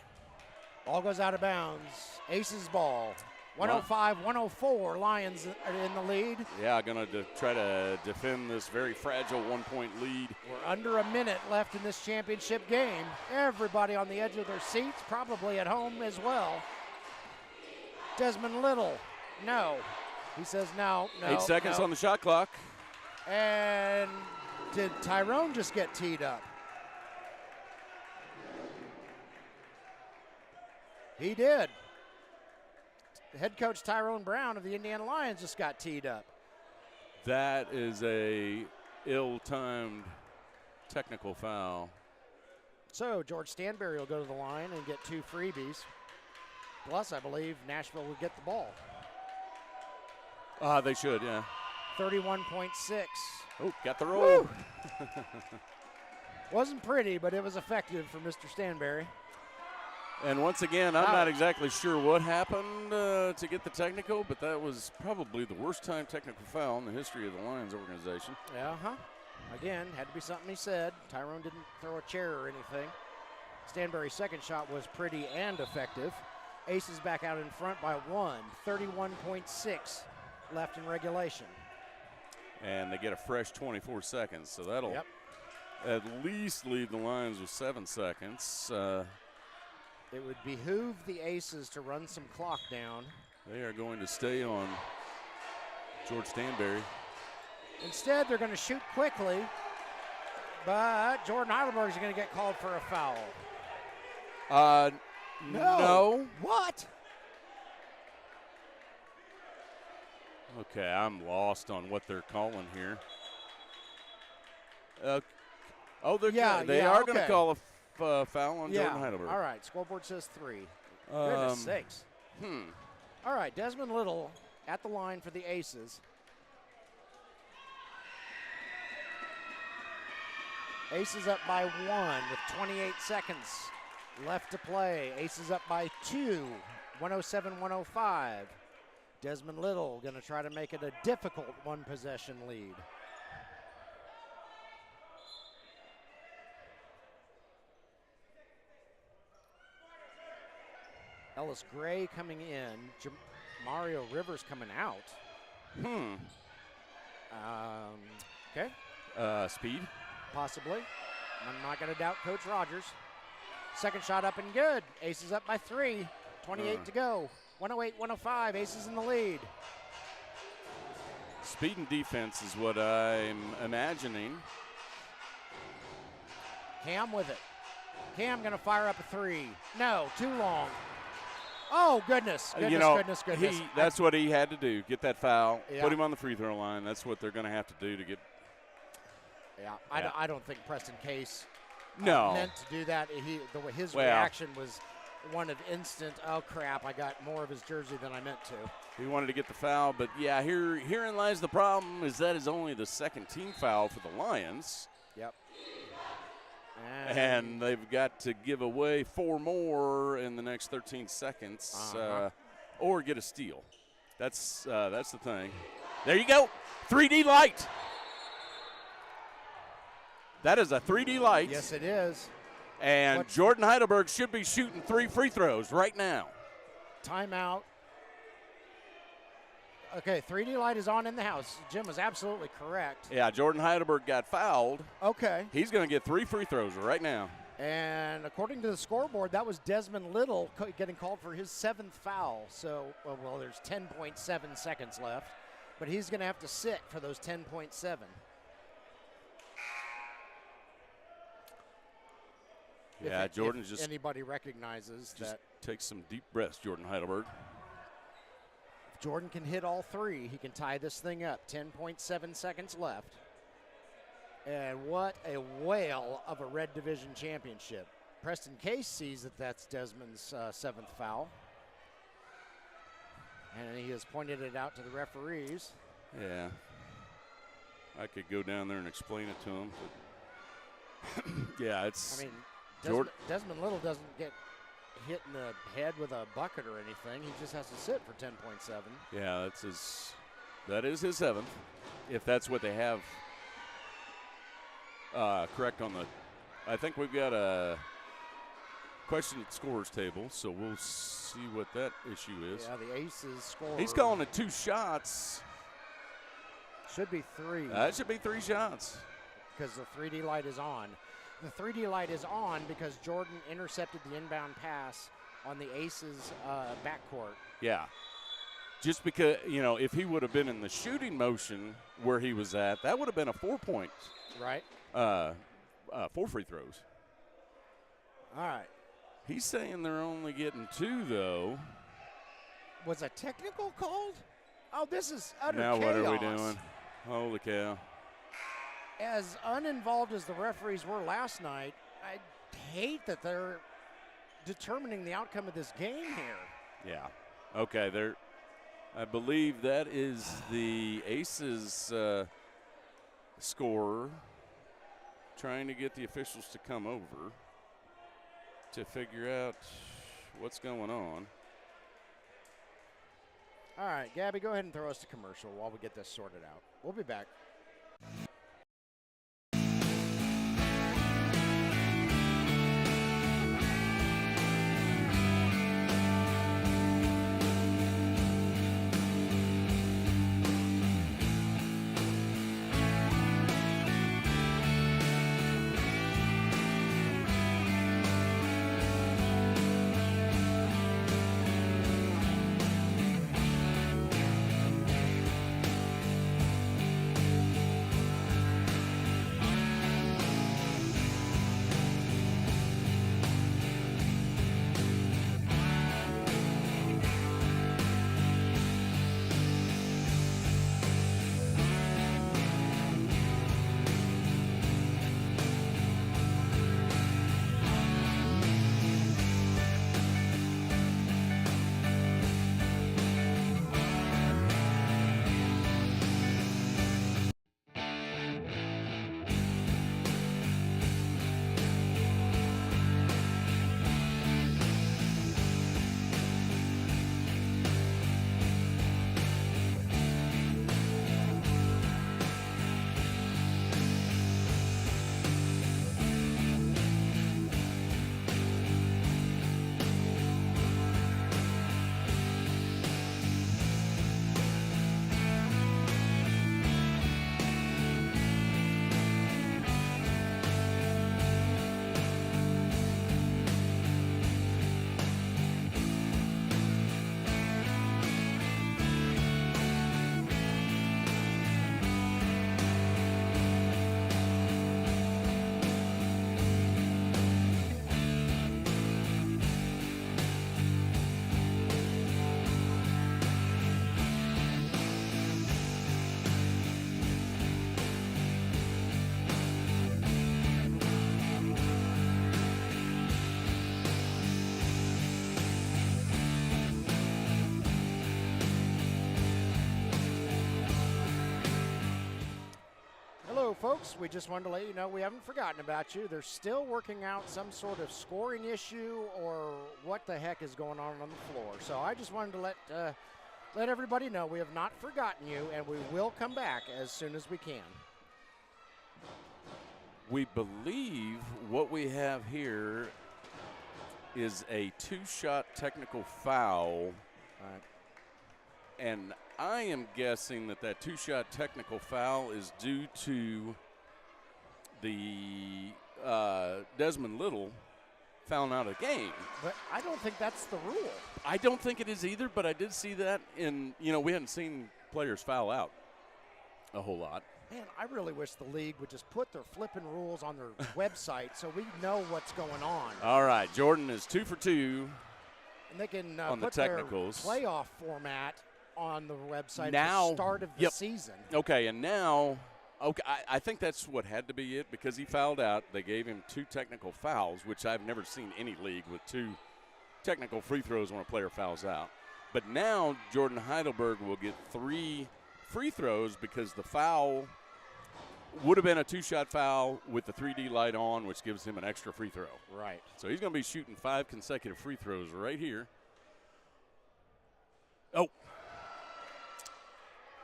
Ball goes out of bounds. Aces ball. 105-104, Lions are in the lead. Yeah, going to try to defend this very fragile 1-point lead. We're under a minute left in this championship game. Everybody on the edge of their seats, probably at home as well. Desmond Little, no. He says no. 8 seconds on the shot clock. And did Tyrone just get teed up? He did. Head coach Tyrone Brown of the Indiana Lions just got teed up. That is a ill-timed technical foul. So George Stanberry will go to the line and get 2 freebies. Plus, I believe Nashville will get the ball. They should, yeah. 31.6. Oh, got the roll. Wasn't pretty, but it was effective for Mr. Stanberry. And once again, I'm not exactly sure what happened to get the technical, but that was probably the worst time technical foul in the history of the Lions organization. Again, had to be something he said. Tyrone didn't throw a chair or anything. Stanberry's second shot was pretty and effective. Aces back out in front by 1. 31.6 left in regulation. And they get a fresh 24 seconds, so that'll at least leave the Lions with 7 seconds. It would behoove the Aces to run some clock down. They are going to stay on George Stanberry. Instead, they're going to shoot quickly, but Jordan Heidelberg is going to get called for a foul. No. What? Okay, I'm lost on what they're calling here. They are going to call a foul on Jordan Heidelberg. All right, scoreboard says 3. Goodness sakes. All right, Desmond Little at the line for the Aces. Aces up by 1 with 28 seconds left to play. Aces up by 2, 107-105. Desmond Little going to try to make it a difficult one-possession lead. Ellis Gray coming in. Mario Rivers coming out. Okay. Speed. Possibly. I'm not going to doubt Coach Rogers. Second shot up and good. Aces up by 3. 28 to go. 108-105. Aces in the lead. Speed and defense is what I'm imagining. Cam with it. Cam going to fire up a 3. No, too long. Oh, goodness. Goodness. That's what he had to do, get that foul, put him on the free throw line. That's what they're going to have to do to get. I don't think Preston Case meant to do that. His reaction was one of instant, oh, crap, I got more of his jersey than I meant to. He wanted to get the foul, but, herein lies the problem is that is only the second team foul for the Lions. Yep. And they've got to give away 4 more in the next 13 seconds or get a steal. That's the thing. There you go. 3D light. That is a 3D light. Yes, it is. And Jordan Heidelberg should be shooting 3 free throws right now. Timeout. Okay, 3D light is on in the house. Jim was absolutely correct. Yeah, Jordan Heidelberg got fouled. Okay. He's going to get 3 free throws right now. And according to the scoreboard, that was Desmond Little getting called for his 7th foul. So, there's 10.7 seconds left. But he's going to have to sit for those 10.7. Jordan if just anybody recognizes that. Take some deep breaths, Jordan Heidelberg. If Jordan can hit all 3, he can tie this thing up. 10.7 seconds left. And what a whale of a Red Division championship. Preston Case sees that that's Desmond's 7th foul. And he has pointed it out to the referees. Yeah. I could go down there and explain it to him. But it's. I mean, Desmond Little doesn't get hit in the head with a bucket or anything. He just has to sit for 10.7. Yeah, that is his 7th, if that's what they have correct on the – I think we've got a question at scorers table, so we'll see what that issue is. Yeah, the Aces score. He's calling it 2 shots. Should be 3. It should be 3 shots. Because the 3D light is on. The 3D light is on because Jordan intercepted the inbound pass on the Aces backcourt. Yeah. Just because, if he would have been in the shooting motion where he was at, that would have been a 4-point. Right. 4 free throws. All right. He's saying they're only getting 2, though. Was a technical called? Oh, this is utter now chaos. What are we doing? Holy cow. As uninvolved as the referees were last night, I hate that they're determining the outcome of this game here. Yeah. Okay, I believe that is the Aces scorer trying to get the officials to come over to figure out what's going on. All right, Gabby, go ahead and throw us to commercial while we get this sorted out. We'll be back. Folks, we just wanted to let you know we haven't forgotten about you. They're still working out some sort of scoring issue or what the heck is going on the floor. So I just wanted to let everybody know we have not forgotten you, and we will come back as soon as we can. We believe what we have here is a 2-shot technical foul. And I am guessing that 2-shot technical foul is due to the Desmond Little fouling out of the game. But I don't think that's the rule. I don't think it is either, but I did see that in, we hadn't seen players foul out a whole lot. Man, I really wish the league would just put their flipping rules on their website so we know what's going on. All right, Jordan is 2 for 2. And they can on put the technicals. Their playoff format on the website now, at the start of the season. Okay, and now, I think that's what had to be it because he fouled out. They gave him 2 technical fouls, which I've never seen any league with 2 technical free throws when a player fouls out. But now Jordan Heidelberg will get 3 free throws because the foul would have been a 2-shot foul with the 3D light on, which gives him an extra free throw. Right. So he's going to be shooting 5 consecutive free throws right here. Oh.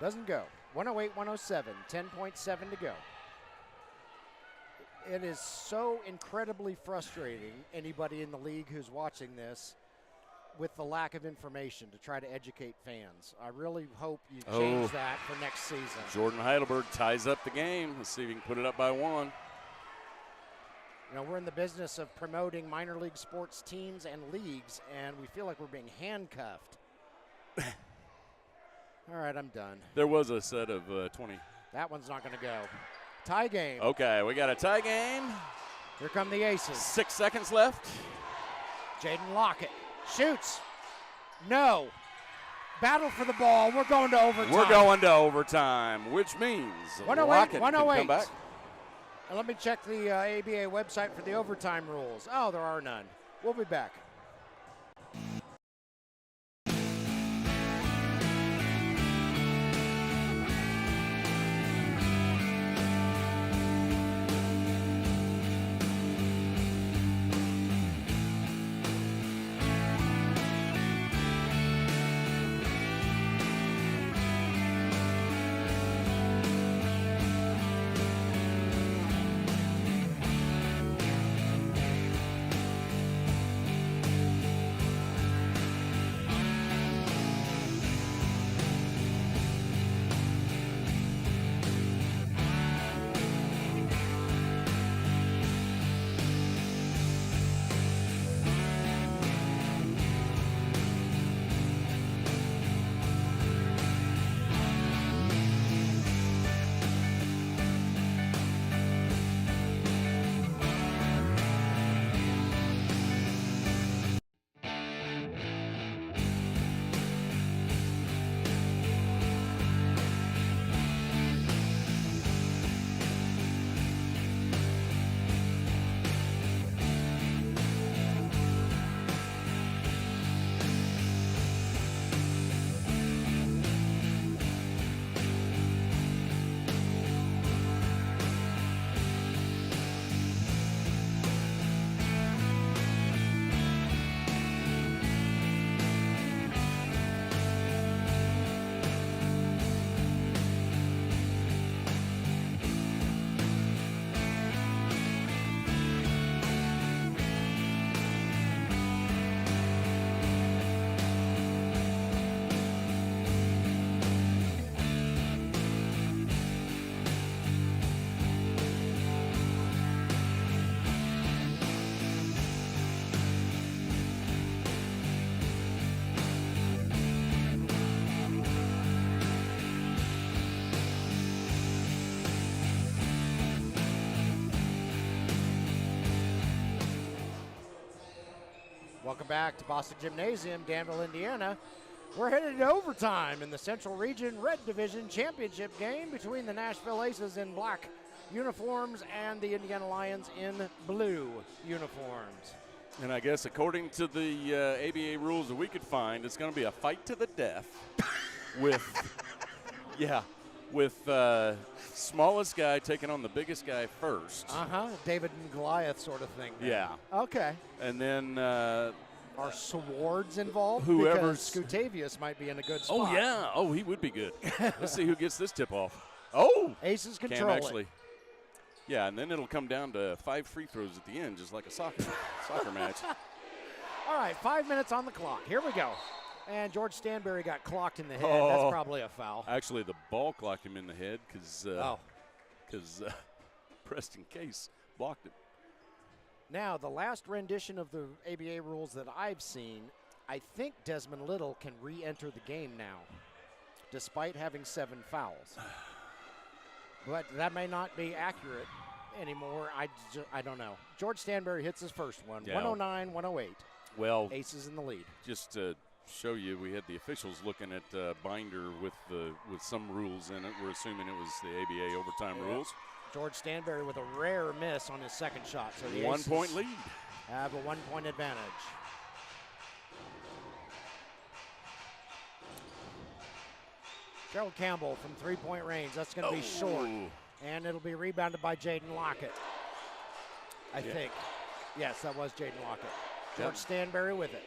Doesn't go. 108-107, 10.7 to go. It is so incredibly frustrating, anybody in the league who's watching this, with the lack of information to try to educate fans. I really hope you change that for next season. Jordan Heidelberg ties up the game. Let's see if he can put it up by 1. You know, we're in the business of promoting minor league sports teams and leagues, and we feel like we're being handcuffed. All right, I'm done. There was a set of 20. That one's not going to go. Tie game. Okay, we got a tie game. Here come the Aces. 6 seconds left. Jaden Lockett shoots. No. Battle for the ball. We're going to overtime. We're going to overtime, which means 108, Lockett 108. can come back. And let me check the ABA website for the overtime rules. Oh, there are none. We'll be back. Welcome back to Bostic Gymnasium, Danville, Indiana. We're headed to overtime in the Central Region Red Division Championship game between the Nashville Aces in black uniforms and the Indiana Lions in blue uniforms. And I guess according to the ABA rules that we could find, it's going to be a fight to the death with, smallest guy taking on the biggest guy first. David and Goliath sort of thing. Then. Yeah. Okay. And then are swords involved? Whoever's because Scutavius might be in a good spot. Oh yeah. Oh, he would be good. Let's see who gets this tip off. Oh, Aces Cam control actually. it. Yeah, and then it'll come down to 5 free throws at the end, just like a soccer match. All right, 5 minutes on the clock. Here we go. And George Stanberry got clocked in the head. That's probably a foul. Actually, the ball clocked him in the head because Preston Case blocked it. Now, the last rendition of the ABA rules that I've seen, I think Desmond Little can re-enter the game now, despite having 7 fouls. But that may not be accurate anymore. I don't know. George Stanberry hits his first one, Yeah. 109-108. Well, Aces in the lead. just to show you, we had the officials looking at binder with some rules in it. We're assuming it was the ABA overtime rules. George Stanberry with a rare miss on his second shot. So the 1 Aces point lead. have a 1-point advantage. Gerald Campbell from 3-point range. That's going to be short. And it'll be rebounded by Jaden Lockett. I think. Yes, that was Jaden Lockett. George Stanberry with it.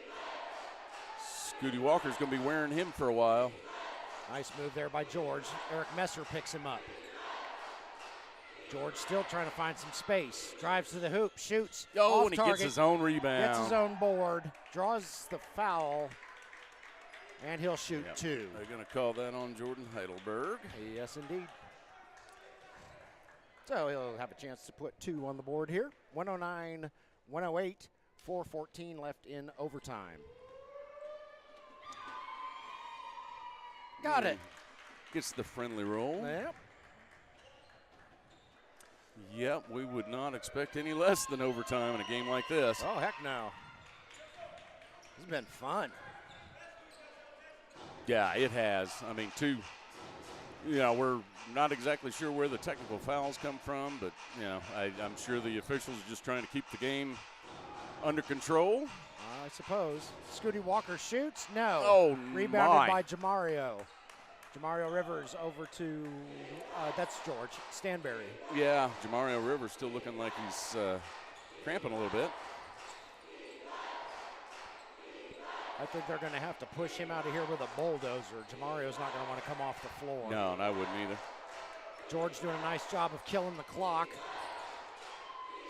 Scooty Walker's going to be wearing him for a while. Nice move there by George. Eric Messer picks him up. George still trying to find some space. Drives to the hoop, shoots. Oh, off and he target, gets his own rebound. Gets his own board, draws the foul, and he'll shoot two. They're going to call that on Jordan Heidelberg. Yes, indeed. So he'll have a chance to put 2 on the board here. 109, 108, 4:14 left in overtime. Got it. Gets the friendly roll. Yep. Yep, we would not expect any less than overtime in a game like this. Oh, heck no. This has been fun. Yeah, it has. I mean, we're not exactly sure where the technical fouls come from, but, I'm sure the officials are just trying to keep the game under control. I suppose. Scooty Walker shoots. No. Oh, Rebounded by Jamario. Jamario Rivers over to, that's George Stanberry. Yeah, Jamario Rivers still looking like he's cramping a little bit. I think they're going to have to push him out of here with a bulldozer. Jamario's not going to want to come off the floor. No, and I wouldn't either. George doing a nice job of killing the clock.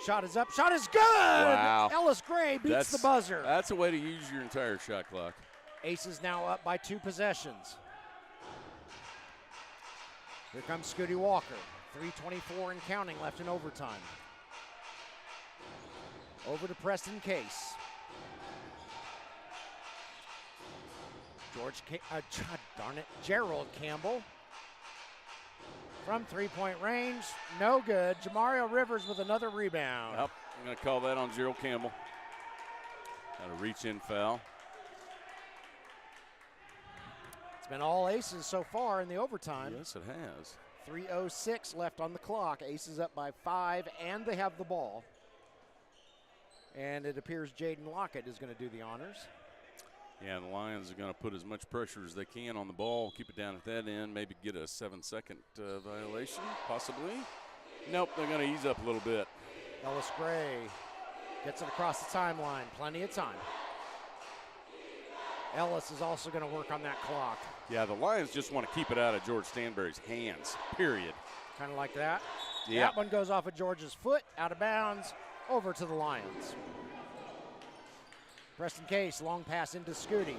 Shot is up. Shot is good. Wow. Ellis Gray beats the buzzer. That's a way to use your entire shot clock. Aces now up by 2 possessions. Here comes Scooty Walker. 3:24 and counting left in overtime. Over to Preston Case. Gerald Campbell. From 3-point range, no good. Jamario Rivers with another rebound. Yep, I'm going to call that on Gerald Campbell. Got a reach-in foul. It's been all aces so far in the overtime. Yes, it has. 3:06 left on the clock. Aces up by 5, and they have the ball. And it appears Jaden Lockett is going to do the honors. Yeah, the Lions are going to put as much pressure as they can on the ball, keep it down at that end, maybe get a 7-second violation, possibly. Nope, they're going to ease up a little bit. Ellis Gray gets it across the timeline, plenty of time. Ellis is also going to work on that clock. Yeah, the Lions just want to keep it out of George Stanberry's hands, period. Kind of like that. Yeah. That one goes off of George's foot, out of bounds, over to the Lions. Preston Case, long pass into Scooty.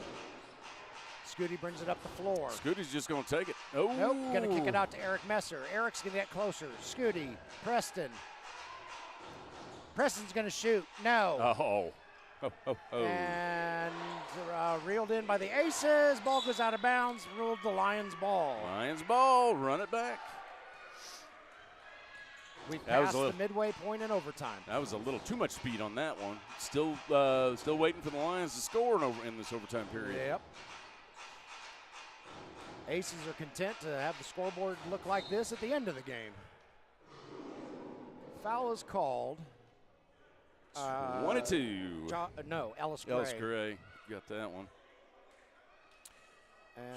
Scooty brings it up the floor. Scooty's just going to take it. Oh. Nope, going to kick it out to Eric Messer. Eric's going to get closer. Scooty, Preston. Preston's going to shoot. No. Oh. And reeled in by the Aces. Ball goes out of bounds. Ruled the Lions ball. Lions ball. Run it back. We've passed the midway point in overtime. That was a little too much speed on that one. Still waiting for the Lions to score in this overtime period. Yep. Aces are content to have the scoreboard look like this at the end of the game. Foul is called. 1-2. Ellis Gray. Ellis Gray got that one.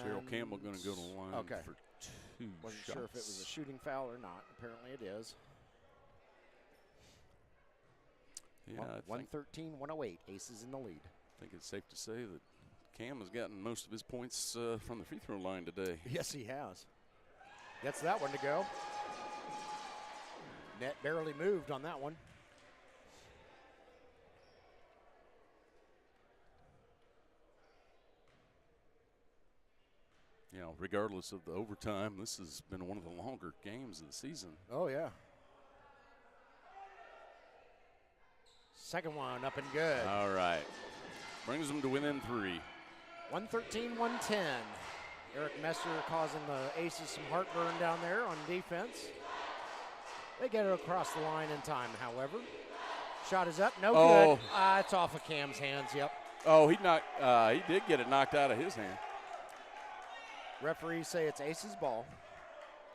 Cheryl Campbell going to go to the line for 2 Wasn't shots. sure if it was a shooting foul or not. Apparently it is. Yeah, 113, 108. Aces in the lead. I think it's safe to say that Cam has gotten most of his points from the free throw line today. Yes, he has. Gets that one to go. Net barely moved on that one. Regardless of the overtime, this has been one of the longer games of the season. Oh, yeah. Second one up and good. All right. Brings them to within 3. 113, 110. Eric Messer causing the Aces some heartburn down there on defense. They get it across the line in time, however. Shot is up, no good. It's off of Cam's hands, yep. Oh, he did get it knocked out of his hand. Referees say it's Aces ball.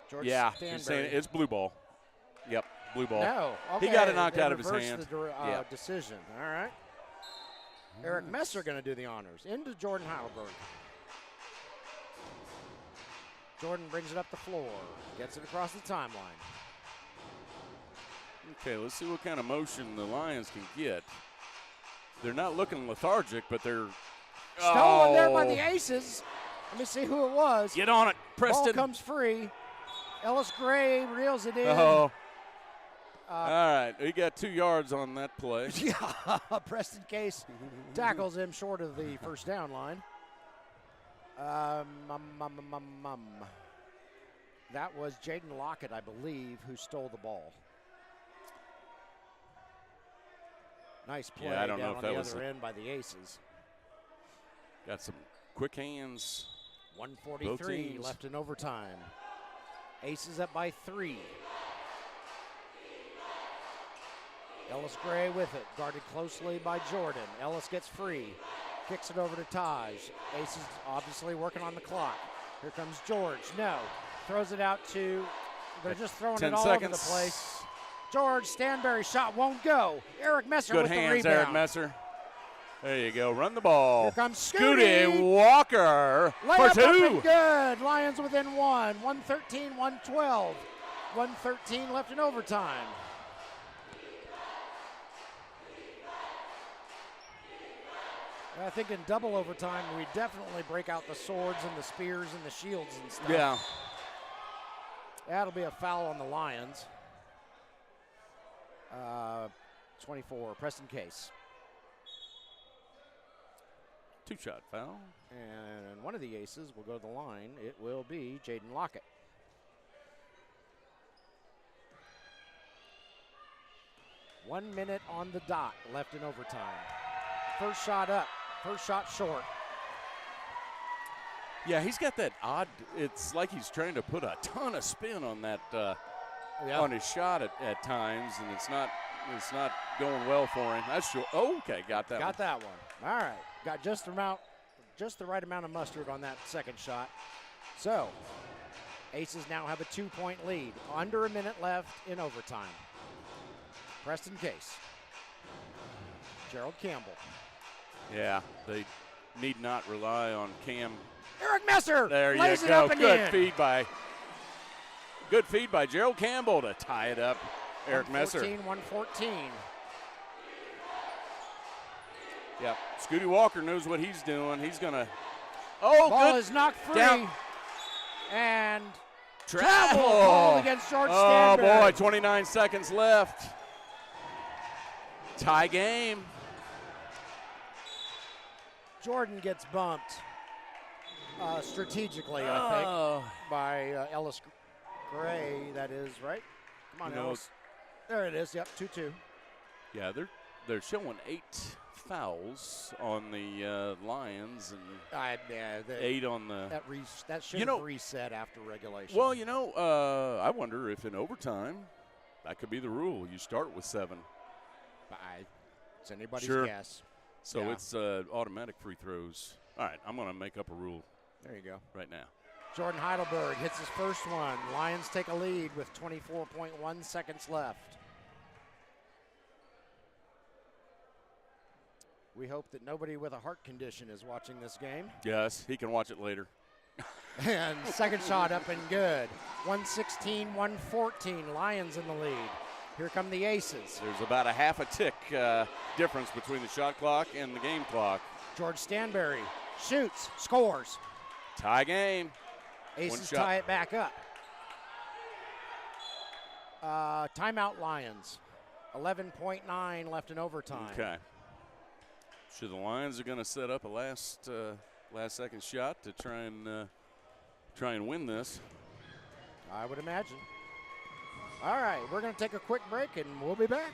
George he's saying it's blue ball. Yep, blue ball. No, okay. He got it knocked out of his hand. The decision. All right. Eric Messer going to do the honors. Into Jordan Heidelberg. Jordan brings it up the floor. Gets it across the timeline. Okay, let's see what kind of motion the Lions can get. They're not looking lethargic, but they're stolen there by the Aces. Let me see who it was. Get on it, Preston. Ball comes free. Ellis Gray reels it in. Oh, All right, he got 2 yards on that play. Yeah, Preston Case tackles him short of the first down line. That was Jaden Lockett, I believe, who stole the ball. Nice play I don't down know if on that the was other end by the Aces. Got some quick hands. 1:43 left in overtime. Aces up by 3. Ellis Gray with it, guarded closely by Jordan. Ellis gets free, kicks it over to Taj. Aces obviously working on the clock. Here comes George. No, throws it out to. They're just throwing it all over the place. George Stanberry's shot won't go. Eric Messer Good with the hands, rebound. Eric Messer. There you go. Run the ball. Here comes Scooty Walker Layup for up 2. and good. Lions within 1. 113, 112. 113 left in overtime. I think in double overtime, we definitely break out the swords and the spears and the shields and stuff. Yeah. That'll be a foul on the Lions. 24, Preston Case. 2-shot foul. And one of the Aces will go to the line. It will be Jaden Lockett. One minute on the dot left in overtime. First shot up, first shot short. Yeah, he's got that odd. It's like he's trying to put a ton of spin on that on his shot at times, and it's not going well for him. That's short. Oh, okay, got that. Got that one. All right, got just the right amount of mustard on that second shot. So, Aces now have a 2-point lead. Under a minute left in overtime. Preston Case. Gerald Campbell. Yeah, they need not rely on Cam. Eric Messer There you lays it go. up and Good in. feed by Gerald Campbell to tie it up. Eric Messer. 114. Yep. Scooty Walker knows what he's doing. He's gonna. Oh, Ball good. is knocked free. Down. And Travel called against George Oh Stanberry. boy, 29 seconds left. Tie game. Jordan gets bumped strategically, I think, by Ellis Gray. That is right. Come on, Ellis. There it is. Yep, 2-2. Yeah, they're showing 8 fouls on the Lions and 8 on the. That should have reset after regulation. Well, I wonder if in overtime that could be the rule. You start with 7. It's anybody's Sure. guess. So Yeah. it's automatic free throws. All right, I'm going to make up a rule There you go. right now. Jordan Heidelberg hits his first one. Lions take a lead with 24.1 seconds left. We hope that nobody with a heart condition is watching this game. Yes, he can watch it later. And second shot up and good. 116, 114. Lions in the lead. Here come the Aces. There's about a half a tick difference between the shot clock and the game clock. George Stanberry shoots, scores. Tie game. Aces tie it back up. Timeout Lions. 11.9 left in overtime. Okay. So the Lions are going to set up a last second shot to try and win this. I would imagine. All right, we're going to take a quick break and we'll be back.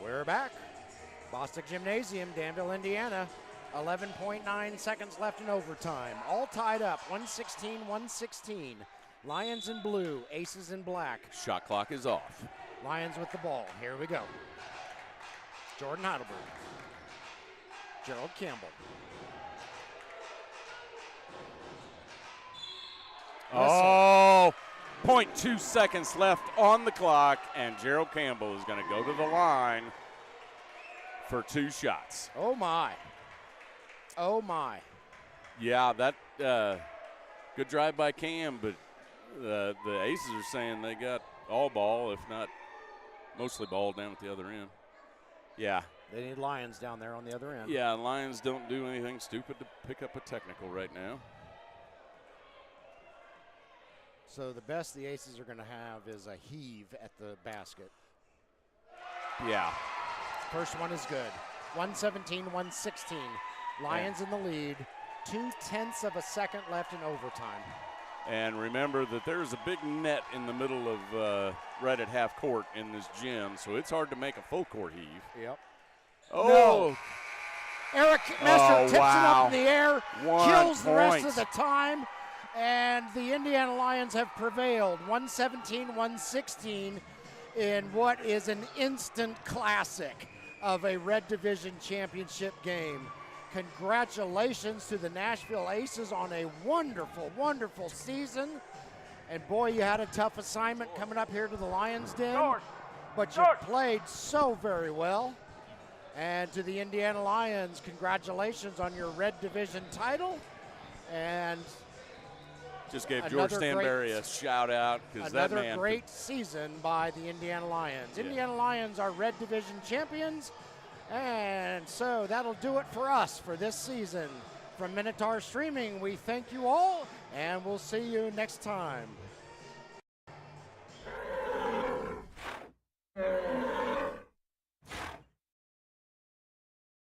We're back. Bostic Gymnasium, Danville, Indiana. 11.9 seconds left in overtime. All tied up, 116-116. Lions in blue, Aces in black. Shot clock is off. Lions with the ball. Here we go. Jordan Heidelberg. Gerald Campbell. Oh, 0.2 seconds left on the clock, and Gerald Campbell is going to go to the line for 2 shots. Oh, my. Oh, my. Yeah, that good drive by Cam, but the Aces are saying they got all ball, if not mostly ball down at the other end. Yeah. They need Lions down there on the other end. Yeah, Lions don't do anything stupid to pick up a technical right now. So the best the Aces are going to have is a heave at the basket. Yeah. First one is good. 117-116. Lions in the lead. 0.2 of a second left in overtime. And remember that there's a big net in the middle of right at half court in this gym, so it's hard to make a full court heave. Yep. Oh. No. Eric Messer tips it wow. up in the air, 1 kills the rest point. of the time, and the Indiana Lions have prevailed. 117-116 in what is an instant classic of a Red Division championship game. Congratulations to the Nashville Aces on a wonderful, wonderful season. And boy, you had a tough assignment coming up here to the Lions Den, but you played so very well. And to the Indiana Lions, congratulations on your Red Division title. And just gave George Stanberry a shout out because that man. Another great season by the Indiana Lions. Yeah. Indiana Lions are Red Division champions. And so that'll do it for us for this season. From Minotaur Streaming, we thank you all, and we'll see you next time.